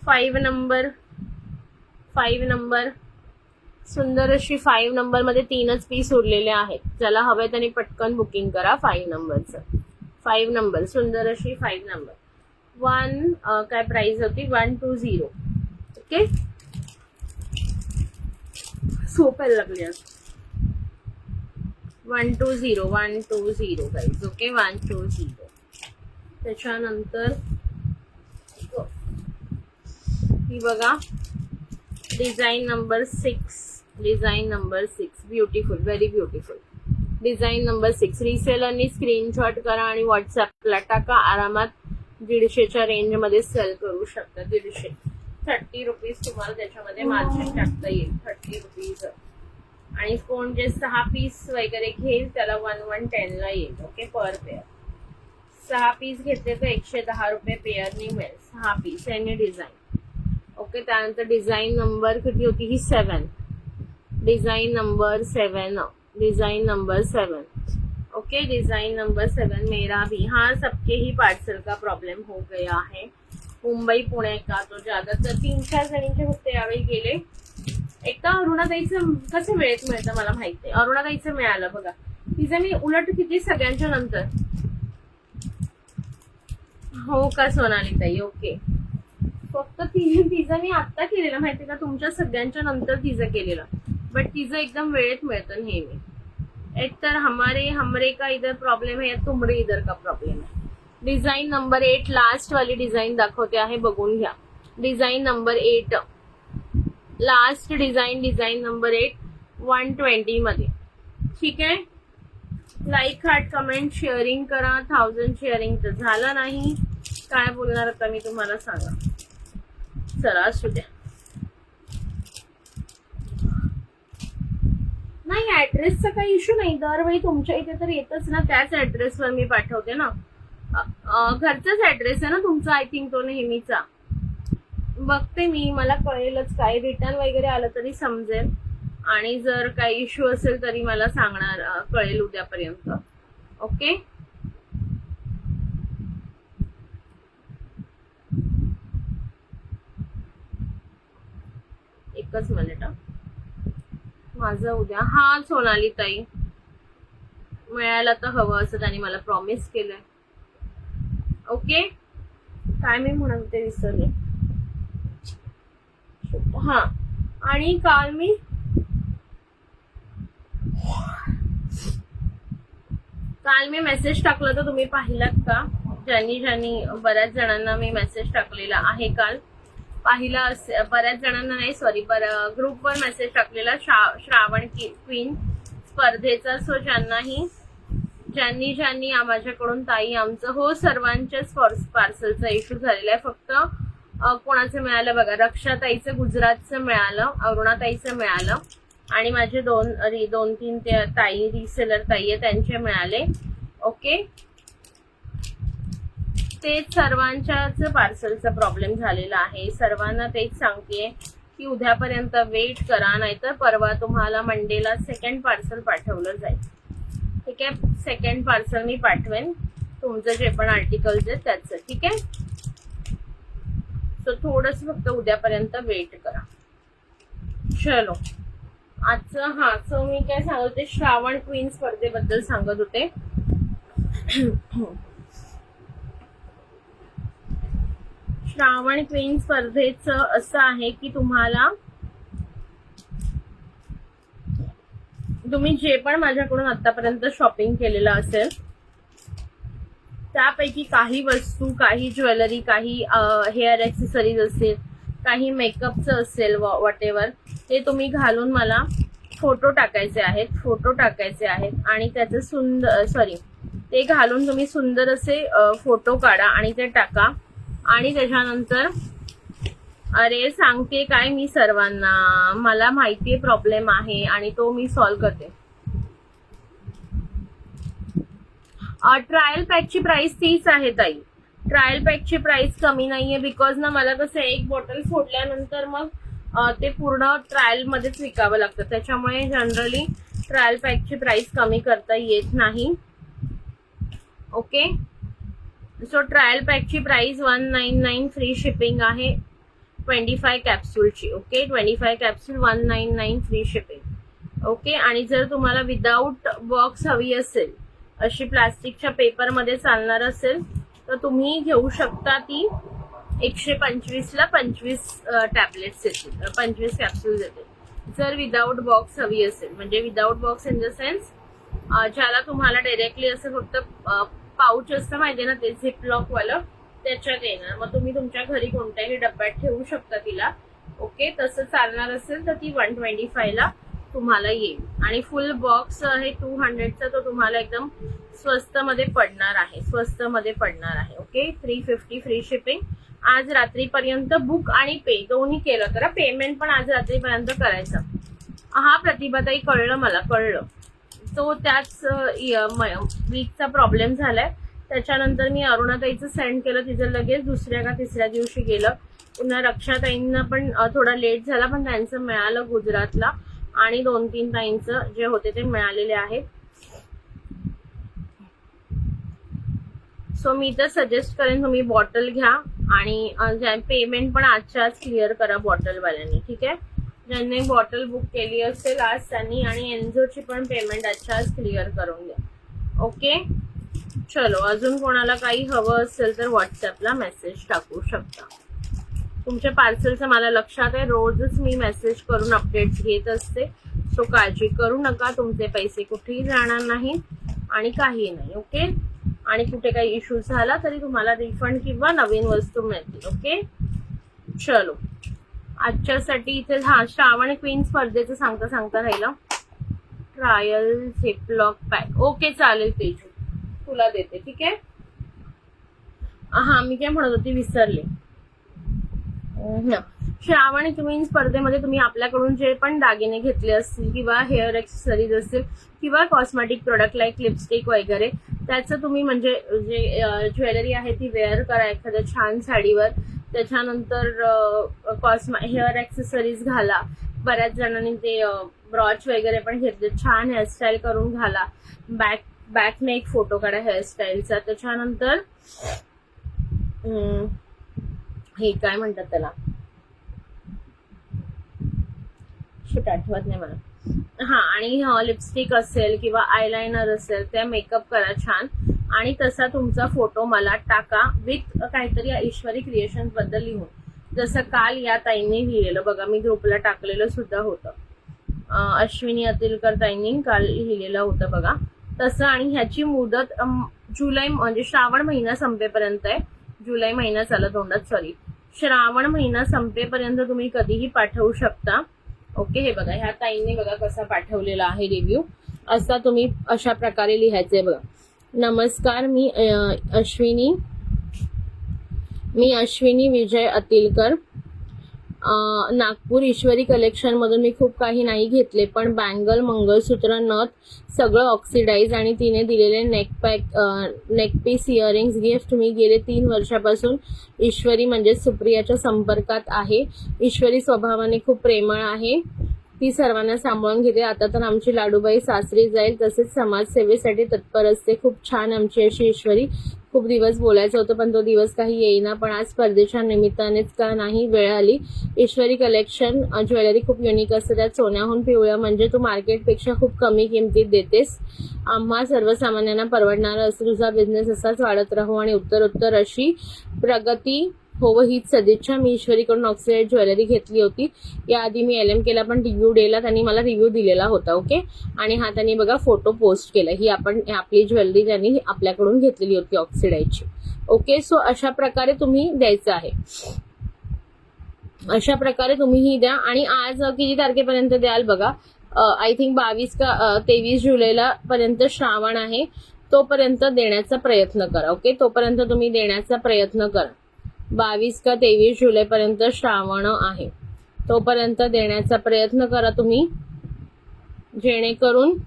5 नंबर सुंदर अशी 5 नंबर मध्ये 3च पीस उरलेले आहेत। ज्याला हवे त्यांनी पटकन बुकिंग करा 5 नंबरचं। 5 नंबर सुंदर अशी 5 नंबर 1 काय प्राइस होती 120। ओके, सोपेल लागली 120 गाइस। ओके 120 त्याच्यानंतर ही बघा design number 6, design number 6 beautiful, very beautiful design number 6. रिसेलरनी स्क्रीनशॉट करा आणि व्हॉट्सअपला टाका. आरामात 150च्या रेंजमध्ये सेल करू शकता. 150 रुपीज तुम्हाला त्याच्यामध्ये मार्जिन टाकता येईल. 30 रुपीज. आणि कोण जे 6 पीस वगैरे घेईल त्याला 110 ला येईल. ओके, पर पेअर. 6 पीस घेतले तर 110 रुपये पेअरनी मिळेल. 6 पीस एनी डिझाईन. ओके, त्यानंतर डिझाईन नंबर किती होती ही? 7. Design number 7, design number 7. Okay, design number 7 मेरा भी. हाँ, सबके ही पार्सल का प्रॉब्लेम हो गया है. मुंबई पुणे का तो ज्यादातर 3-4 जणींचे फक्त यावेळी गेले. एकदा अरुणाताईचं कसं वेळेत मिळतं मला माहिती आहे. अरुणाताईचं मिळालं बघा. तिचं मी उलट किती सगळ्यांच्या नंतर. हो का सोनाली ताई? ओके, फक्त तिचं मी आत्ता केलेलं माहिती का, तुमच्या सगळ्यांच्या नंतर तिचं केलेलं. बट तिचं एकदम वेळेत मिळतं नेहमी. एक तर हमरे का इधर प्रॉब्लेम है या तुमरे इधर का प्रॉब्लेम है. डिझाईन नंबर 8 लास्ट वाली डिझाईन दाखवते आहे, बघून घ्या. Design number 8 last design, design number 8 120 मध्ये. ठीक आहे, लाईक, हार्ट, कमेंट, शेअरिंग करा. 1000 शेअरिंग तर झालं नाही. काय बोलणार आता मी तुम्हाला सांगा. चला असू द्या. नाही, ऍड्रेसचा काही इश्यू नाही. दरवेळी तुमच्या इथे तर येतच ना, त्याच ऍड्रेसवर मी पाठवते ना. घरचाच ऍड्रेस आहे ना तुमचा, आय थिंक तो नेहमीचा. बघते मी, मला कळेलच. काय रिटर्न वगैरे आलं तरी समजेल. आणि जर काही इश्यू असेल तरी मला सांगणार, कळेल उद्यापर्यंत. ओके, एकच मिनिट. माझं उद्या. हा सोनाली ताई, मिळायला तर हवं असं त्यांनी मला प्रॉमिस केलंय. ओके, काय मी म्हणत ते विसरले. हा, आणि काल मी मेसेज टाकला तर तुम्ही पाहिलात का? ज्यांनी बऱ्याच जणांना मी मेसेज टाकलेला आहे काल. पाहिला असेल बऱ्याच जणांना, नाही सॉरी, ग्रुपवर मेसेज टाकलेला श्रावण क्वीन स्पर्धेचा. सो ज्यांनी माझ्याकडून ताई आमचं, हो सर्वांच्याच पार्सलचा इश्यू झालेला आहे. फक्त कोणाचं मिळालं बघा, रक्षाताईचं गुजरातचं मिळालं, अरुणाताईचं मिळालं, आणि माझे 2-3 ताई रिसेलर ताई आहे त्यांचे मिळाले. ओके, तेच सर्वांच्याच पार्सलचा प्रॉब्लेम झालेला आहे. सर्वांना तेच सांगतेय की उद्यापर्यंत वेट करा, नाहीतर परवा तुम्हाला मंडेला 2nd पार्सल पाठवलं जाईल. ठीक आहे, 2nd पार्सल मी पाठवेन तुमचं जे पण आर्टिकल्स आहेत त्याचं. ठीक आहे, सो थोडंच फक्त उद्यापर्यंत वेट करा. चलो, आजचं हा, सो मी काय सांगत होते, श्रावण क्वीन स्पर्धेबद्दल सांगत होते. श्रावण क्वीन स्पर्धेचं असं आहे की तुम्ही जे पण माझ्याकडून आतापर्यंत शॉपिंग केलेलं असेल त्यापैकी काही वस्तू, काही ज्वेलरी, काही हेअर ॲक्सेसरीज असेल, काही मेकअपचं असेल, वॉटेवर, ते तुम्ही घालून मला फोटो टाकायचे आहेत. आणि त्याचं ते घालून तुम्ही सुंदर असे फोटो काढा आणि ते टाका. आणि त्याच्यानंतर, अरे सांगते काय मी सर्वांना, मला माहितीये प्रॉब्लेम आहे आणि तो मी सॉल्व्ह करते. ट्रायल पॅकची प्राइस 30 आहे ताई. ट्रायल पॅकची प्राइस कमी नाहीये, बिकॉज ना मला कसं एक बॉटल फोडल्यानंतर मग ते पूर्ण ट्रायल मध्येच विकावं लागतं. त्याच्यामुळे जनरली ट्रायल पॅकची प्राइस कमी करता येत नाही. ओके, सो ट्रायल पॅकची प्राइस 199 फ्री शिपिंग आहे 25 कॅप्सूलची. Okay, 25 capsule 199 free shipping. Okay, आणि जर तुम्हाला विदाऊट बॉक्स हवी असेल, अशी प्लास्टिकच्या पेपरमध्ये चालणार असेल, तर तुम्ही घेऊ शकता. ती 125 ला 25 टॅबलेट्स येतील, 25 कॅप्सूल्स येतील. जर विदाऊट बॉक्स हवी असेल, म्हणजे without box in the sense ज्याला तुम्हाला डायरेक्टली असं फक्त पाऊच असतं माहितीये ना ते झिपलॉक वालं, त्याच्यात येणार. मग तुम्ही तुमच्या घरी कोणत्याही डब्यात ठेवू शकता तिला. ओके, तसं चालणार असेल तर ती 125 ला तुम्हाला येईल. आणि फुल बॉक्स आहे 200चा, तो तुम्हाला एकदम स्वस्त मध्ये पडणार आहे, स्वस्त मध्ये पडणार आहे. Okay, 350 free shipping. आज रात्रीपर्यंत बुक आणि पे दोन्ही केलं तर पेमेंट पण आज रात्रीपर्यंत करायचं. हा प्रतिभाताई, कळलं मला, कळलं. तो त्याच वीकचा प्रॉब्लेम झालाय. त्याच्यानंतर मी अरुणाताईचं सेंड केलं, तिचं लगेच दुसऱ्या का तिसऱ्या दिवशी गेलं. पुन्हा रक्षाताईंना पण थोडा लेट झाला, पण त्यांचं मिळालं गुजरातला. आणि 2-3 ताईंचं जे होते ते मिळालेले आहेत. सो मी तर सजेस्ट करेन तुम्ही बॉटल घ्या आणि पेमेंट पण आजच्या आज क्लिअर करा बॉटलवाल्यांनी. ठीक आहे, ज्यांनी बॉटल बुक केली असेल आज त्यांनी, आणि एन्झोची पण पेमेंट आजच्या आज क्लिअर करून द्या. ओके, चलो. अजून कोणाला काही हवं असेल तर व्हॉट्सअपला मेसेज टाकू शकता. तुमच्या पार्सलचं मला लक्षात आहे, रोजच मी मेसेज करून अपडेट्स घेत असते. सो काळजी करू नका, तुमचे पैसे कुठेही जाणार नाही आणि काही नाही. ओके, आणि कुठे काही इश्यू झाला तरी तुम्हाला रिफंड किंवा नवीन वस्तू मिळतील. ओके, चलो. आजच्यासाठी इथे श्रावण क्वीन स्पर्धेचं सांगता राहिलं. Trial Ziploc pack. ओके, चालेल तेजू, तुला देते. ठीक आहे. हा, मी काय म्हणत होती विसरले. श्रावण क्वीन स्पर्धेमध्ये तुम्ही आपल्याकडून जे पण दागिने घेतले असतील किंवा हेअर एक्सेसरीज असतील किंवा कॉस्मेटिक प्रोडक्ट लाईक लिपस्टिक वगैरे, त्याचं तुम्ही म्हणजे जे ज्वेलरी आहे ती वेअर करा एखाद्या छान साडीवर. त्याच्यानंतर हेअर एक्सेसरीज घाला. बऱ्याच जणांनी ते ब्रॉच वगैरे पण घेतले, छान हेअरस्टाईल करून घाला. बॅकने एक फोटो काढा हेअरस्टाईलचा. त्याच्यानंतर हे काय म्हणतात त्याला, शिट आठवत नाही मला. हा, आणि लिपस्टिक असेल किंवा आयलाइनर असेल त्या मेकअप करा छान. आणि तसा तुमचा फोटो मला टाका विथ काहीतरी ईश्वरी क्रिएशन्स बद्दल लिहून, जसं काल या ताईंनी लिहिलेलं बघा, मी ग्रुपला टाकलेलं सुद्धा होतं. अश्विनी अतिलकर ताईंनी काल लिहिलेलं होतं बघा तसं. आणि ह्याची मुदत जुलै म्हणजे श्रावण महिना संपेपर्यंत आहे. जुलै महिना चालला तोंडात, सॉरी, श्रावण महिना संपेपर्यंत तुम्ही कधीही पाठवू शकता. ओके, हे बघा, ह्या ताईंनी बघा कसा पाठवलेला आहे रिव्ह्यू. असा तुम्ही अशा प्रकारे लिहायचंय बघा. नमस्कार, मी अश्विनी विजय अतिलकर, नागपूर. ईश्वरी कलेक्शन मधून मी खूप काही नाही घेतले, पण बँगल, मंगळसूत्र, नथ सगळं ऑक्सिडाइज आणि तिने दिलेले नेकपीस इयरिंग्स गिफ्ट मी गेले 3 वर्षापासून ईश्वरी म्हणजे सुप्रियाच्या संपर्कात आहे. ईश्वरी स्वभावाने खूप प्रेमळ आहे, ती सर्वांना सांभाळून घेते. आता तर आमची लाडूबाई सासरी जाईल, तसेच समाजसेवेसाठी तत्पर असते. खूप छान आमची अशी ईश्वरी. खूप दिवस बोलायचं होतं पण तो दिवस काही येईना, पण आज स्पर्धेच्या निमित्तानेच का नाही वेळ आली. ईश्वरी कलेक्शन ज्वेलरी खूप युनिक असते, त्यात सोन्याहून पिवळं म्हणजे तू मार्केटपेक्षा खूप कमी किमतीत देतेस. आम्हा सर्वसामान्यांना परवडणारा असं तुझा बिझनेस असाच वाढत राहू आणि उत्तरोत्तर अशी प्रगती हो, हीच सदिच्छा. मी ईश्वरीकडून ऑक्सिडाइज ज्वेलरी घेतली होती याआधी, मी LM केला, पण रिव्ह्यू डेला त्यांनी मला रिव्ह्यू दिलेला होता. ओके, आणि हा त्यांनी बघा फोटो पोस्ट केला. ही आपली ज्वेलरी त्यांनी आपल्याकडून घेतलेली होती ऑक्सिडाइजची. ओके, सो अशा प्रकारे तुम्ही द्यायचं आहे, अशा प्रकारे तुम्ही ही द्या. आणि आज किती तारखेपर्यंत द्याल बघा, आय थिंक 22 का 23 जुलैला पर्यंत श्रावण आहे, तोपर्यंत देण्याचा प्रयत्न करा. ओके, तोपर्यंत तुम्ही देण्याचा प्रयत्न करा. 22 का 23 जुलैपर्यंत श्रावण आहे, तोपर्यंत देण्याचा प्रयत्न करा तुम्ही, जेणेकरून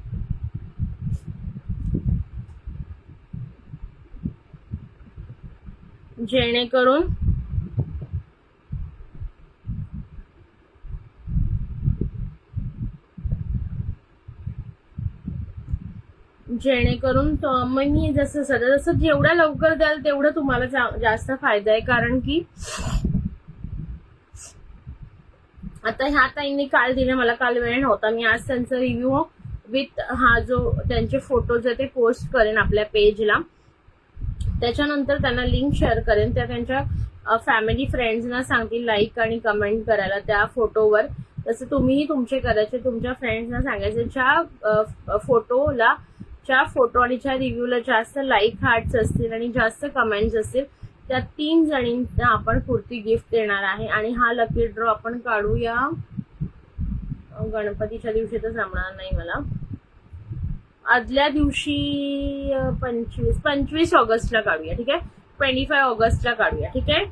मग मी जसं जेवढ्या लवकर द्याल तेवढं तुम्हाला जास्त फायदा आहे. कारण की आता ह्या ताईंनी काल दिले, मला काल वेळ नव्हता, मी आज त्यांचा रिव्ह्यू विथ हा जो त्यांचे फोटोज आहे ते पोस्ट करेन आपल्या पेजला. त्याच्यानंतर त्यांना लिंक शेअर करेन, त्या त्यांच्या फॅमिली फ्रेंड्सना सांगतील लाईक आणि कमेंट करायला त्या फोटोवर. तसं तुम्हीही तुमचे करायचे, तुमच्या फ्रेंड्सना सांगायचे ज्या फोटोला ज्या फोटो आणि ज्या रिव्ह्यूला जास्त लाईक हार्ट्स असतील आणि जास्त कमेंट्स असतील त्या 3 जणींना आपण कुर्ती गिफ्ट देणार आहे. आणि हा लकी ड्रॉ आपण काढूया गणपतीच्या दिवशी, तर जमणार नाही मला, आदल्या दिवशी 25 ऑगस्टला काढूया. ठीक आहे, 25 ऑगस्टला काढूया. ठीक आहे,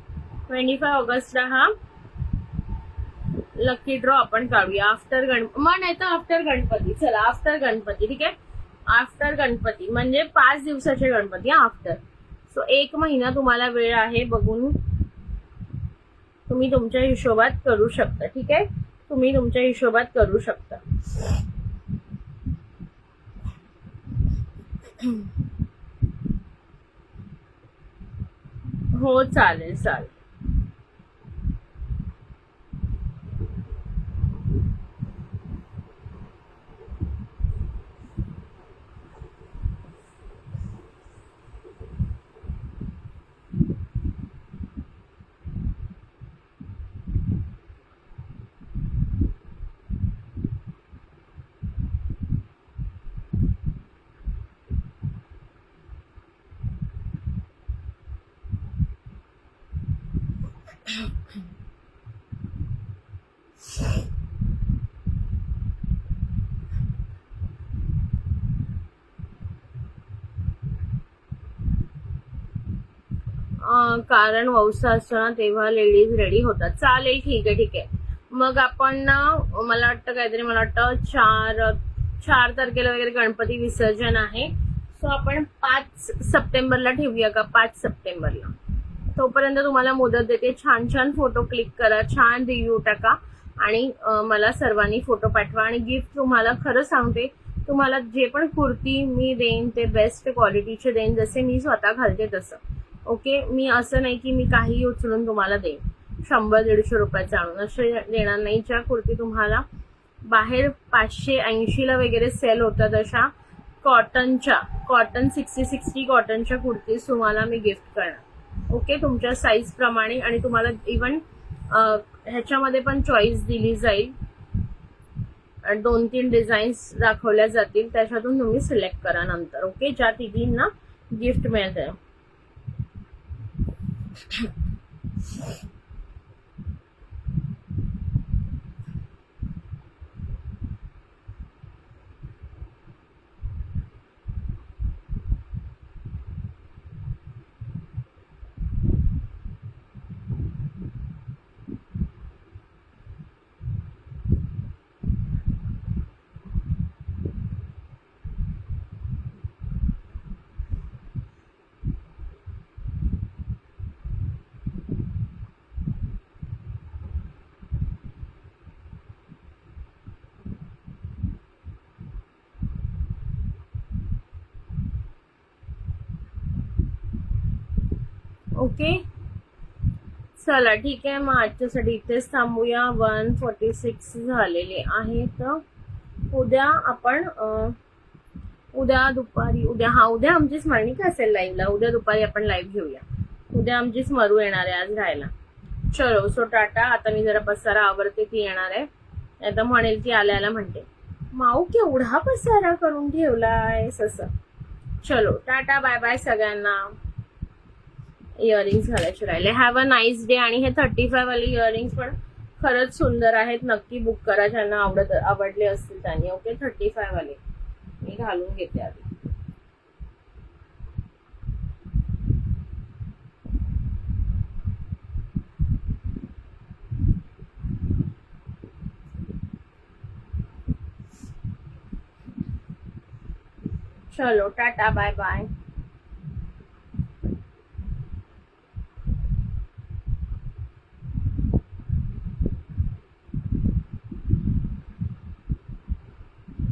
25 ऑगस्टला हा लकी ड्रॉ आपण काढूया. आफ्टर नाही तर आफ्टर गणपती. चला आफ्टर गणपती. ठीक आहे, आफ्टर गणपती म्हणजे 5 दिवसाचे गणपती आफ्टर. सो 1 महिना तुम्हाला वेळ आहे, बघून तुम्ही तुमच्या हिशोबात करू शकता. ठीक आहे, तुम्ही तुमच्या हिशोबात करू शकता. हो चालेल चालेल. कारण वौसा असतो ना तेव्हा लेडीज रेडी होतात. चालेल, ठीक आहे ठीक आहे. मग आपण ना मला वाटतं काहीतरी, मला वाटतं 4 तारखेला वगैरे गणपती विसर्जन आहे. सो आपण 5 सप्टेंबरला ठेवूया का? 5 सप्टेंबरला. तोपर्यंत तुम्हाला मुदत देते. छान छान फोटो क्लिक करा, छान रिव्ह्यू टाका आणि मला सर्वांनी फोटो पाठवा. आणि गिफ्ट तुम्हाला खरं सांगते, तुम्हाला जे पण कुर्ती मी देईन ते बेस्ट क्वालिटीचे देईन, जसे मी स्वतः घालते तसं. ओके, मी असं नाही की मी काही उचलून तुम्हाला देईन 100-150 रुपयाचं आणून, असं देणार नाही. ज्या कुर्ती तुम्हाला बाहेर 580ला वगैरे सेल होतात अशा कॉटन 60 कॉटनच्या कुर्तीज तुम्हाला मी गिफ्ट करणार. ओके, तुमच्या साईज प्रमाणे. आणि तुम्हाला इवन ह्याच्यामध्ये पण चॉईस दिली जाईल, 2-3 डिझाईन्स दाखवल्या जातील, त्याच्यातून तुम्ही सिलेक्ट करा नंतर. ओके, ज्या तिघींना गिफ्ट मिळते. ओके, चला ठीक आहे. मग आजच्यासाठी इथेच थांबूया. 1:46 झालेले आहे. तर उद्या आपण उद्या दुपारी उद्या आमची स्मरणिका असेल लाईव्हला. उद्या दुपारी आपण लाईव्ह घेऊया. उद्या आमची स्मरू येणार आहे आज राहायला. चलो, सो टाटा. आता मी जरा पसारा आवरते, ती येणार आहे. आता म्हणेल ती आल्याला म्हणते, माऊ केवढा पसारा करून ठेवलाय असं. चलो टाटा, बाय बाय सगळ्यांना. इयरिंग्स घालायचे राहिले. Have a nice day. आणि हे 35 वाले इयरिंग्स पण खरंच सुंदर आहेत. नक्की बुक करा ज्यांना आवडले असतील त्यांनी. ओके, 35 वाले मी घालून घेते आधी. चलो टाटा, बाय बाय.